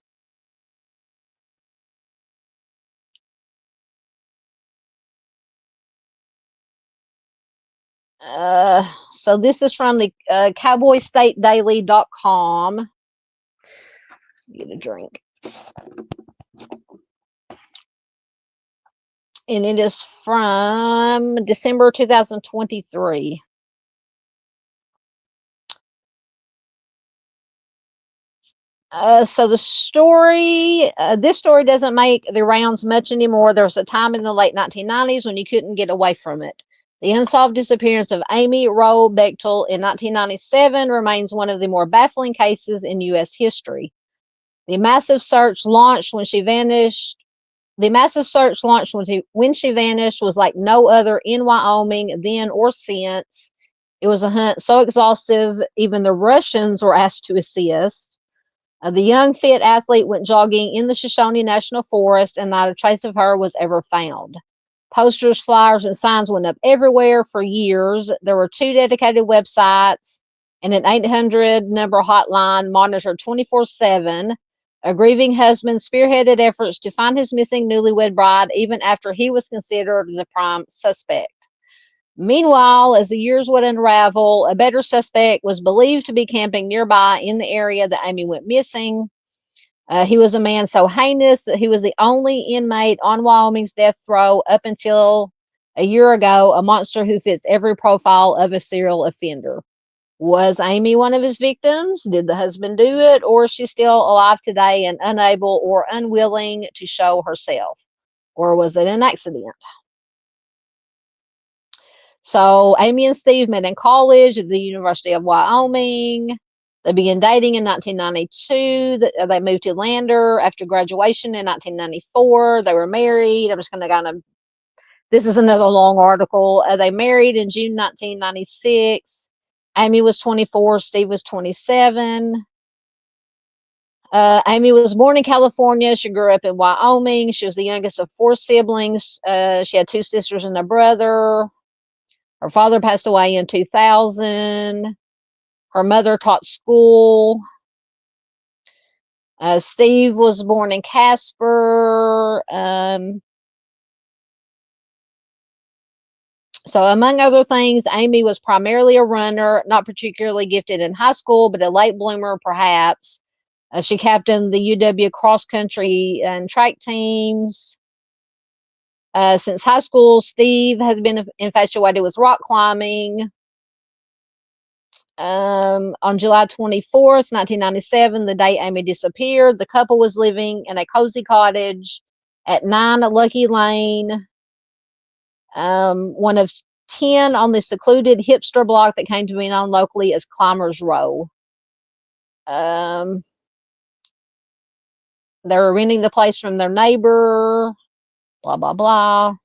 Speaker 1: So this is from the cowboystatedaily.com. Get a drink. And it is from December 2023. So the story, this story doesn't make the rounds much anymore. There was a time in the late 1990s when you couldn't get away from it. The unsolved disappearance of Amy Wroe Bechtel in 1997 remains one of the more baffling cases in U.S. history. The massive search launched when she vanished. When she vanished was like no other in Wyoming then or since. It was a hunt so exhaustive, even the Russians were asked to assist. The young, fit athlete went jogging in the Shoshone National Forest, and not a trace of her was ever found. Posters, flyers, and signs went up everywhere for years. There were 2 dedicated websites and an 800 number hotline monitored 24/7. A grieving husband spearheaded efforts to find his missing newlywed bride, even after he was considered the prime suspect. Meanwhile, as the years would unravel, a better suspect was believed to be camping nearby in the area that Amy went missing. He was a man so heinous that he was the only inmate on Wyoming's death row up until a year ago, a monster who fits every profile of a serial offender. Was Amy one of his victims? Did the husband do it? Or is she still alive today and unable or unwilling to show herself? Or was it an accident? So Amy and Steve met in college at the University of Wyoming. They began dating in 1992. They moved to Lander after graduation in 1994. They were married. I'm just going to kind of, this is another long article. They married in June 1996. Amy was 24. Steve was 27. Amy was born in California. She grew up in Wyoming. She was the youngest of 4 siblings. She had 2 sisters and a brother. Her father passed away in 2000. Her mother taught school. Steve was born in Casper. So among other things, Amy was primarily a runner, not particularly gifted in high school, but a late bloomer perhaps. She captained the UW cross country and track teams. Since high school, Steve has been infatuated with rock climbing. On July 24th, 1997, the day Amy disappeared, the couple was living in a cozy cottage at 9 Lucky Lane, one of 10 on the secluded hipster block that came to be known locally as Climbers Row. They were renting the place from their neighbor, blah, blah, blah.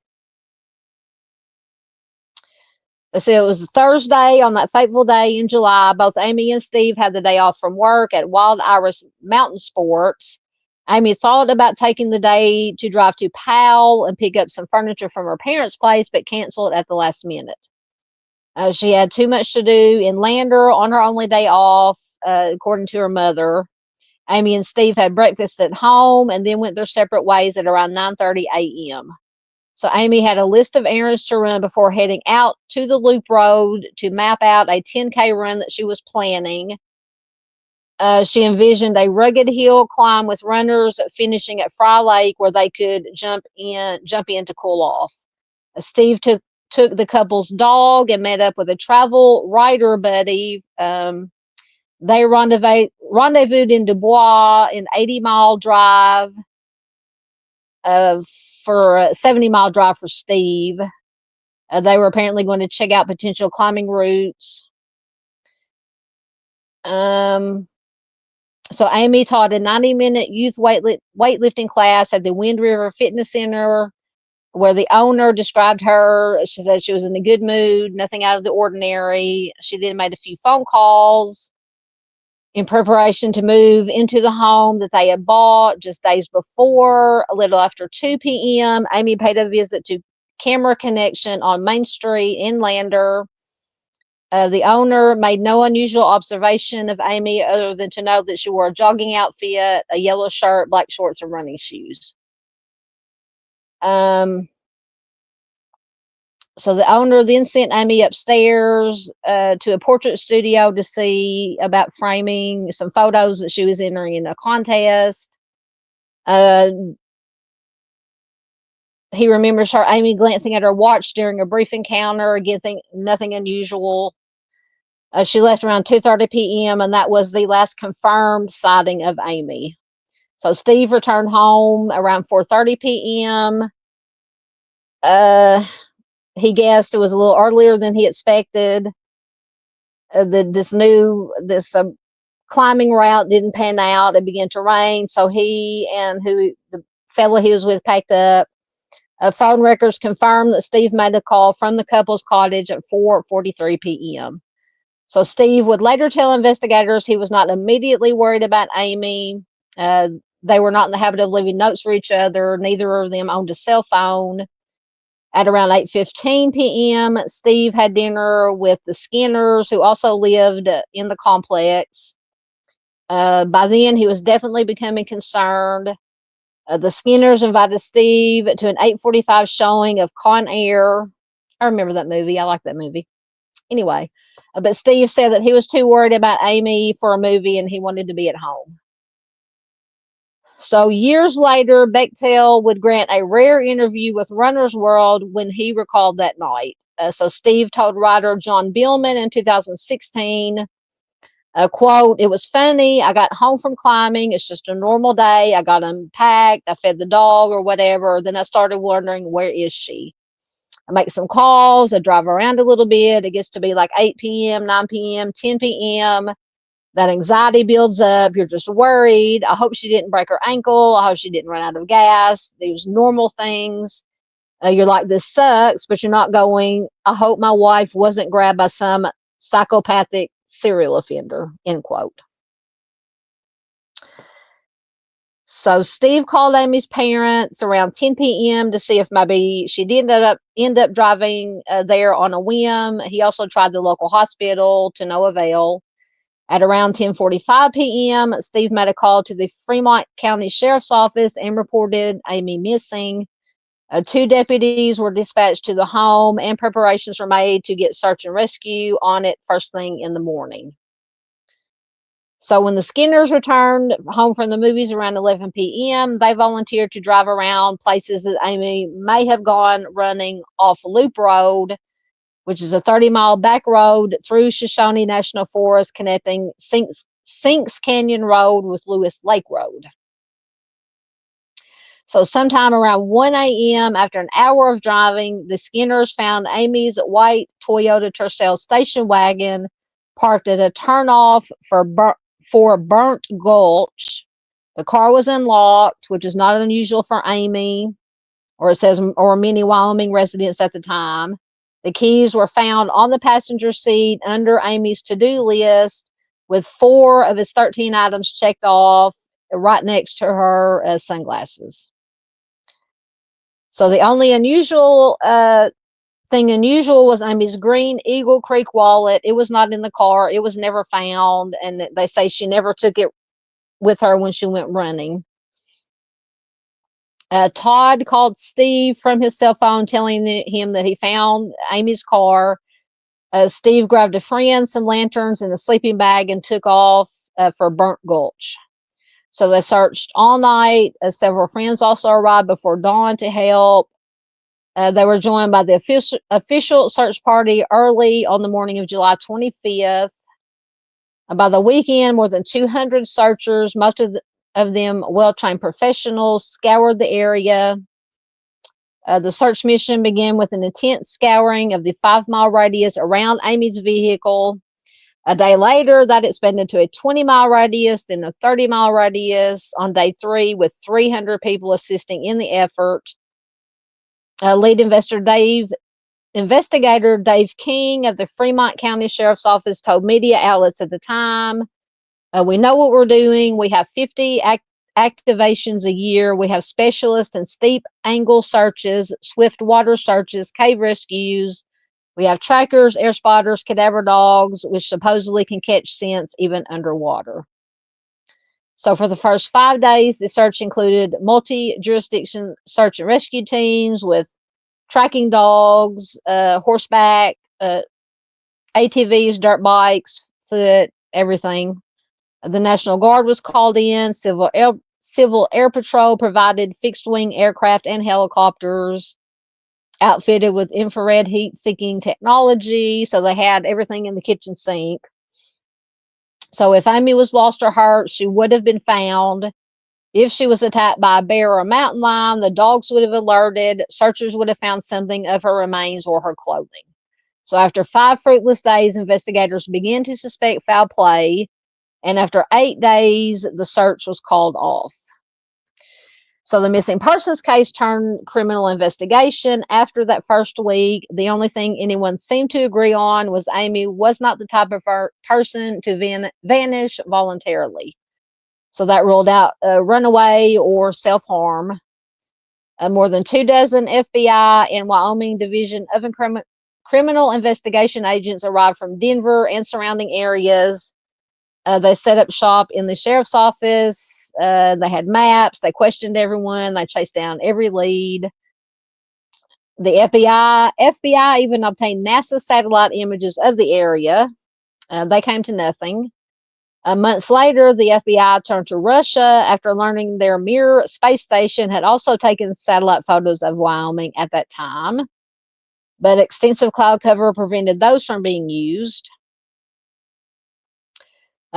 Speaker 1: So it was Thursday on that fateful day in July. Both Amy and Steve had the day off from work at Wild Iris Mountain Sports. Amy thought about taking the day to drive to Powell and pick up some furniture from her parents' place, but canceled at the last minute. She had too much to do in Lander on her only day off, according to her mother. Amy and Steve had breakfast at home and then went their separate ways at around 9:30 a.m. So Amy had a list of errands to run before heading out to the loop road to map out a 10K run that she was planning. She envisioned a rugged hill climb with runners finishing at Fry Lake where they could jump in to cool off. Steve took the couple's dog and met up with a travel rider buddy. They rendezvoused in Dubois in 80-mile drive for a 70-mile drive for Steve. They were apparently going to check out potential climbing routes. So Amy taught a 90-minute youth weightlifting class at the Wind River Fitness Center, where the owner described her. She said she was in a good mood, nothing out of the ordinary. She then made a few phone calls in preparation to move into the home that they had bought just days before. A little after 2 p.m., Amy paid a visit to Camera Connection on Main Street in Lander. The owner made no unusual observation of Amy other than to know that she wore a jogging outfit, a yellow shirt, black shorts, and running shoes. So the owner then sent Amy upstairs to a portrait studio to see about framing some photos that she was entering in a contest. He remembers her, Amy, glancing at her watch during a brief encounter, again, nothing unusual. She left around 2:30 p.m., and that was the last confirmed sighting of Amy. So Steve returned home around 4:30 p.m. He guessed it was a little earlier than he expected. This climbing route didn't pan out. It began to rain, so he and the fellow he was with packed up. Phone records confirmed that Steve made a call from the couple's cottage at 4:43 p.m. So Steve would later tell investigators he was not immediately worried about Amy. They were not in the habit of leaving notes for each other. Neither of them owned a cell phone. At around 8:15 p.m., Steve had dinner with the Skinners, who also lived in the complex. By then, he was definitely becoming concerned. The Skinners invited Steve to an 8:45 showing of Con Air. I remember that movie. I like that movie. Anyway, but Steve said that he was too worried about Amy for a movie and he wanted to be at home. So years later, Bechtel would grant a rare interview with Runner's World when he recalled that night. So Steve told writer John Billman in 2016, quote, "It was funny. I got home from climbing. It's just a normal day. I got unpacked. I fed the dog or whatever. Then I started wondering, where is she? I make some calls. I drive around a little bit. It gets to be like 8 p.m., 9 p.m., 10 p.m. That anxiety builds up. You're just worried. I hope she didn't break her ankle. I hope she didn't run out of gas. These normal things. You're like, this sucks, but you're not going, I hope my wife wasn't grabbed by some psychopathic serial offender," end quote. So Steve called Amy's parents around 10 p.m. to see if maybe she did end up driving there on a whim. He also tried the local hospital, to no avail. At around 10:45 p.m., Steve made a call to the Fremont County Sheriff's Office and reported Amy missing. 2 deputies were dispatched to the home, and preparations were made to get search and rescue on it first thing in the morning. So when the Skinners returned home from the movies around 11 p.m., they volunteered to drive around places that Amy may have gone running off Loop Road, which is a 30-mile back road through Shoshone National Forest connecting Sinks Canyon Road with Lewis Lake Road. So sometime around 1 a.m., after an hour of driving, the Skinners found Amy's white Toyota Tercel station wagon parked at a turnoff for Burnt Gulch. The car was unlocked, which is not unusual for Amy, or many Wyoming residents at the time. The keys were found on the passenger seat under Amy's to-do list, with 4 of his 13 items checked off right next to her sunglasses. So the only thing unusual was Amy's green Eagle Creek wallet. It was not in the car. It was never found, and they say she never took it with her when she went running. Todd called Steve from his cell phone, telling him that he found Amy's car. Steve grabbed a friend, some lanterns, and a sleeping bag and took off for Burnt Gulch. So they searched all night. Several friends also arrived before dawn to help. They were joined by the official search party early on the morning of July 25th. By the weekend, more than 200 searchers, most of them well-trained professionals, scoured the area. The search mission began with an intense scouring of the 5-mile radius around Amy's vehicle. A day later, that expanded to a 20-mile radius, then a 30-mile radius on day 3, with 300 people assisting in the effort. Lead investigator Dave King of the Fremont County Sheriff's Office told media outlets at the time, "We know what we're doing. We have 50 activations a year. We have specialists in steep angle searches, swift water searches, cave rescues. We have trackers, air spotters, cadaver dogs, which supposedly can catch scents even underwater." So for the first 5 days, the search included multi-jurisdiction search and rescue teams with tracking dogs, horseback, ATVs, dirt bikes, foot, everything. The National Guard was called in. Civil Air Patrol provided fixed-wing aircraft and helicopters, outfitted with infrared heat-seeking technology. So they had everything in the kitchen sink. So if Amy was lost or hurt, she would have been found. If she was attacked by a bear or a mountain lion, the dogs would have alerted. Searchers would have found something of her remains or her clothing. So after 5 fruitless days, investigators began to suspect foul play. And after 8 days, the search was called off. So the missing persons case turned criminal investigation. After that first week, the only thing anyone seemed to agree on was Amy was not the type of person to vanish voluntarily. So that ruled out runaway or self-harm. More than 24 FBI and Wyoming Division of Criminal Investigation agents arrived from Denver and surrounding areas. They set up shop in the sheriff's office. They had maps. They questioned everyone. They chased down every lead. The FBI even obtained NASA satellite images of the area. They came to nothing. Months later, the FBI turned to Russia after learning their Mir space station had also taken satellite photos of Wyoming at that time, but extensive cloud cover prevented those from being used.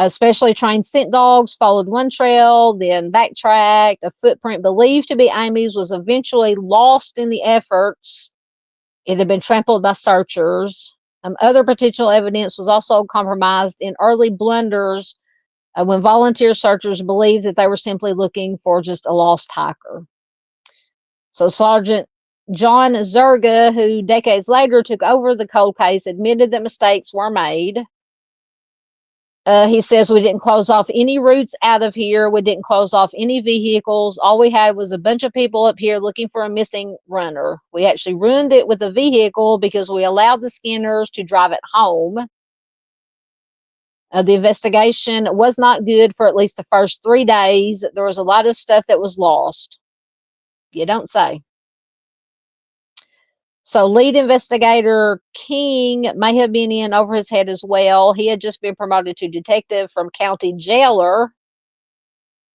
Speaker 1: Specially trained scent dogs followed one trail, then backtracked. A footprint believed to be Amy's was eventually lost in the efforts. It had been trampled by searchers. Other potential evidence was also compromised in early blunders when volunteer searchers believed that they were simply looking for just a lost hiker. So Sergeant John Zerga, who decades later took over the cold case, admitted that mistakes were made. He says, we didn't close off any routes out of here. We didn't close off any vehicles. All we had was a bunch of people up here looking for a missing runner. We actually ruined it with a vehicle because we allowed the Skinners to drive it home. The investigation was not good for at least the first 3 days. There was a lot of stuff that was lost. You don't say. So lead investigator King may have been in over his head as well. He had just been promoted to detective from county jailer.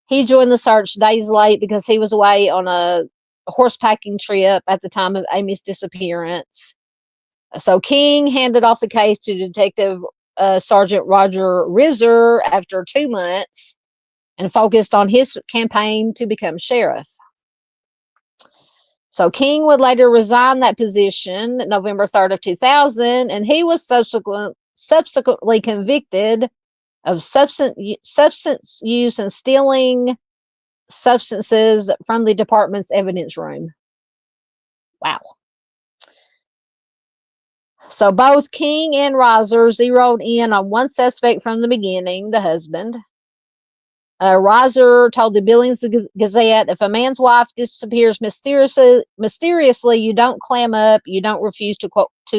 Speaker 1: He joined the search days late because he was away on a horsepacking trip at the time of Amy's disappearance. So King handed off the case to Detective Sergeant Roger Rizzer after 2 months and focused on his campaign to become sheriff. So King would later resign that position November 3rd of 2000, and he was subsequently convicted of substance use and stealing substances from the department's evidence room. Wow. So both King and Reiser zeroed in on one suspect from the beginning, the husband. Reiser told the Billings Gazette, if a man's wife disappears mysteriously, you don't clam up, you don't refuse to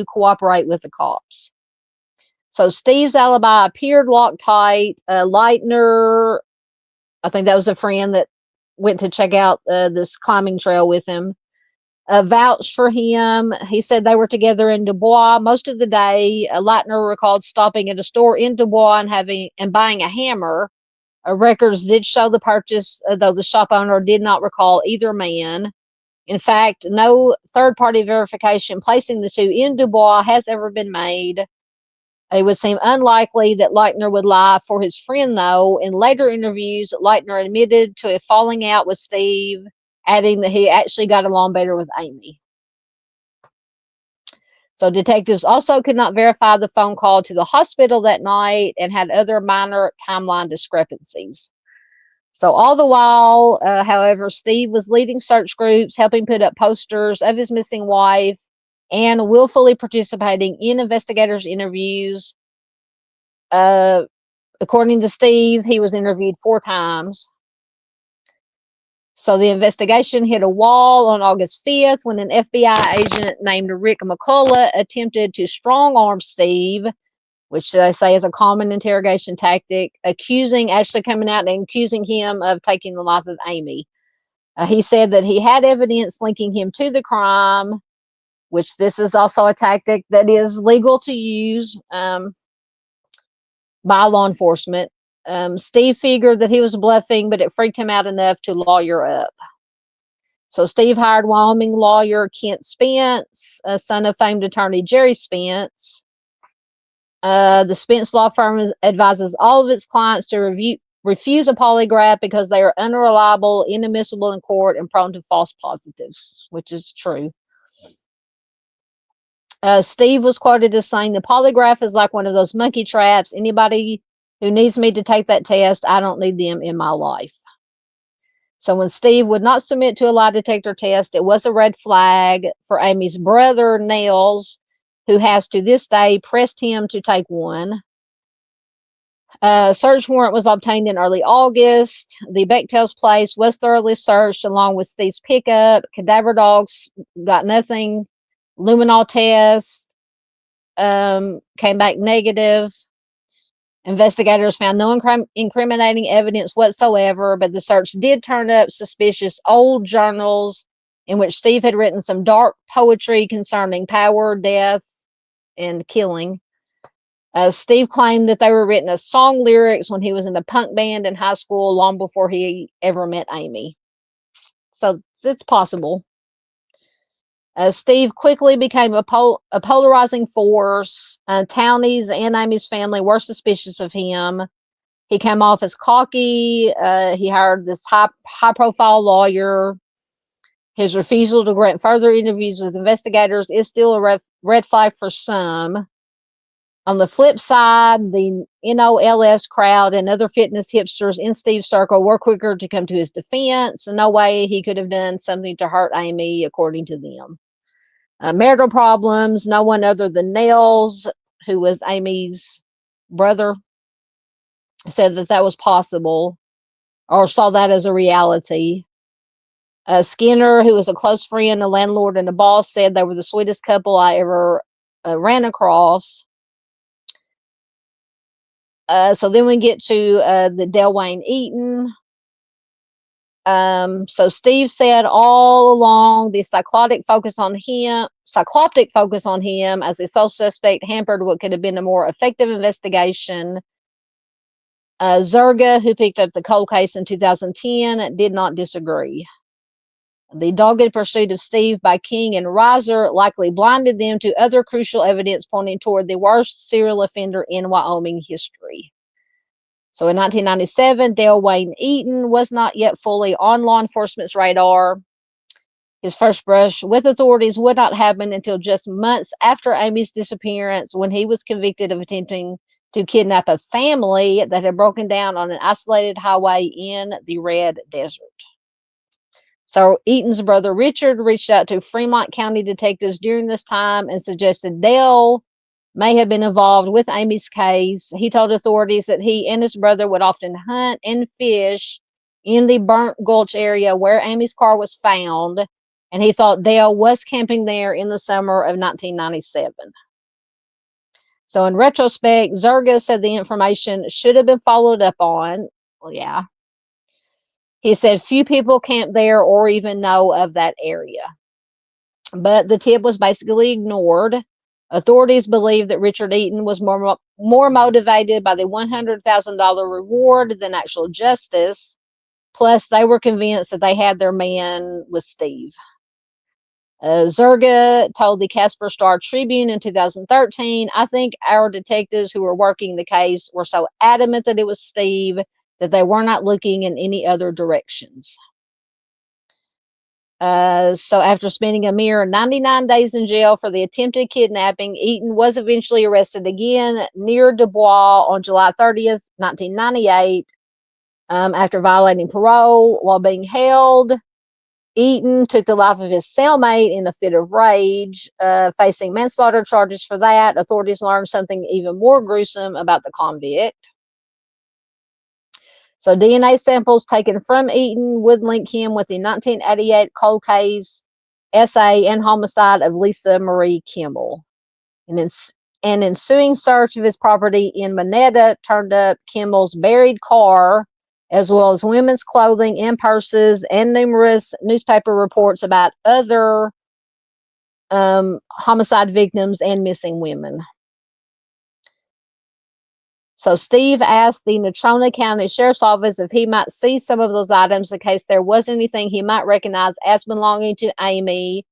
Speaker 1: cooperate with the cops. So Steve's alibi appeared Loctite. Leitner, I think that was a friend that went to check out this climbing trail with him, vouched for him. He said they were together in Dubois most of the day. Leitner recalled stopping at a store in Dubois and buying a hammer. Records did show the purchase, though the shop owner did not recall either man. In fact, no third-party verification placing the two in Dubois has ever been made. It would seem unlikely that Leitner would lie for his friend, though. In later interviews, Leitner admitted to a falling out with Steve, adding that he actually got along better with Amy. So detectives also could not verify the phone call to the hospital that night and had other minor timeline discrepancies. So all the while, however, Steve was leading search groups, helping put up posters of his missing wife, and willfully participating in investigators' interviews. According to Steve, he was interviewed 4 times. So the investigation hit a wall on August 5th when an FBI agent named Rick McCullough attempted to strong-arm Steve, which they say is a common interrogation tactic, actually coming out and accusing him of taking the life of Amy. He said that he had evidence linking him to the crime, which this is also a tactic that is legal to use by law enforcement. Steve figured that he was bluffing, but it freaked him out enough to lawyer up. So Steve hired Wyoming lawyer Kent Spence, son of famed attorney Jerry Spence. The Spence law firm advises all of its clients to refuse a polygraph because they are unreliable, inadmissible in court, and prone to false positives, which is true. Steve was quoted as saying, the polygraph is like one of those monkey traps. Anybody who needs me to take that test, I don't need them in my life. So when Steve would not submit to a lie detector test, it was a red flag for Amy's brother, Nels, who has to this day pressed him to take one. A search warrant was obtained in early August. The Bechtel's place was thoroughly searched along with Steve's pickup. Cadaver dogs got nothing. Luminol test came back negative. Investigators found no incriminating evidence whatsoever, but the search did turn up suspicious old journals in which Steve had written some dark poetry concerning power, death, and killing. Steve claimed that they were written as song lyrics when he was in a punk band in high school, long before he ever met Amy. So it's possible. Steve quickly became a polarizing force. Townies and Amy's family were suspicious of him. He came off as cocky. He hired this high-profile lawyer. His refusal to grant further interviews with investigators is still a red flag for some. On the flip side, the NOLS crowd and other fitness hipsters in Steve's circle were quicker to come to his defense. No way he could have done something to hurt Amy, according to them. Marital problems. No one other than Nels, who was Amy's brother, said that was possible or saw that as a reality. Skinner, who was a close friend, a landlord, and a boss, said they were the sweetest couple I ever ran across. So then we get to the Delwayne Eaton. So Steve said all along the cycloptic focus on him as the sole suspect hampered what could have been a more effective investigation. Zerga, who picked up the cold case in 2010, did not disagree. The dogged pursuit of Steve by King and Reiser likely blinded them to other crucial evidence pointing toward the worst serial offender in Wyoming history. So in 1997, Delwayne Eaton was not yet fully on law enforcement's radar. His first brush with authorities would not happen until just months after Amy's disappearance, when he was convicted of attempting to kidnap a family that had broken down on an isolated highway in the Red Desert. So Eaton's brother Richard reached out to Fremont County detectives during this time and suggested Dale may have been involved with Amy's case. He told authorities that he and his brother would often hunt and fish in the Burnt Gulch area where Amy's car was found, and he thought Dale was camping there in the summer of 1997. So in retrospect, Zerga said the information should have been followed up on. Well, yeah. He said few people camped there or even know of that area. But the tip was basically ignored. Authorities believe that Richard Eaton was more motivated by the $100,000 reward than actual justice. Plus, they were convinced that they had their man with Steve. Zerga told the Casper Star Tribune in 2013, "I think our detectives who were working the case were so adamant that it was Steve that they were not looking in any other directions." So after spending a mere 99 days in jail for the attempted kidnapping, Eaton was eventually arrested again near Dubois on July 30th, 1998, after violating parole. While being held, Eaton took the life of his cellmate in a fit of rage, facing manslaughter charges for that. Authorities learned something even more gruesome about the convict. So DNA samples taken from Eaton would link him with the 1988 cold case SA and homicide of Lisa Marie Kimball. An ensuing search of his property in Moneta turned up Kimball's buried car, as well as women's clothing and purses, and numerous newspaper reports about other homicide victims and missing women. So Steve asked the Natrona County Sheriff's Office if he might see some of those items in case there was anything he might recognize as belonging to Amy.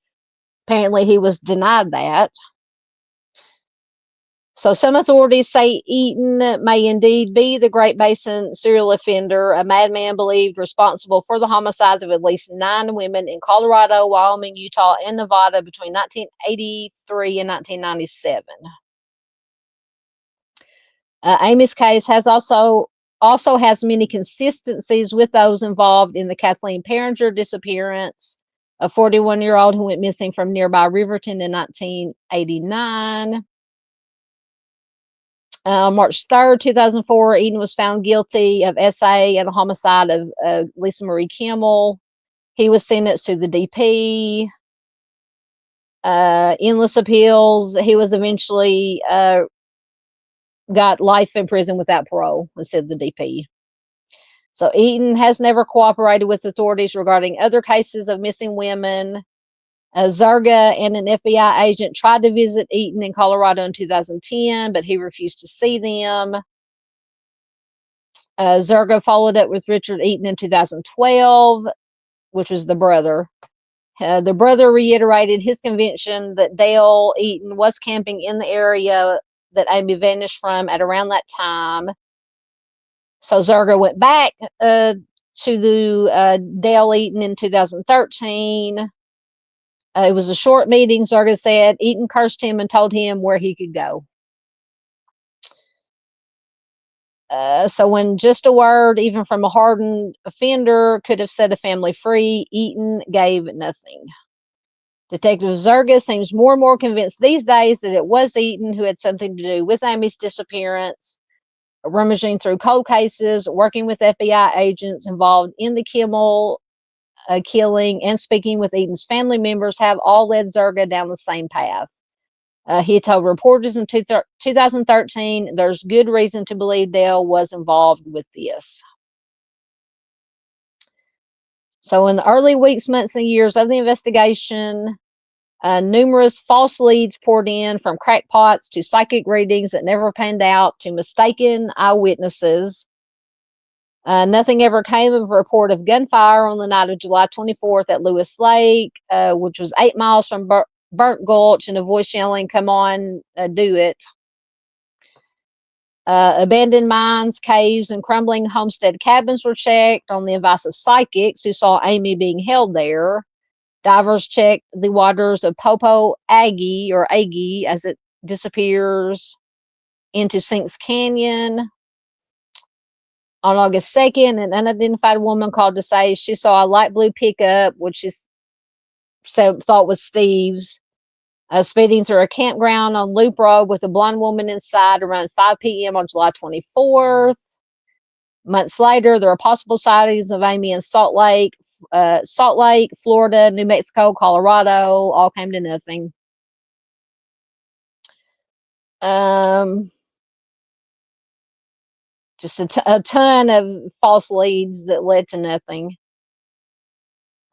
Speaker 1: Apparently, he was denied that. So some authorities say Eaton may indeed be the Great Basin serial offender, a madman believed responsible for the homicides of at least 9 women in Colorado, Wyoming, Utah, and Nevada between 1983 and 1997. Amy's case has also has many consistencies with those involved in the Kathleen Perringer disappearance, a 41-year-old who went missing from nearby Riverton in 1989. March 3rd, 2004, Eaton was found guilty of SA and the homicide of Lisa Marie Kimball. He was sentenced to the DP. Endless appeals. He was eventually got life in prison without parole, said the DP. So Eaton has never cooperated with authorities regarding other cases of missing women. Zerga and an FBI agent tried to visit Eaton in Colorado in 2010, but he refused to see them. Zerga followed up with Richard Eaton in 2012, which was the brother. The brother reiterated his conviction that Dale Eaton was camping in the area that Amy vanished from at around that time. So Zerga went back to the Dale Eaton in 2013. It was a short meeting, Zerga said. Eaton cursed him and told him where he could go. So when just a word, even from a hardened offender, could have set a family free, Eaton gave nothing. Detective Zerga seems more and more convinced these days that it was Eaton who had something to do with Amy's disappearance, rummaging through cold cases, working with FBI agents involved in the Kimmel killing, and speaking with Eaton's family members have all led Zerga down the same path. He told reporters in 2013, there's good reason to believe Dale was involved with this. So in the early weeks, months, and years of the investigation, numerous false leads poured in, from crackpots to psychic readings that never panned out to mistaken eyewitnesses. Nothing ever came of a report of gunfire on the night of July 24th at Lewis Lake, which was 8 miles from Burnt Gulch, and a voice yelling, "Come on, do it." Abandoned mines, caves, and crumbling homestead cabins were checked on the advice of psychics who saw Amy being held there. Divers checked the waters of Popo Aggie, or Aggie, as it disappears into Sinks Canyon. On August 2nd, an unidentified woman called to say she saw a light blue pickup, which she thought was Steve's, speeding through a campground on Loop Road with a blonde woman inside around 5 p.m. on July 24th. Months later, there are possible sightings of Amy in Salt Lake, Florida, New Mexico, Colorado. All came to nothing. Just a ton of false leads that led to nothing.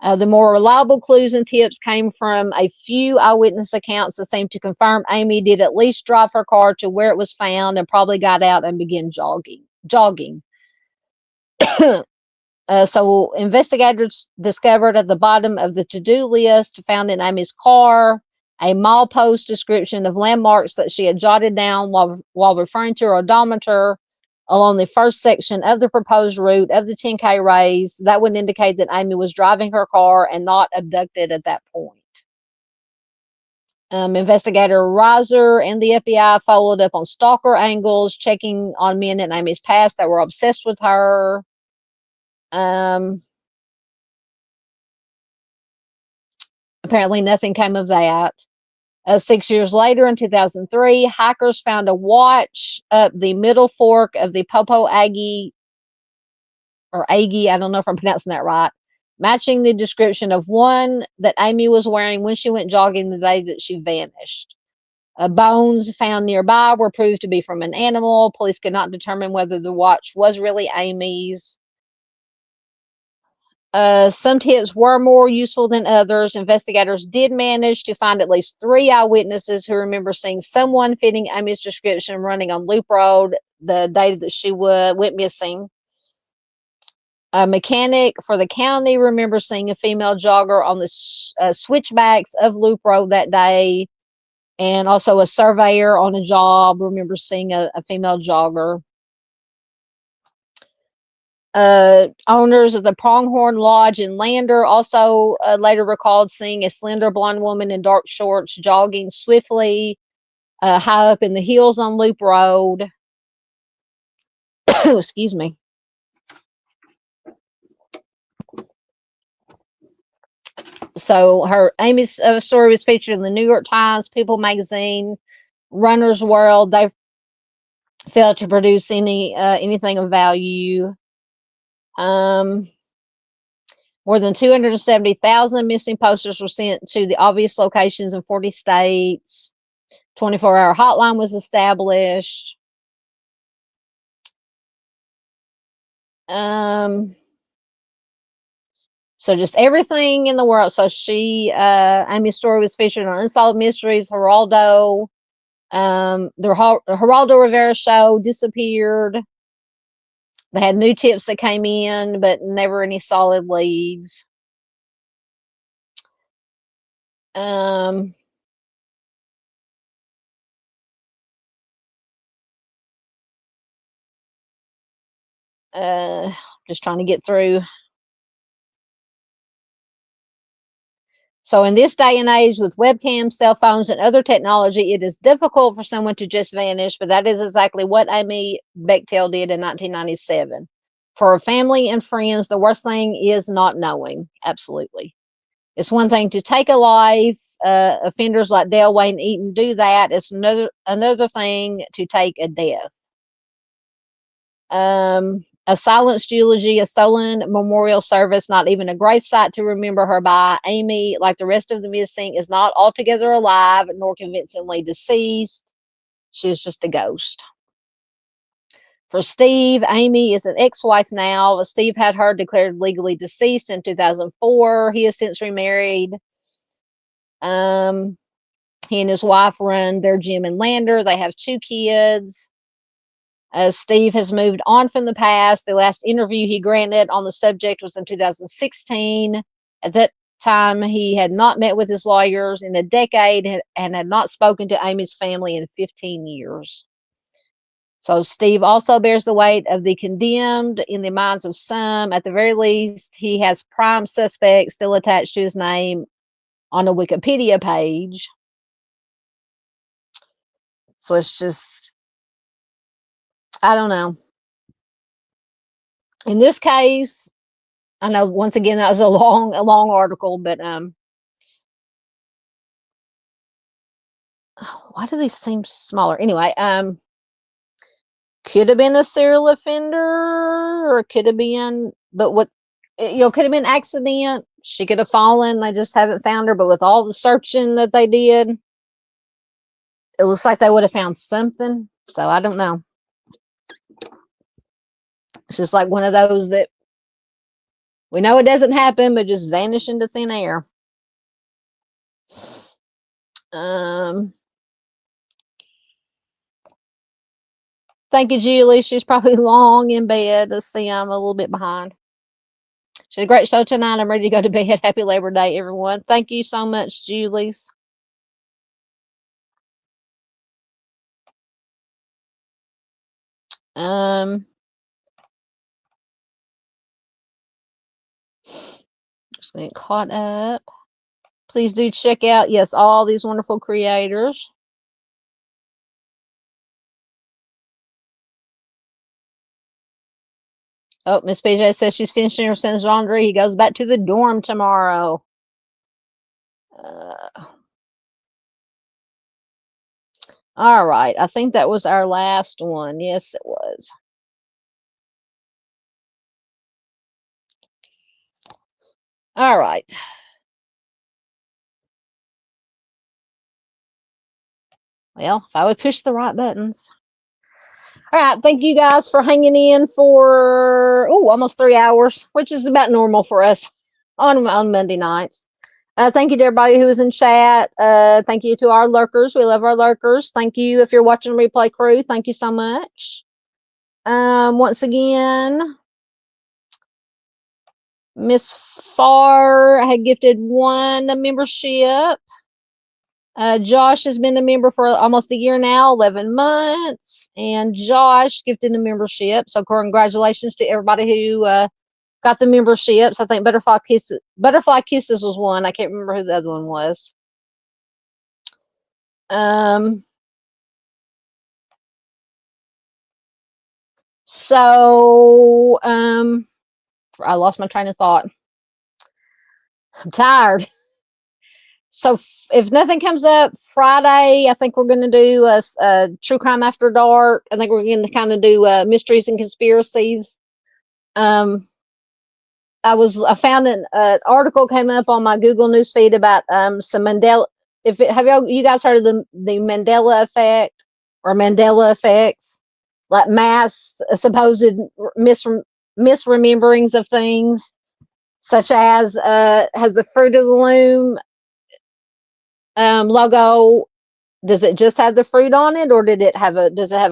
Speaker 1: The more reliable clues and tips came from a few eyewitness accounts that seemed to confirm Amy did at least drive her car to where it was found and probably got out and began jogging. So investigators discovered at the bottom of the to-do list found in Amy's car a milepost description of landmarks that she had jotted down while referring to her odometer along the first section of the proposed route of the 10K race. That would indicate that Amy was driving her car and not abducted at that point. Investigator Reiser and the FBI followed up on stalker angles, checking on men in Amy's past that were obsessed with her. Apparently nothing came of that. 6 years later, in 2003, hikers found a watch up the middle fork of the Popo Aggie, or Aggie, I don't know if I'm pronouncing that right, matching the description of one that Amy was wearing when she went jogging the day that she vanished. Bones found nearby were proved to be from an animal. Police could not determine whether the watch was really Amy's. Some tips were more useful than others. Investigators did manage to find at least 3 eyewitnesses who remember seeing someone fitting Amy's description running on Loop Road the day that she went missing. A mechanic for the county remembers seeing a female jogger on the switchbacks of Loop Road that day, and also a surveyor on a job remembers seeing a female jogger. Owners of the Pronghorn Lodge in Lander also later recalled seeing a slender blonde woman in dark shorts jogging swiftly high up in the hills on Loop Road. Excuse me. So Amy's story was featured in the New York Times, People Magazine, Runner's World. They failed to produce anything of value. More than 270,000 missing posters were sent to the obvious locations in 40 states. 24-hour hotline was established. So just everything in the world. So Amy's story was featured on Unsolved Mysteries, Geraldo. The Geraldo Rivera show disappeared. They had new tips that came in, but never any solid leads. Just trying to get through. So in this day and age, with webcams, cell phones, and other technology, it is difficult for someone to just vanish, but that is exactly what Amy Bechtel did in 1997. For her family and friends, the worst thing is not knowing. Absolutely. It's one thing to take a life. Offenders like Dale Wayne Eaton do that. It's another thing to take a death. A silenced eulogy, a stolen memorial service, not even a gravesite to remember her by. Amy, like the rest of the missing, is not altogether alive nor convincingly deceased. She is just a ghost. For Steve, Amy is an ex-wife now. Steve had her declared legally deceased in 2004. He has since remarried. He and his wife run their gym in Lander. They have 2 kids. Steve has moved on from the past. The last interview he granted on the subject was in 2016. At that time, he had not met with his lawyers in a decade and had not spoken to Amy's family in 15 years. So Steve also bears the weight of the condemned in the minds of some. At the very least, he has prime suspects still attached to his name on the Wikipedia page. So it's just, I don't know. In this case, I know once again that was a long article, but why do these seem smaller? Anyway, could have been a serial offender, or could have been, but what, could have been accident. She could have fallen. They just haven't found her. But with all the searching that they did, it looks like they would have found something. So I don't know. It's just like one of those that we know it doesn't happen, but just vanish into thin air. Thank you, Julie. She's probably long in bed. Let's see, I'm a little bit behind. She had a great show tonight. I'm ready to go to bed. Happy Labor Day, everyone. Thank you so much, Julie's. Just getting caught up. Please do check out, yes, all these wonderful creators. Oh, Miss PJ says she's finishing her son's laundry. He goes back to the dorm tomorrow. All right. I think that was our last one. Yes, it was. All right. Well, if I would push the right buttons. All right. Thank you guys for hanging in for almost 3 hours, which is about normal for us on Monday nights. Thank you to everybody who was in chat. Thank you to our lurkers. We love our lurkers. Thank you if you're watching replay crew. Thank you so much. Once again, Miss Farr had gifted 1 membership. Josh has been a member for almost a year now, 11 months. And Josh gifted a membership. So congratulations to everybody who got the memberships. I think Butterfly Kisses was one. I can't remember who the other one was. So I lost my train of thought. I'm tired. So if nothing comes up Friday, I think we're going to do a True Crime After Dark. I think we're going to kind of do mysteries and conspiracies. I found an article came up on my Google newsfeed about some Mandela. Have you guys heard of the Mandela effect or Mandela effects, like mass supposed misrememberings of things? such as has the Fruit of the Loom logo. Does it just have the fruit on it, or does it have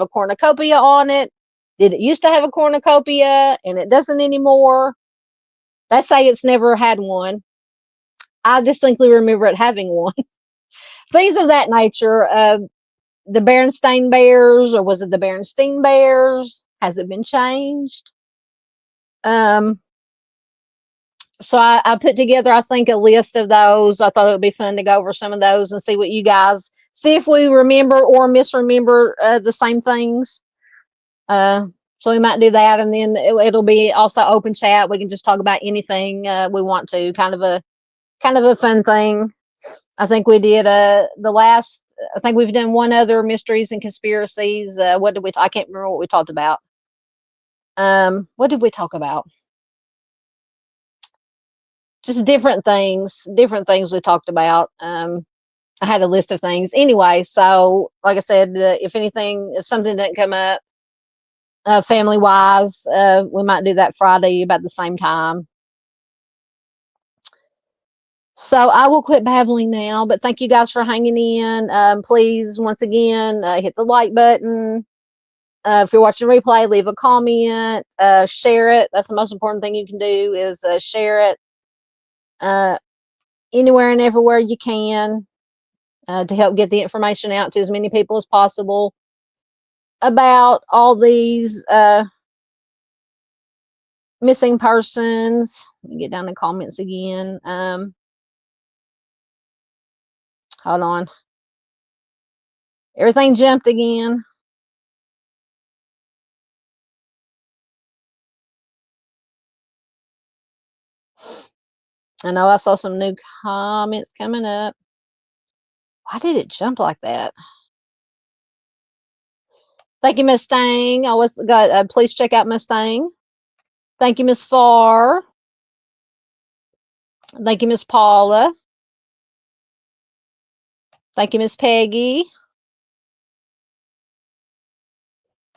Speaker 1: a cornucopia on it? Did it used to have a cornucopia and it doesn't anymore? They say it's never had one. I distinctly remember it having one. Things of that nature. The Berenstain Bears, or was it the Berenstain Bears? Has it been changed? So I put together, I think, a list of those. I thought it would be fun to go over some of those and see what you guys, see if we remember or misremember the same things. So we might do that, and then it'll be also open chat. We can just talk about anything we want to. Kind of a fun thing. I think we did the last. I think we've done one other mysteries and conspiracies. What did we? I can't remember what we talked about. What did we talk about? Just different things we talked about. I had a list of things anyway. So, like I said, if something didn't come up family wise, we might do that Friday about the same time. So I will quit babbling now, but thank you guys for hanging in. Please, once again, hit the like button. If you're watching replay, leave a comment, share it. That's the most important thing you can do, is share it anywhere and everywhere you can to help get the information out to as many people as possible about all these missing persons. Let me get down to comments again. Hold on. Everything jumped again. I know I saw some new comments coming up. Why did it jump like that? Thank you, Miss Stang. Please check out Miss Stang. Thank you, Miss Farr. Thank you, Miss Paula. Thank you, Miss Peggy.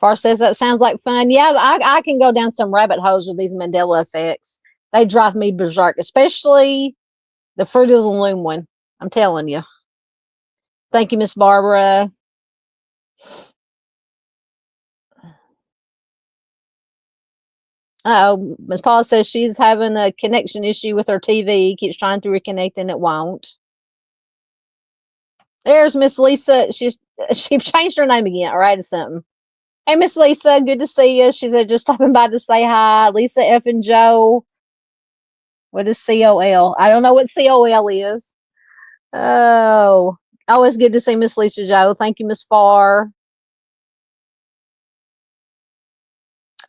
Speaker 1: Farr says that sounds like fun. Yeah, I can go down some rabbit holes with these Mandela effects. They drive me berserk, especially the Fruit of the Loom one. I'm telling you. Thank you, Miss Barbara. Oh, Miss Paula says she's having a connection issue with her TV. Keeps trying to reconnect and it won't. There's Miss Lisa. She changed her name again. All right, or something. Hey, Miss Lisa, good to see you. She said just stopping by to say hi. Lisa F and Joe. What is COL? I don't know what COL is. Oh, always good to see Miss Lisa Joe. Thank you, Miss Farr.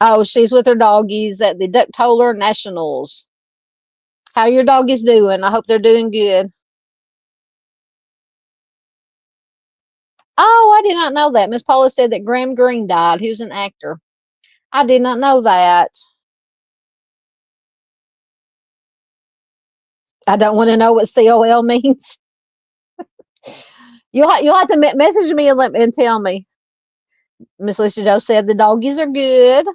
Speaker 1: Oh, she's with her doggies at the Ducktoller Nationals. How your doggies doing? I hope they're doing good. Oh, I did not know that. Miss Paula said that Graham Greene died. He was an actor. I did not know that. I don't want to know what COL means. You'll have to message me and tell me. Miss Lisa Joe said the doggies are good.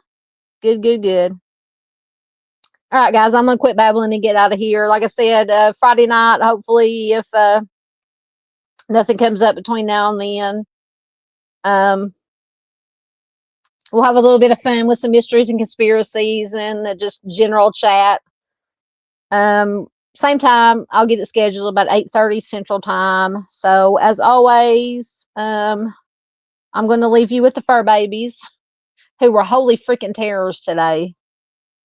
Speaker 1: Good. All right, guys, I'm going to quit babbling and get out of here. Like I said, Friday night, hopefully, if nothing comes up between now and then, we'll have a little bit of fun with some mysteries and conspiracies and just general chat. Same time, I'll get it scheduled about 8:30 Central Time. So, as always, I'm going to leave you with the fur babies, who were holy freaking terrors today.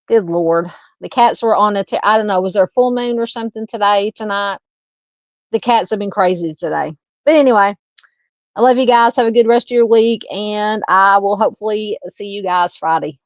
Speaker 1: Good Lord. The cats were on I don't know, was there a full moon or something tonight? The cats have been crazy today. But anyway, I love you guys. Have a good rest of your week, and I will hopefully see you guys Friday.